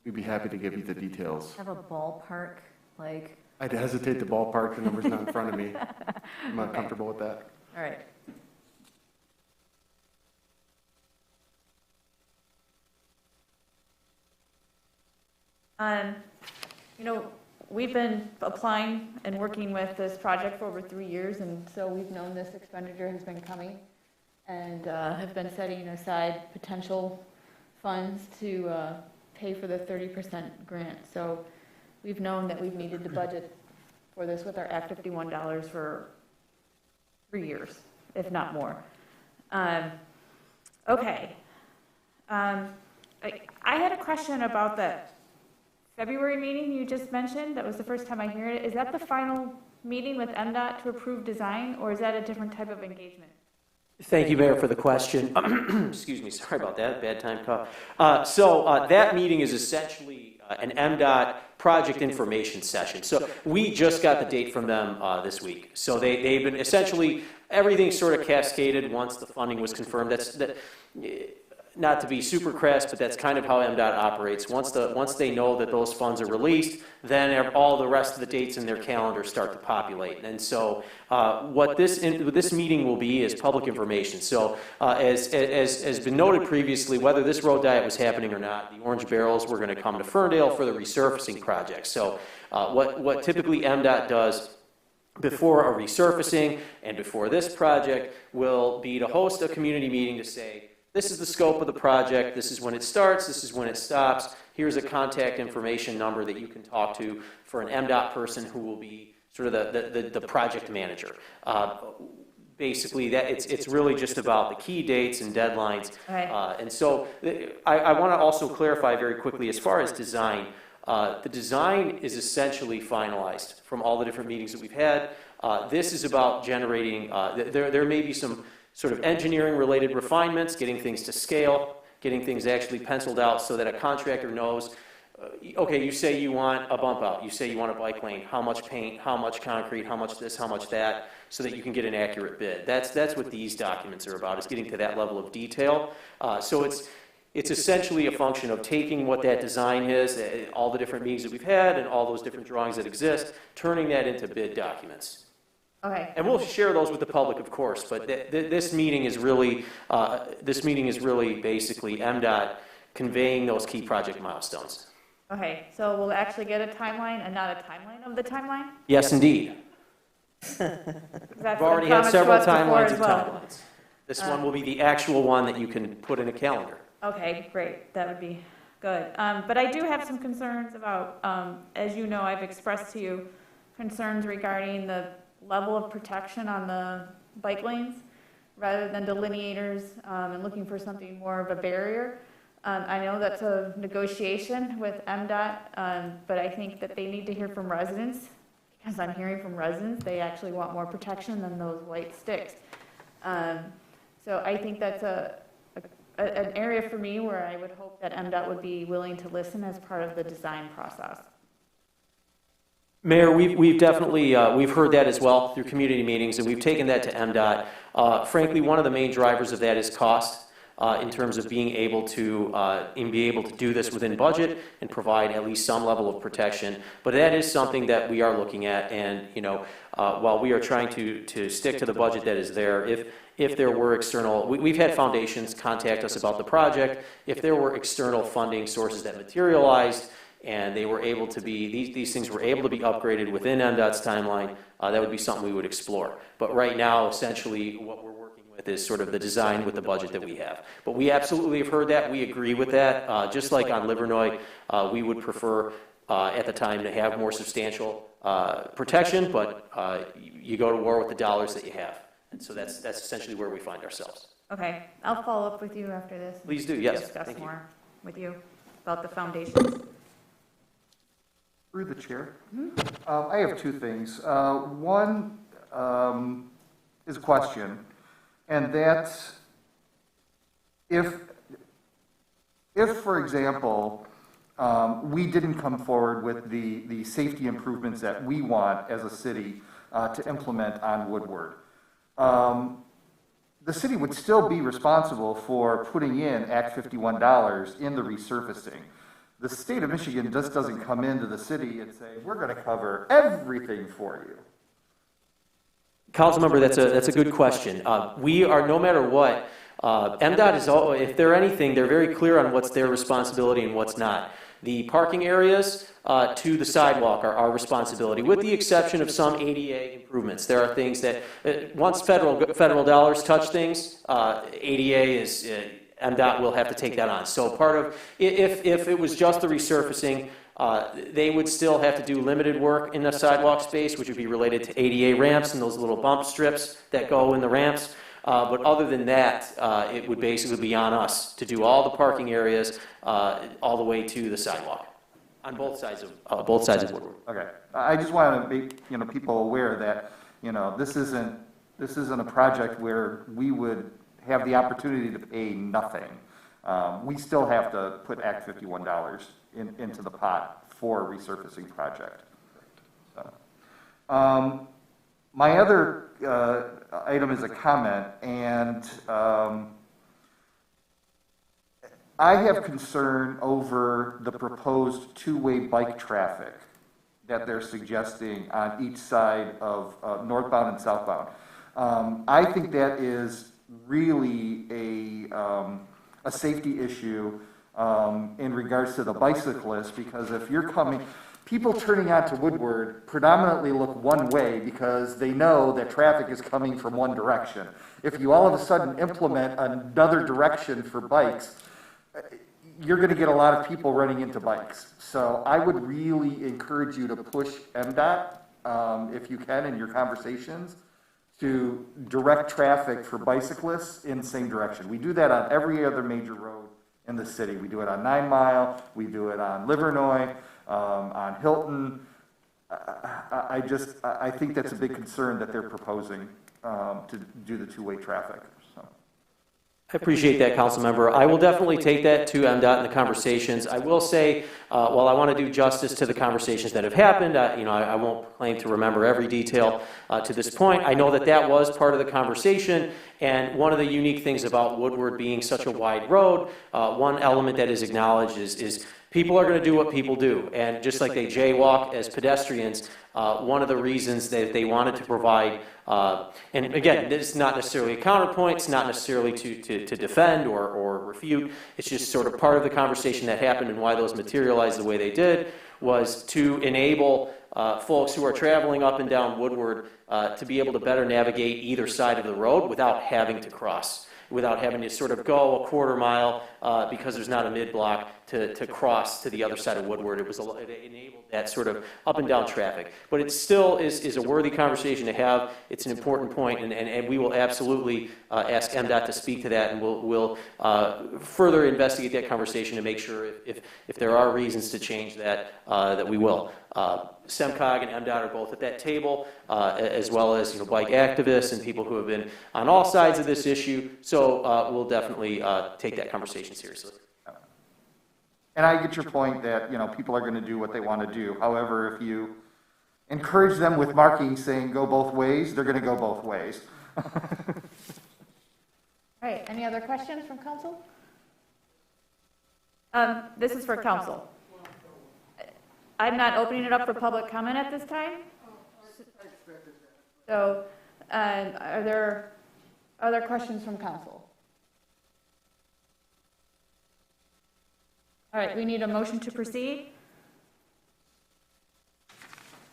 we'd be happy to give you the details. Have a ballpark, like? I'd hesitate to ballpark, the number's not in front of me. I'm not comfortable with that. All right. You know, we've been applying and working with this project for over 3 years, and so we've known this expenditure has been coming, and have been setting aside potential funds to pay for the 30% grant. So we've known that we've needed to budget for this with our Act 51 dollars for 3 years, if not more. Okay. I had a question about that February meeting you just mentioned. That was the first time I hear it. Is that the final meeting with MDOT to approve design, or is that a different type of engagement? Thank you, Mayor, for the question. Excuse me, sorry about that, bad time cough. So that meeting is essentially an MDOT project information session. So we just got the date from them this week. So they've been essentially, everything sort of cascaded once the funding was confirmed. Not to be super crass, but that's kind of how MDOT operates. Once they know that those funds are released, then all the rest of the dates in their calendar start to populate. And so what this meeting will be is public information. So as has been noted previously, whether this road diet was happening or not, the orange barrels were going to come to Ferndale for the resurfacing project. So what typically MDOT does before a resurfacing and before this project will be to host a community meeting to say, this is the scope of the project, this is when it starts, this is when it stops, here's a contact information number that you can talk to for an MDOT person who will be sort of the project manager. Basically, it's really just about the key dates and deadlines. Right. And so I want to also clarify very quickly, as far as design, the design is essentially finalized from all the different meetings that we've had. This is about generating, there may be some sort of engineering related refinements, getting things to scale, getting things actually penciled out so that a contractor knows, okay, you say you want a bump out, you say you want a bike lane, how much paint, how much concrete, how much this, how much that, so that you can get an accurate bid. That's what these documents are about, is getting to that level of detail. So it's essentially a function of taking what that design is, all the different meetings that we've had and all those different drawings that exist, turning that into bid documents. Okay. And we'll share those with the public, of course, but this meeting is really basically MDOT conveying those key project milestones. Okay, so we'll actually get a timeline and not a timeline of the timeline? Yes, indeed. We've already had several timelines and timelines. This one will be the actual one that you can put in a calendar. Okay, great. That would be good. But I do have some concerns about, as you know, I've expressed to you concerns regarding the level of protection on the bike lanes rather than delineators, and looking for something more of a barrier. I know that's a negotiation with MDOT, but I think that they need to hear from residents, because I'm hearing from residents they actually want more protection than those white sticks. So I think that's an area for me where I would hope that MDOT would be willing to listen as part of the design process. Mayor, we've definitely, we've heard that as well through community meetings, and we've taken that to MDOT. Frankly, one of the main drivers of that is cost. In terms of being able to do this within budget and provide at least some level of protection. But that is something that we are looking at, and while we are trying to stick to the budget that is there, if there were external, we've had foundations contact us about the project. If there were external funding sources that materialized and they were able to be, these things were able to be upgraded within MDOT's timeline, that would be something we would explore. But right now, essentially, what we're working with is sort of the design with the budget that we have. But we absolutely have heard that. We agree with that. Just like on Livernois, we would prefer at the time to have more substantial protection, but you go to war with the dollars that you have. And so that's essentially where we find ourselves. Okay, I'll follow up with you after this. Please do, yes. Discuss Thank you. more with you about the foundations. Through the chair. I have two things. One is a question, and that's if for example, we didn't come forward with the safety improvements that we want as a city to implement on Woodward, the city would still be responsible for putting in Act 51 dollars in the resurfacing. The state of Michigan just doesn't come into the city and say, we're going to cover everything for you. Councilmember, that's a good question. We are, no matter what, MDOT is, if they're anything, they're very clear on what's their responsibility and what's not. The parking areas to the sidewalk are our responsibility, with the exception of some ADA improvements. There are things that, once federal dollars touch things, ADA is, MDOT will have to take that on. So part of, if it was just the resurfacing, they would still have to do limited work in the sidewalk space, which would be related to ADA ramps and those little bump strips that go in the ramps. But other than that, it would basically be on us to do all the parking areas all the way to the sidewalk on both sides of Woodward. Okay, I just want to make people aware that this isn't a project where we would have the opportunity to pay nothing. We still have to put Act 51 dollars into the pot for a resurfacing project. So, my other item is a comment, and I have concern over the proposed two-way bike traffic that they're suggesting on each side of northbound and southbound. I think that is really a safety issue in regards to the bicyclists, because if you're coming, people turning onto Woodward predominantly look one way because they know that traffic is coming from one direction. If you all of a sudden implement another direction for bikes, you're going to get a lot of people running into bikes. So I would really encourage you to push MDOT, if you can, in your conversations, to direct traffic for bicyclists in the same direction. We do that on every other major road in the city. We do it on 9 Mile, we do it on Livernois, on Hilton. I think that's a big concern that they're proposing to do the two-way traffic. So. I appreciate that, Councilmember. I will definitely take that to MDOT in the conversations. I will say, while I want to do justice to the conversations that have happened, I won't claim to remember every detail to this point. I know that that was part of the conversation, and one of the unique things about Woodward being such a wide road, one element that is acknowledged is people are going to do what people do, and just like they jaywalk as pedestrians, one of the reasons that they wanted to provide, and again, this is not necessarily a counterpoint, it's not necessarily to defend or refute, it's just sort of part of the conversation that happened and why those materialized the way they did, was to enable folks who are traveling up and down Woodward to be able to better navigate either side of the road without having to cross, without having to sort of go a quarter mile because there's not a mid-block to cross to the other side of Woodward. It enabled that sort of up and down traffic. But it still is a worthy conversation to have. It's an important point, and we will absolutely ask MDOT to speak to that, and we'll further investigate that conversation to make sure if there are reasons to change that, that we will. SEMCOG and MDOT are both at that table, as well as bike activists and people who have been on all sides of this issue. So we'll definitely take that conversation seriously. And I get your point that people are going to do what they want to do. However, if you encourage them with markings saying go both ways, they're going to go both ways. All right, any other questions from council? This is for council. I'm not opening it up for public comment at this time. So, are there other questions from council? All right, we need a motion to proceed.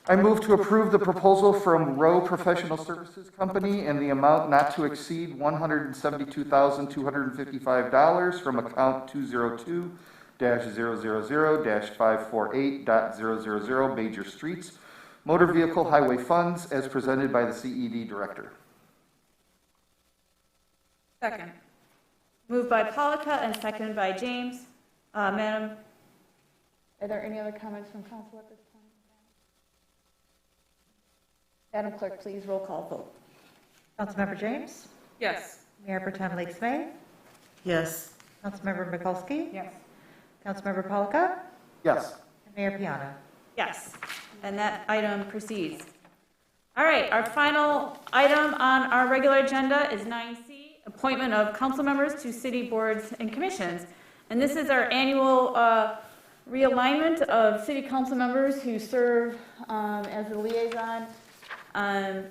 I move to approve the proposal from Rowe Professional Services Company in the amount not to exceed $172,255 from account 202-000-548.000 Major Streets, Motor Vehicle Highway Funds, as presented by the CED Director. Second. Moved by Polika and seconded by James. Madam, are there any other comments from council at this time? Madam Clerk, please roll call vote. Councilmember James? Yes. Mayor Pro Tem Leaks May? Yes. Councilmember Mikulski? Yes. Councilmember Polika? Yes. And Mayor Piana? Yes, and that item proceeds. All right, our final item on our regular agenda is 9C, appointment of council members to city boards and commissions. And this is our annual realignment of city council members who serve as a liaison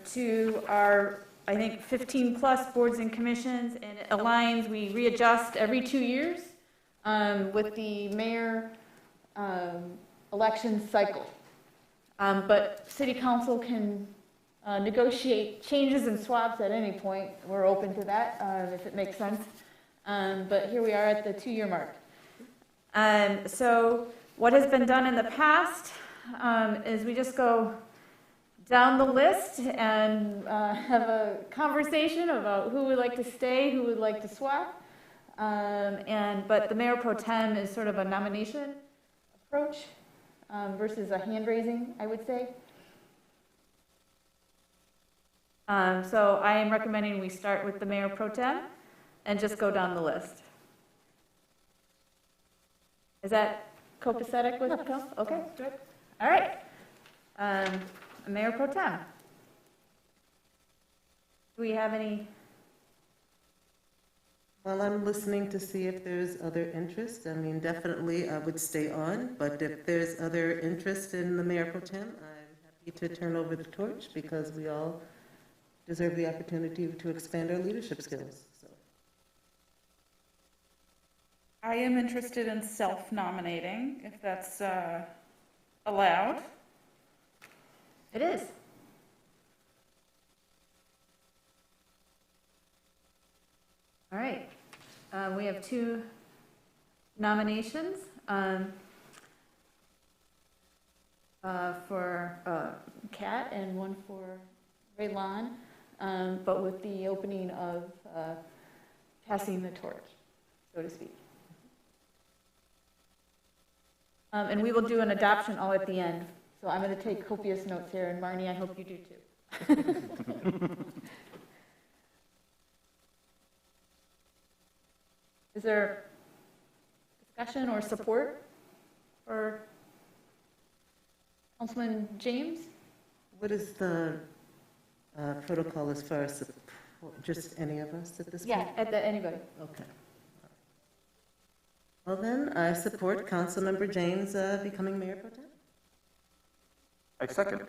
to our, I think, 15 plus boards and commissions, and it aligns, we readjust every 2 years with the mayor election cycle. But city council can negotiate changes and swaps at any point. We're open to that if it makes sense. But here we are at the 2-year mark. So what has been done in the past is we just go down the list and have a conversation about who would like to stay, who would like to swap. But the mayor pro tem is sort of a nomination approach versus a hand raising, I would say. So I am recommending we start with the mayor pro tem and just go down the list. Is that copacetic with council? Okay, good. All right. Mayor pro tem. Do we have any? Well, I'm listening to see if there's other interest. I mean, definitely I would stay on, but if there's other interest in the mayor pro tem, I'm happy to turn over the torch because we all deserve the opportunity to expand our leadership skills. So. I am interested in self-nominating, if that's allowed. It is. All right. We have 2 nominations for Kat and one for Raylon, but with the opening of passing the torch, so to speak. And we will do an adoption all at the end. So I'm going to take copious notes here, and Marnie, I hope you do too. Is there discussion or support for Councilman James? What is the protocol as far as support? Just any of us at this point? Yeah, anybody. Okay. Well then, I support Councilmember James becoming mayor pro tem. I second.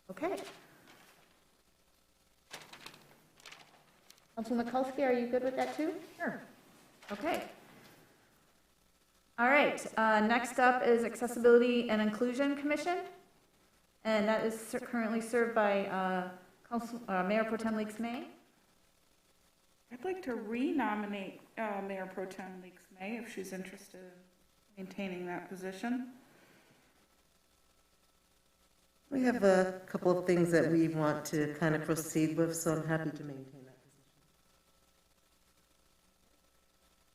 Okay. Councilman Mikulski, are you good with that too? Sure. Okay. All right. Next up is Accessibility and Inclusion Commission, and that is currently served by Mayor Pro Tem Leaks May. I'd like to re-nominate Mayor Pro Tem Leaks May if she's interested in maintaining that position. We have a couple of things that we want to kind of proceed with, so I'm happy to maintain that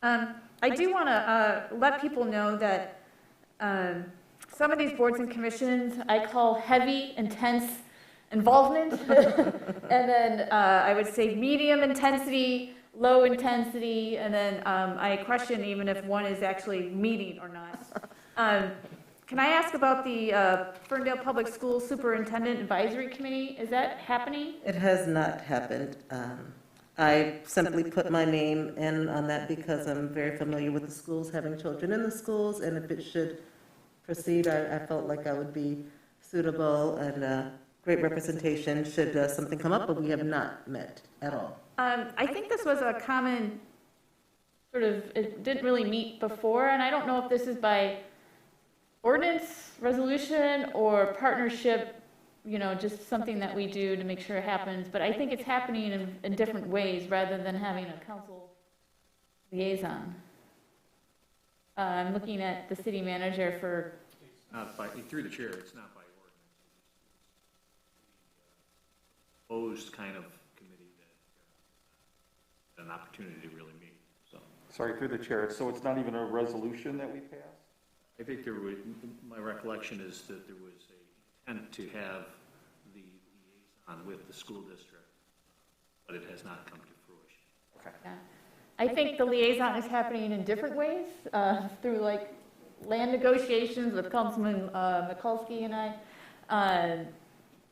position. I do want to let people know that some of these boards and commissions I call heavy, intense involvement, and then I would say medium intensity, low intensity, and then I question even if one is actually meeting or not. can I ask about the Ferndale Public Schools Superintendent Advisory Committee? Is that happening? It has not happened. I simply put my name in on that because I'm very familiar with the schools, having children in the schools, and if it should proceed, I felt like I would be suitable and great representation should something come up, but we have not met at all. I think this was a common sort of, it didn't really meet before, and I don't know if this is by ordinance, resolution, or partnership, you know, just something that we do to make sure it happens, but I think it's happening in different ways rather than having a council liaison. I'm looking at the city manager for... It's not by, through the chair, it's not by ordinance. It's closed kind of committee that an opportunity to really meet. So. Sorry, through the chair, so it's not even a resolution that we passed? I think there was, my recollection is that there was a intent to have the liaison with the school district, but it has not come to fruition. Okay. Yeah. I think the liaison is happening in different ways, through like land negotiations with Councilman Mikulski and I,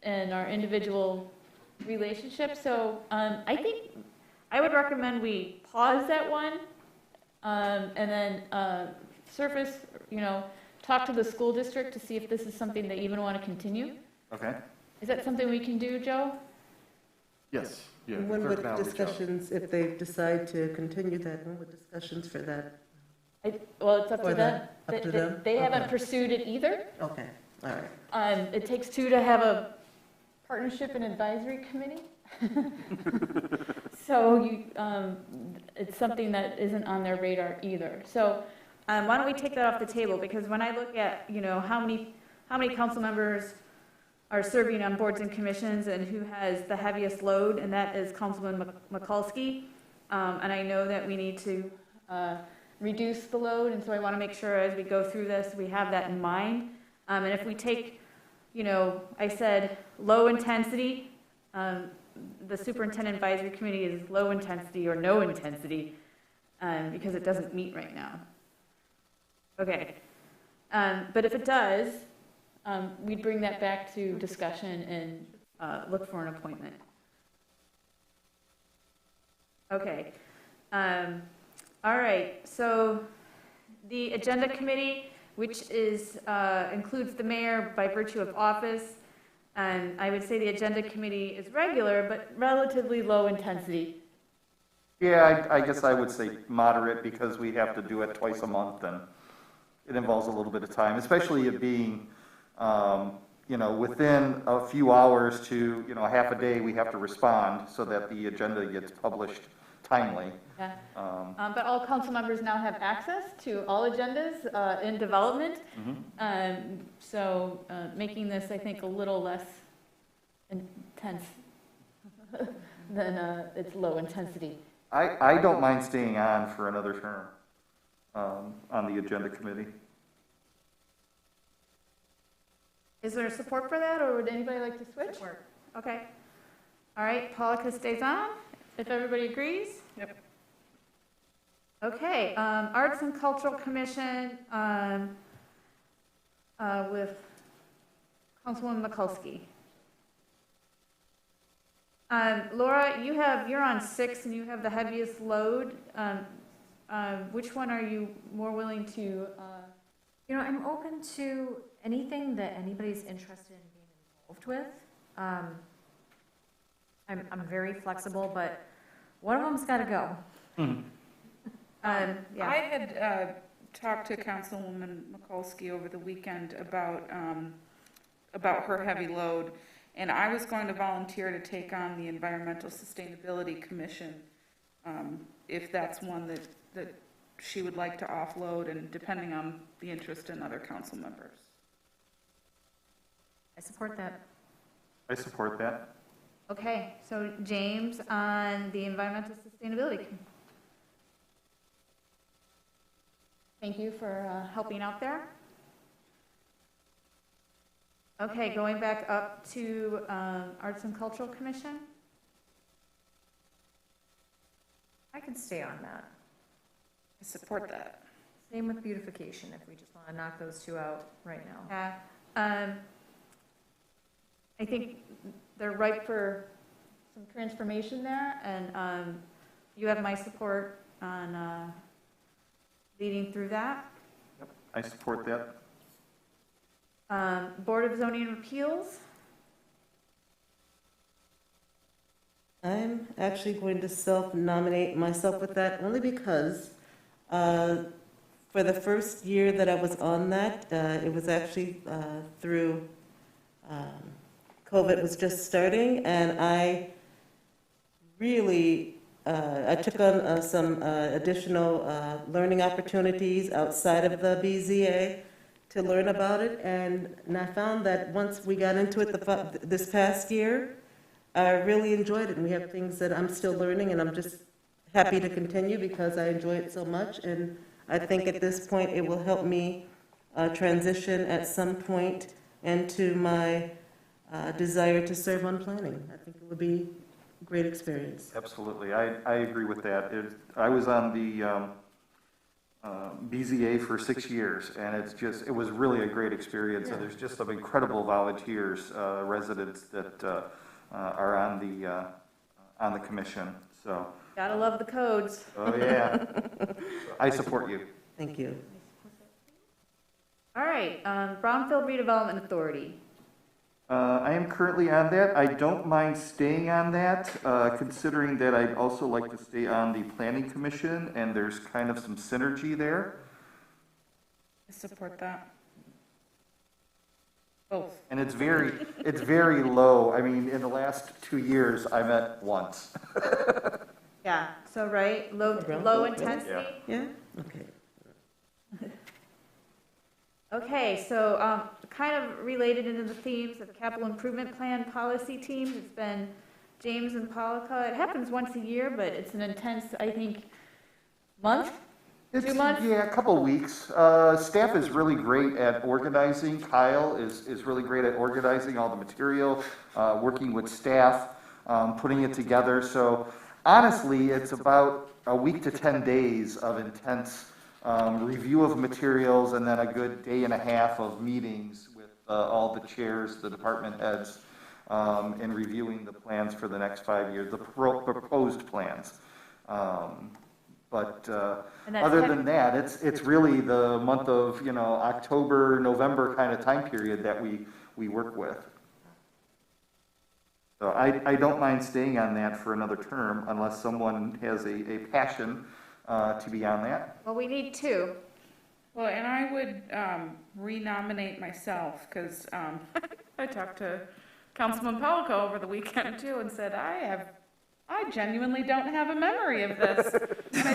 and our individual relationships. So I think I would recommend we pause that one, and then surface, you know, talk to the school district to see if this is something they even want to continue. Okay. Is that something we can do, Joe? Yes. Yeah, When would discussions, if they decide to continue that, when would discussions for that? Well, it's up to them. Up to them? They haven't pursued it either. Okay, all right. It takes two to have a partnership and advisory committee. So it's something that isn't on their radar either. So why don't we take that off the table? Because when I look at, you know, how many council members are serving on boards and commissions and who has the heaviest load, and that is Councilman Mikulski. And I know that we need to reduce the load, and so I want to make sure as we go through this, we have that in mind. And if we take, you know, I said low intensity, the Superintendent Advisory Committee is low intensity or no intensity because it doesn't meet right now. Okay. But if it does, we'd bring that back to discussion and look for an appointment. Okay. All right. So the Agenda Committee, which is includes the mayor by virtue of office, and I would say the Agenda Committee is regular, but relatively low intensity. Yeah, I guess I would say moderate because we have to do it twice a month, and it involves a little bit of time, especially it being, you know, within a few hours to, you know, half a day, we have to respond so that the agenda gets published timely. Yeah. But all council members now have access to all agendas in development. Mm-hmm. So making this, I think, a little less intense than its low intensity. I don't mind staying on for another term on the Agenda Committee. Is there support for that, or would anybody like to switch? Support. Okay. All right, Paulika stays on, if everybody agrees. Yep. Okay, Arts and Cultural Commission with Councilwoman Mikulski. Laura, you're on 6 and you have the heaviest load. Which one are you more willing to? You know, I'm open to anything that anybody's interested in being involved with. I'm very flexible, but one of them's got to go. Mm-hmm. Yeah. I had talked to Councilwoman Mikulski over the weekend about her heavy load, and I was going to volunteer to take on the Environmental Sustainability Commission if that's one that she would like to offload, and depending on the interest in other council members. I support that. I support that. Okay, so James on the Environmental Sustainability. Thank you for helping out there. Okay, going back up to Arts and Cultural Commission. I can stay on that. I support that. Same with beautification, if we just want to knock those two out right now. Yeah. I think they're ripe for some transformation there, and you have my support on leading through that. Yep, I support that. Board of Zoning and Appeals. I'm actually going to self-nominate myself with that only because for the first year that I was on that, it was actually through COVID was just starting, and I really I took on some additional learning opportunities outside of the BZA to learn about it, and I found that once we got into it this past year, I really enjoyed it, and we have things that I'm still learning, and I'm just happy to continue because I enjoy it so much, and I think at this point it will help me transition at some point into my desire to serve on planning. I think it would be a great experience. Absolutely, I agree with that. I was on the BZA for 6 years, and it was really a great experience. And there's just some incredible volunteers, residents that are on the commission. So Gotta love the codes. oh yeah, I support you. Thank you. All right, Brownfield Redevelopment Authority. I am currently on that. I don't mind staying on that, considering that I'd also like to stay on the Planning Commission, and there's kind of some synergy there. I support that. Both. And it's very low. I mean, in the last 2 years, I met once. Yeah, so right, low intensity. Yeah, okay. Okay, so kind of related into the themes of capital improvement plan policy teams, it's been James and Pollica. It happens once a year, but it's an intense, I think, month, 2 months? Yeah, a couple weeks. Staff is really great at organizing. Kyle is really great at organizing all the material, working with staff, putting it together. So honestly, it's about a week to 10 days of intense review of materials, and then a good day and a half of meetings with all the chairs, the department heads, in reviewing the plans for the next 5 years, the proposed plans. But other than that, it's really the month of October, November kind of time period that we work with. So I don't mind staying on that for another term unless someone has a passion to be on that. Well, we need 2. Well, and I would renominate myself because I talked to Councilman Pollica over the weekend too and said, I genuinely don't have a memory of this. And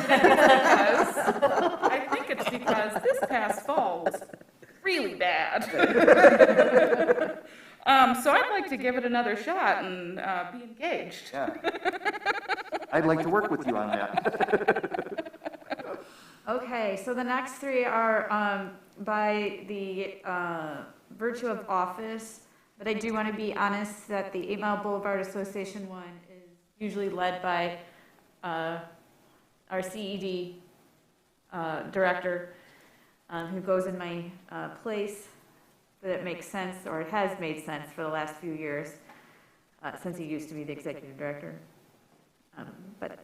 I think it's because this past fall was really bad. So I'd like to give it another shot and be engaged. Yeah. I'd like to work with you on that. Okay, so the next 3 are by the virtue of office, but I do want to be honest that the 8 Mile Boulevard Association one is usually led by our CED director, who goes in my place, but it makes sense, or it has made sense for the last few years, since he used to be the executive director. But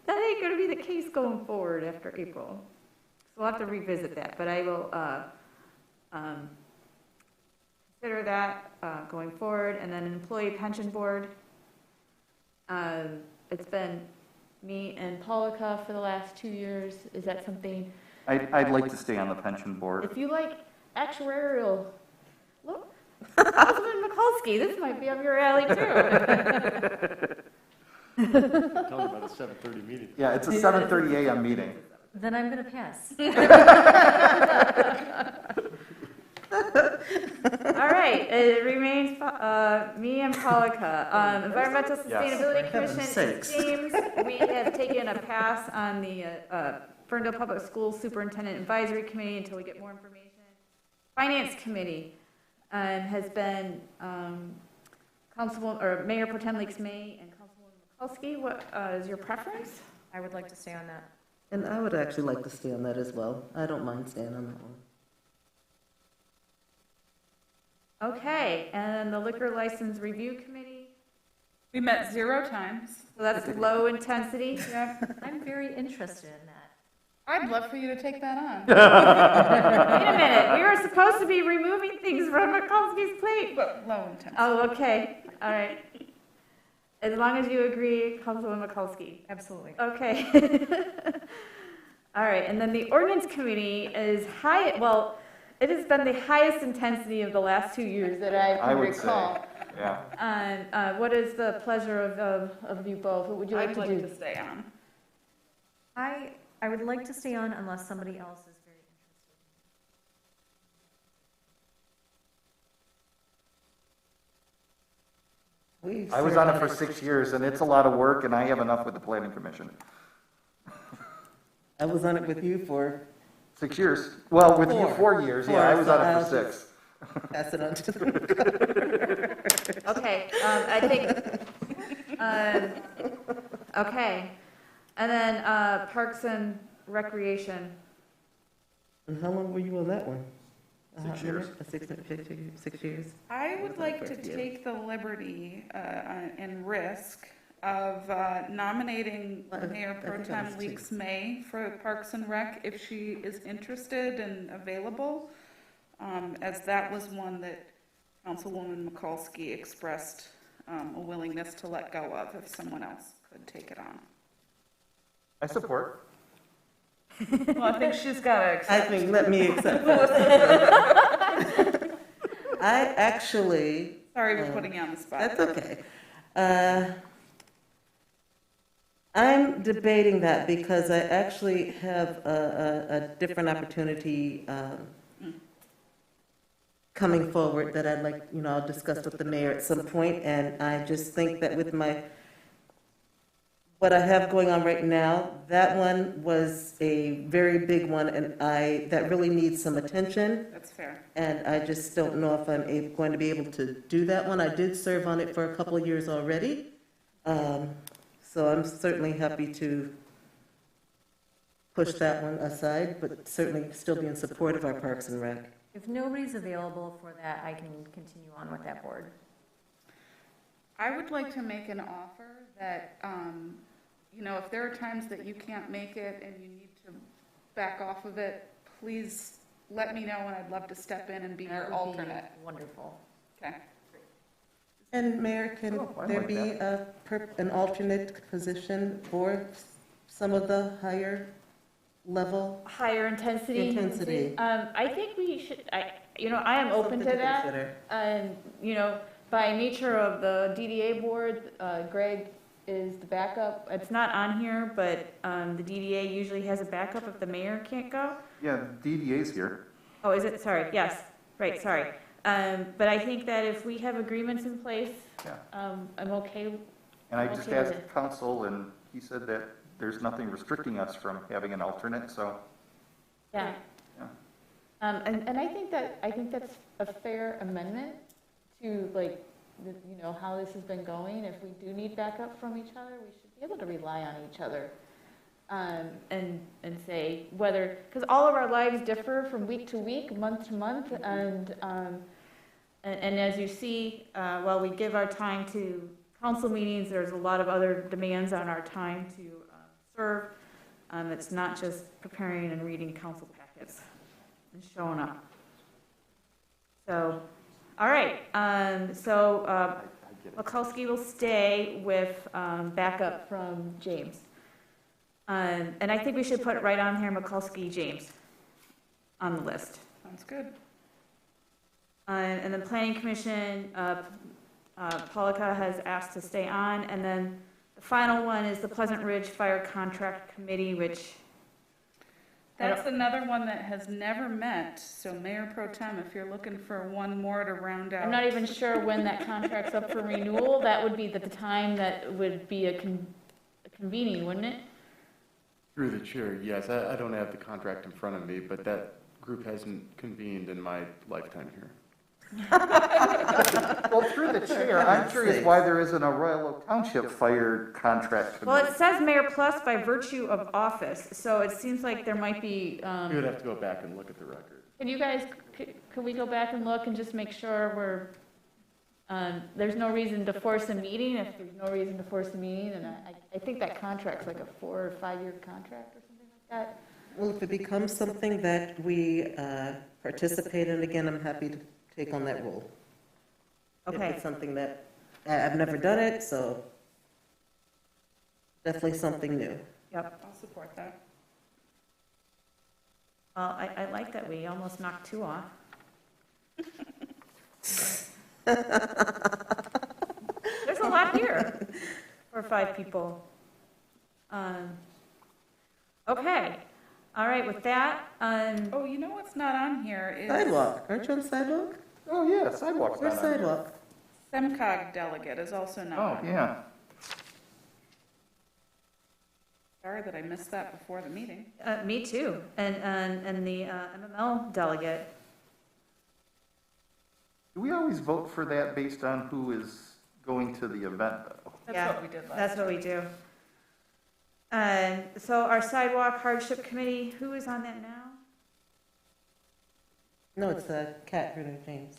that ain't going to be the case going forward after April. So we'll have to revisit that, but I will consider that going forward. And then an employee pension board. It's been me and Pollica for the last 2 years. Is that something? I'd like to stay on the pension board. If you like actuarial, look, Councilman Mikulski, this might be up your alley too. Tell me about a 7:30 meeting. Yeah, it's a 7:30 a.m. meeting. Then I'm going to pass. All right, it remains me and Pollica. Environmental Sustainability Commission, James, we have taken a pass on the Ferndale Public Schools Superintendent Advisory Committee until we get more information. Finance Committee has been Mayor Pro Tem Leaks May and Councilwoman Mikulski. What is your preference? I would like to stay on that. And I would actually like to stay on that as well. I don't mind staying on that one. Okay, and the Liquor License Review Committee? We met 0 times. So that's low intensity? Yep. I'm very interested in that. I'd love for you to take that on. Wait a minute, we were supposed to be removing things from Mikulski's plate. But low intensity. Oh, okay, all right. As long as you agree, Councilwoman Mikulski. Absolutely. Okay. All right, and then the Ordinance Committee is high, well, it has been the highest intensity of the last 2 years that I can recall. Yeah. And what is the pleasure of you both? What would you like I'd to like do? to stay on. I would like to stay on unless somebody else is very I was on it for 6 years, and it's a lot of work, and I have enough with the Planning Commission. I was on it with you for 6 years. Well, with you 4 years, yeah, I was on it for 6. pass it on to the. Okay, I think, okay. And then Parks and Recreation. And how long were you on that one? 6 years. 6 years. I would like to take the liberty and risk of nominating Mayor Pro Tem Leaks May for Parks and Rec if she is interested and available, as that was one that Councilwoman Mikulski expressed a willingness to let go of if someone else could take it on. I support. Well, I think she's got to accept. Let me accept that. I actually. Sorry for putting you on the spot. That's okay. I'm debating that because I actually have a different opportunity coming forward that I'd like, I'll discuss with the mayor at some point, and I just think that with what I have going on right now, that one was a very big one, and that really needs some attention. That's fair. And I just don't know if I'm going to be able to do that one. I did serve on it for a couple of years already. So I'm certainly happy to push that one aside, but certainly still be in support of our Parks and Rec. If nobody's available for that, I can continue on with that board. I would like to make an offer that, if there are times that you can't make it and you need to back off of it, please let me know, and I'd love to step in and be your alternate. Wonderful. Okay. And Mayor, can there be an alternate position for some of the higher intensity? I think we should, I am open to that. And, by nature of the DDA board, Greg is the backup. It's not on here, but the DDA usually has a backup if the mayor can't go. Yeah, DDA's here. Oh, is it? Sorry. Yes. Right. Sorry. But I think that if we have agreements in place, I'm okay. And I just asked Counsel, and he said that there's nothing restricting us from having an alternate, so. Yeah. And I think that's a fair amendment to how this has been going. If we do need backup from each other, we should be able to rely on each other. And say whether, because all of our lives differ from week to week, month to month, and as you see, while we give our time to council meetings, there's a lot of other demands on our time to serve. It's not just preparing and reading council packets and showing up. So, all right. Mikulski will stay with backup from James. And I think we should put it right on here, Mikulski, James, on the list. Sounds good. And the Planning Commission, Polika has asked to stay on. And then the final one is the Pleasant Ridge Fire Contract Committee, which... That's another one that has never met. So Mayor Pro Tem, if you're looking for one more to round out... I'm not even sure when that contract's up for renewal. That would be the time that would be a convening, wouldn't it? Through the chair, yes. I don't have the contract in front of me, but that group hasn't convened in my lifetime here. Well, through the chair, I'm curious why there isn't a Royal Oak Township fire contract. Well, it says Mayor Plus by virtue of office, so it seems like there might be, You would have to go back and look at the record. can you guys, can we go back and look and just make sure there's no reason to force a meeting? If there's no reason to force a meeting, then I think that contract's like a 4 or 5 year contract or something like that. Well, if it becomes something that we participate in, again, I'm happy to take on that role. Okay. If it's something that, I've never done it, so definitely something new. Yep. I'll support that. Well, I like that we almost knocked 2 off. There's a lot here for 5 people. Okay. All right, with that, Oh, you know what's not on here is. Sidewalk, aren't you on sidewalk? Oh, yeah, sidewalks. Where's sidewalk? SEMCOG delegate is also not on. Oh, yeah. Sorry that I missed that before the meeting. me too, and the MML delegate. Do we always vote for that based on who is going to the event, though? That's what we did last That's what we do. So our sidewalk hardship committee, who is on that now? No, it's Kat Bruner James.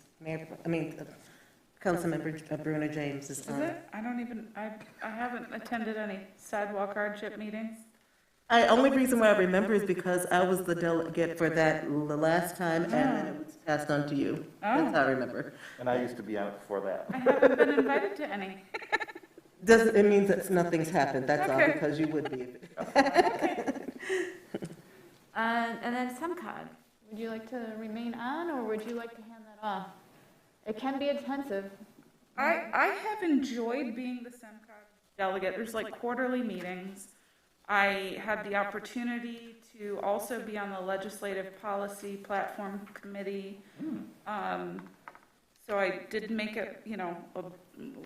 Councilmember Bruner James is Is on. it? I don't even, I haven't attended any sidewalk hardship meetings. Only reason why I remember is because I was the delegate for that the last time, and then it was passed on to you. That's how I remember. And I used to be on it before that. I haven't been invited to any. It means that nothing's happened, that's all, Okay. because you would be. And then SEMCOG, would you like to remain on, or would you like to hand that off? It can be intensive. I have enjoyed being the SEMCOG delegate. There's like quarterly meetings. I had the opportunity to also be on the Legislative Policy Platform Committee. So I did make it, a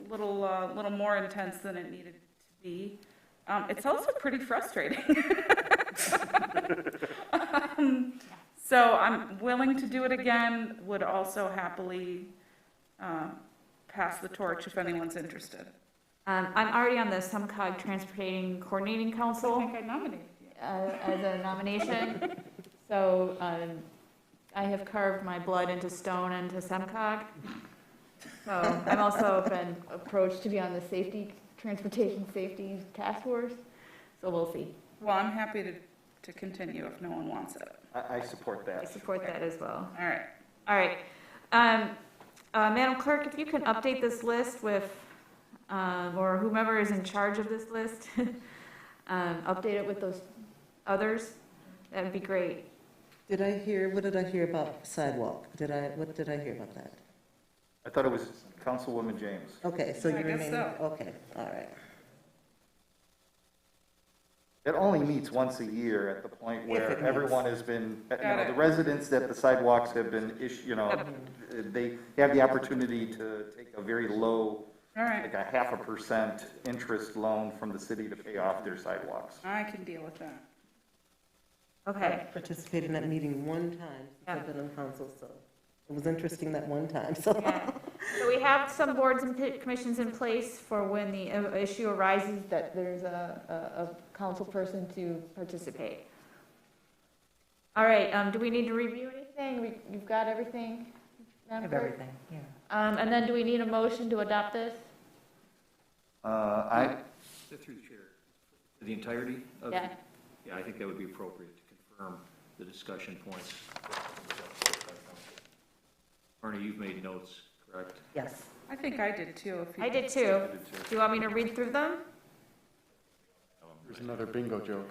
little more intense than it needed to be. It's also pretty frustrating. So I'm willing to do it again, would also happily pass the torch if anyone's interested. I'm already on the SEMCOG Transportation Coordinating Council. I think I nominated you. As a nomination. So I have carved my blood into stone into SEMCOG. So I'm also been approached to be on the Transportation Safety Task Force. So we'll see. Well, I'm happy to continue if no one wants it. I support that. I support that as well. All right. All right. Madam Clerk, if you can update this list with, or whomever is in charge of this list, update it with those others, that would be great. What did I hear about sidewalk? What did I hear about that? I thought it was Councilwoman James. Okay, so you I guess remain, so. okay, all right. It only meets once a year at the point If where it everyone has been, Got it. the residents that the sidewalks have been they have the opportunity to take a very low, All right. like a 0.5% interest loan from the city to pay off their sidewalks. I can deal with that. Okay. I participated in that meeting one time since I've been on council, so it was interesting that one time, so. Yeah. So we have some boards and commissions in place for when the issue arises that there's a council person to participate. All right, do we need to review anything? You've got everything? I have everything, yeah. And then do we need a motion to adopt this? Through the chair, the entirety of Yeah. Yeah, I think that would be appropriate to confirm the discussion points. Arnie, you've made notes, correct? Yes. I think I did too. I did too. Do you want me to read through them? There's another bingo joke.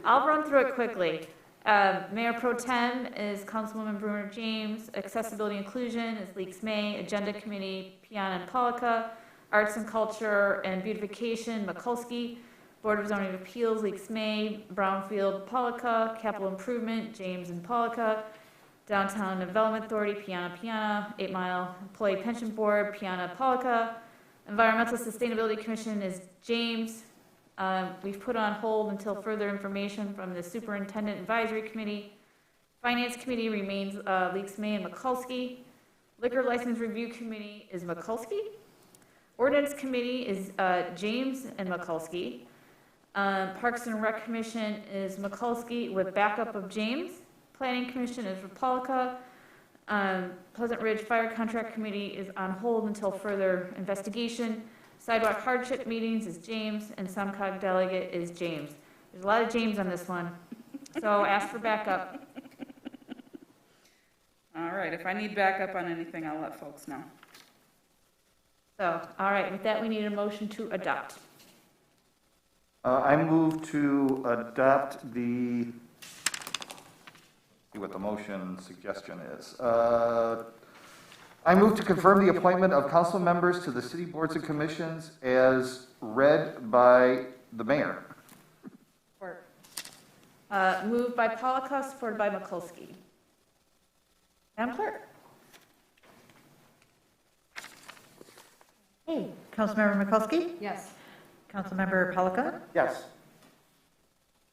I'll run through it quickly. Mayor Pro Tem is Councilwoman Bruner James. Accessibility Inclusion is Leaks May. Agenda Committee, Piana and Polika. Arts and Culture and Beautification, Mikulski. Board of Zoning Appeals, Leaks May. Brownfield, Polika. Capital Improvement, James and Polika. Downtown Development Authority, Piana. 8 Mile Employee Pension Board, Piana, Polika. Environmental Sustainability Commission is James. We've put on hold until further information from the Superintendent Advisory Committee. Finance Committee remains Leaks, May, and Mikulski. Liquor License Review Committee is Mikulski. Ordinance Committee is James and Mikulski. Parks and Rec Commission is Mikulski with backup of James. Planning Commission is Rapalka. Pleasant Ridge Fire Contract Committee is on hold until further investigation. Sidewalk Hardship Meetings is James, and SUMCOG Delegate is James. There's a lot of James on this one, so ask for backup. All right, if I need backup on anything, I'll let folks know. So, all right, with that, we need a motion to adopt. I move to adopt the, see what the motion suggestion is. I move to confirm the appointment of council members to the city boards and commissions as read by the mayor. Support. Moved by Polika, supported by Mikulski. Madam Clerk. Hey, Councilmember Mikulski? Yes. Councilmember Polika? Yes.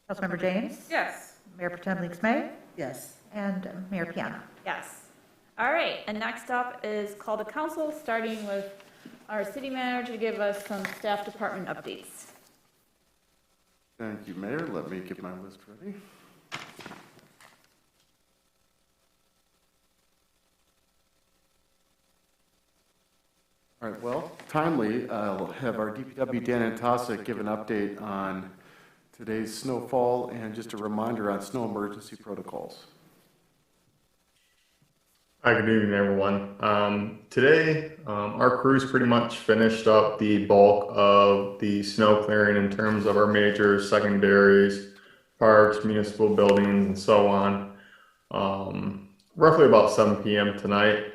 Councilmember James? Yes. Mayor Pro Tem Leaks May? Yes. And Mayor Piana. Yes. All right, and next up is call to council, starting with our city manager to give us some staff department updates. Thank you, Mayor. Let me get my list ready. All right, well, timely, I'll have our DPW Dan Antosik give an update on today's snowfall and just a reminder on snow emergency protocols. Hi, good evening, everyone. Today, our crew's pretty much finished up the bulk of the snow clearing in terms of our major secondaries, parks, municipal buildings, and so on. Roughly about 7 p.m. tonight.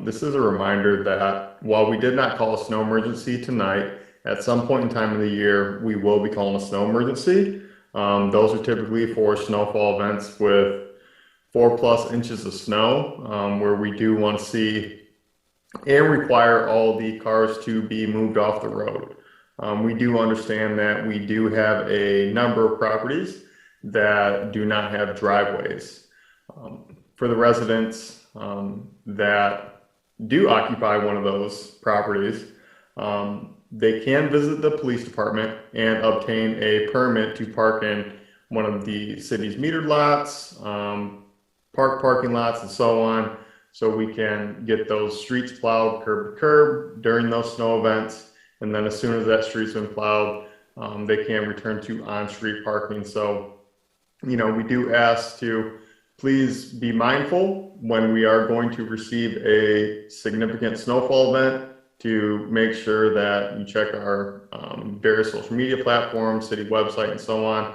This is a reminder that while we did not call a snow emergency tonight, at some point in time of the year, we will be calling a snow emergency. Those are typically for snowfall events with 4+ inches of snow, where we do want to see and require all the cars to be moved off the road. We do understand that we do have a number of properties that do not have driveways. For the residents that do occupy one of those properties, they can visit the police department and obtain a permit to park in one of the city's metered lots, parking lots, and so on, so we can get those streets plowed curb to curb during those snow events. And then as soon as that street's been plowed, they can return to on-street parking. So, we do ask to please be mindful when we are going to receive a significant snowfall event to make sure that you check our various social media platforms, city website, and so on.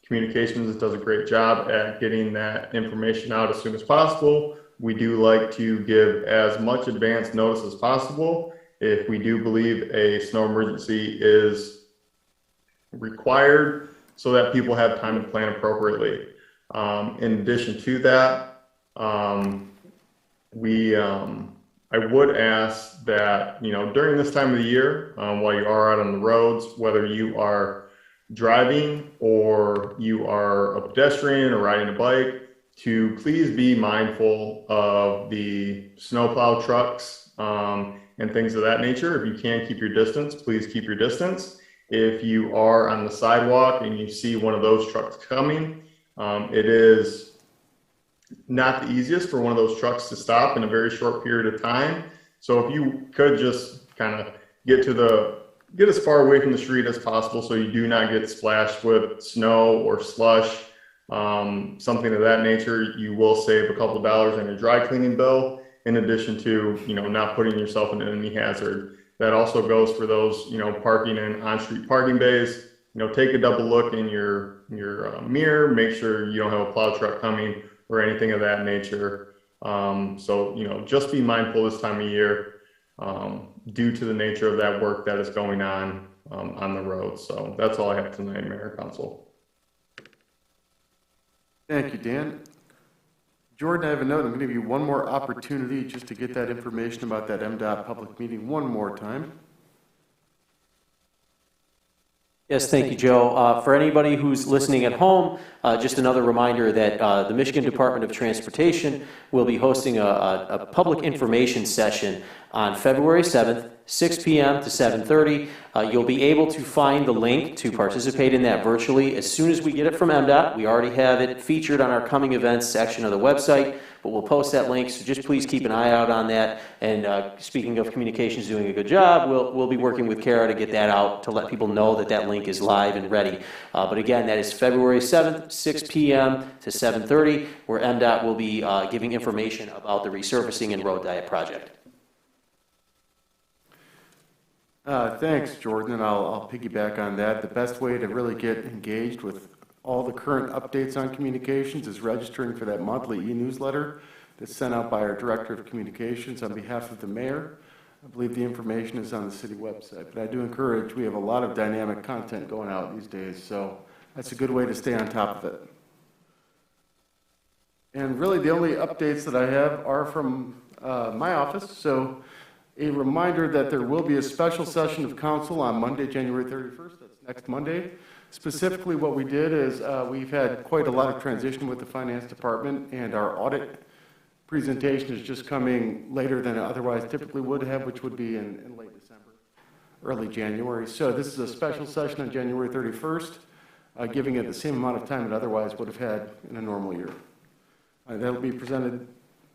Communications does a great job at getting that information out as soon as possible. We do like to give as much advance notice as possible if we do believe a snow emergency is required, so that people have time to plan appropriately. In addition to that, I would ask that, during this time of the year, while you are out on the roads, whether you are driving or you are a pedestrian or riding a bike, to please be mindful of the snowplow trucks and things of that nature. If you can keep your distance, please keep your distance. If you are on the sidewalk and you see one of those trucks coming, it is not the easiest for one of those trucks to stop in a very short period of time. So if you could just kind of get as far away from the street as possible so you do not get splashed with snow or slush, something of that nature, you will save a couple $dollars on your dry cleaning bill, in addition to, not putting yourself in any hazard. That also goes for those, parking in on-street parking bays. Take a double look in your mirror, make sure you don't have a plow truck coming or anything of that nature. So, just be mindful this time of year, due to the nature of that work that is going on the road. So that's all I have tonight, Mayor, Council. Thank you, Dan. Jordan, I have a note. I'm going to give you one more opportunity just to get that information about that MDOT public meeting one more time. Yes, thank you, Joe. For anybody who's listening at home, just another reminder that the Michigan Department of Transportation will be hosting a public information session on February 7th, 6 p.m. to 7:30. You'll be able to find the link to participate in that virtually as soon as we get it from MDOT. We already have it featured on our coming events section of the website, but we'll post that link, so just please keep an eye out on that. And speaking of communications doing a good job, we'll be working with Kara to get that out to let people know that that link is live and ready. But again, that is February 7th, 6 p.m. to 7:30, where MDOT will be giving information about the resurfacing and road diet project. Thanks, Jordan, and I'll piggyback on that. The best way to really get engaged with all the current updates on communications is registering for that monthly e-newsletter that's sent out by our Director of Communications on behalf of the Mayor. I believe the information is on the city website, but I do encourage, we have a lot of dynamic content going out these days, so that's a good way to stay on top of it. And really the only updates that I have are from my office, so a reminder that there will be a special session of council on Monday, January 31st, that's next Monday. Specifically what we did is we've had quite a lot of transition with the finance department, and our audit presentation is just coming later than it otherwise typically would have, which would be in late December, early January. So this is a special session on January 31st, giving it the same amount of time it otherwise would have had in a normal year. That'll be presented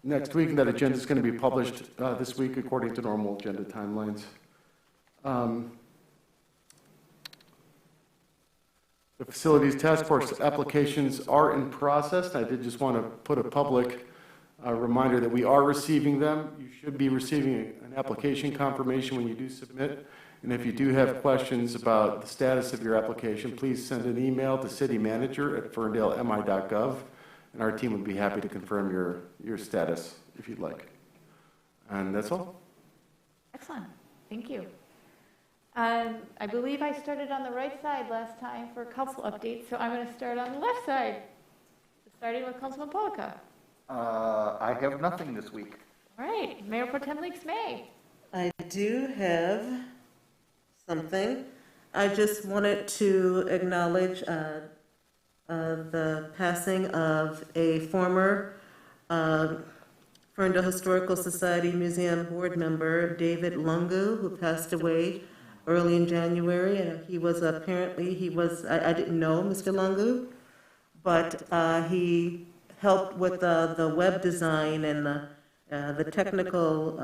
next week, and that agenda is going to be published this week according to normal agenda timelines. The Facilities Task Force applications are in process. I did just want to put a public reminder that we are receiving them. You should be receiving an application confirmation when you do submit. And if you do have questions about the status of your application, please send an email to citymanager@ferndalemI.gov, and our team would be happy to confirm your status if you'd like. And that's all. Excellent. Thank you. I believe I started on the right side last time for council updates, so I'm going to start on the left side, starting with Councilman Polika. I have nothing this week. All right, Mayor Pro Tem Leaks May. I do have something. I just wanted to acknowledge the passing of a former Ferndale Historical Society Museum board member, David Lungu, who passed away early in January. And he was apparently, I didn't know Mr. Lungu, but he helped with the web design and the technical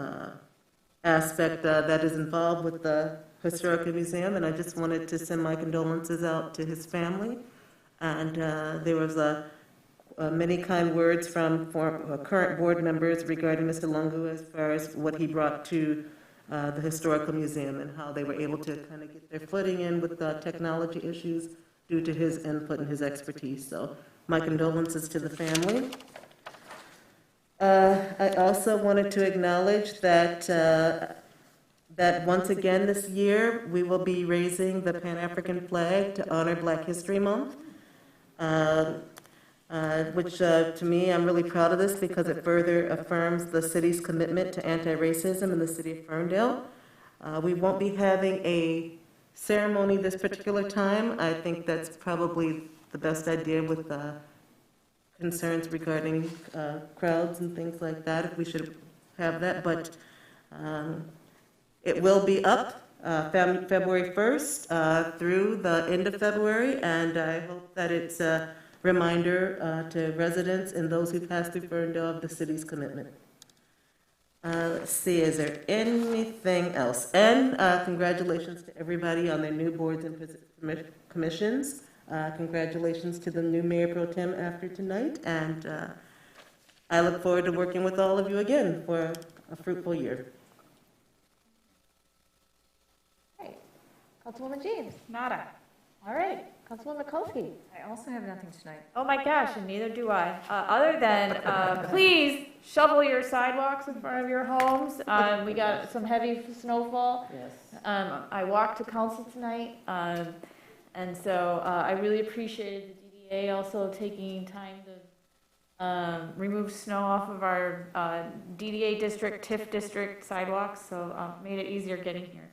aspect that is involved with the Historical Museum. And I just wanted to send my condolences out to his family. And there was many kind words from current board members regarding Mr. Lungu as far as what he brought to the Historical Museum and how they were able to kind of get their footing in with the technology issues due to his input and his expertise. So my condolences to the family. I also wanted to acknowledge that once again this year we will be raising the Pan-African flag to honor Black History Month. Which to me, I'm really proud of this because it further affirms the city's commitment to anti-racism in the city of Ferndale. We won't be having a ceremony this particular time. I think that's probably the best idea with concerns regarding crowds and things like that, if we should have that. But it will be up February 1st through the end of February, and I hope that it's a reminder to residents and those who pass through Ferndale of the city's commitment. Let's see, is there anything else? And congratulations to everybody on their new boards and commissions. Congratulations to the new Mayor Pro Tem after tonight, and I look forward to working with all of you again for a fruitful year. Councilwoman James. Nada. All right. Councilwoman Mikulski. I also have nothing tonight. Oh my gosh, and neither do I. Other than, please shovel your sidewalks in front of your homes. We got some heavy snowfall. Yes. I walked to council tonight, and so I really appreciated the DDA also taking time to remove snow off of our DDA district, TIF district sidewalks, so made it easier getting here.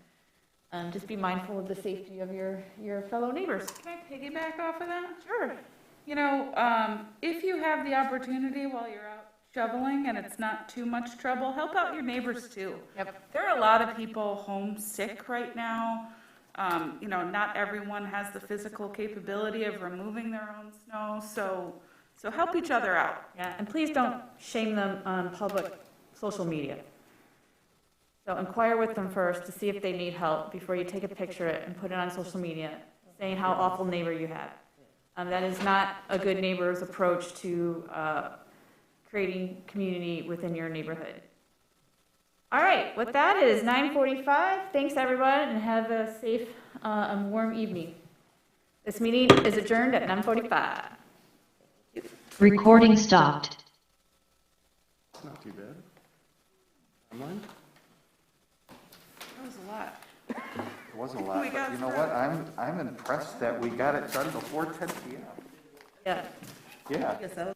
Just be mindful of the safety of your fellow neighbors. Can I piggyback off of that? Sure. You know, if you have the opportunity while you're out shoveling and it's not too much trouble, help out your neighbors too. Yep. There are a lot of people homesick right now. You know, not everyone has the physical capability of removing their own snow, so help each other out. Yeah, and please don't shame them on public social media. So inquire with them first to see if they need help before you take a picture of it and put it on social media, saying how awful neighbor you have. That is not a good neighbor's approach to creating community within your neighborhood. All right, with that, it is 9:45. Thanks, everyone, and have a safe and warm evening. This meeting is adjourned at 9:45. Recording stopped. Not too bad. That was a lot. It wasn't a lot, but you know what? I'm impressed that we got it done before 10 p.m. Yeah. Yeah.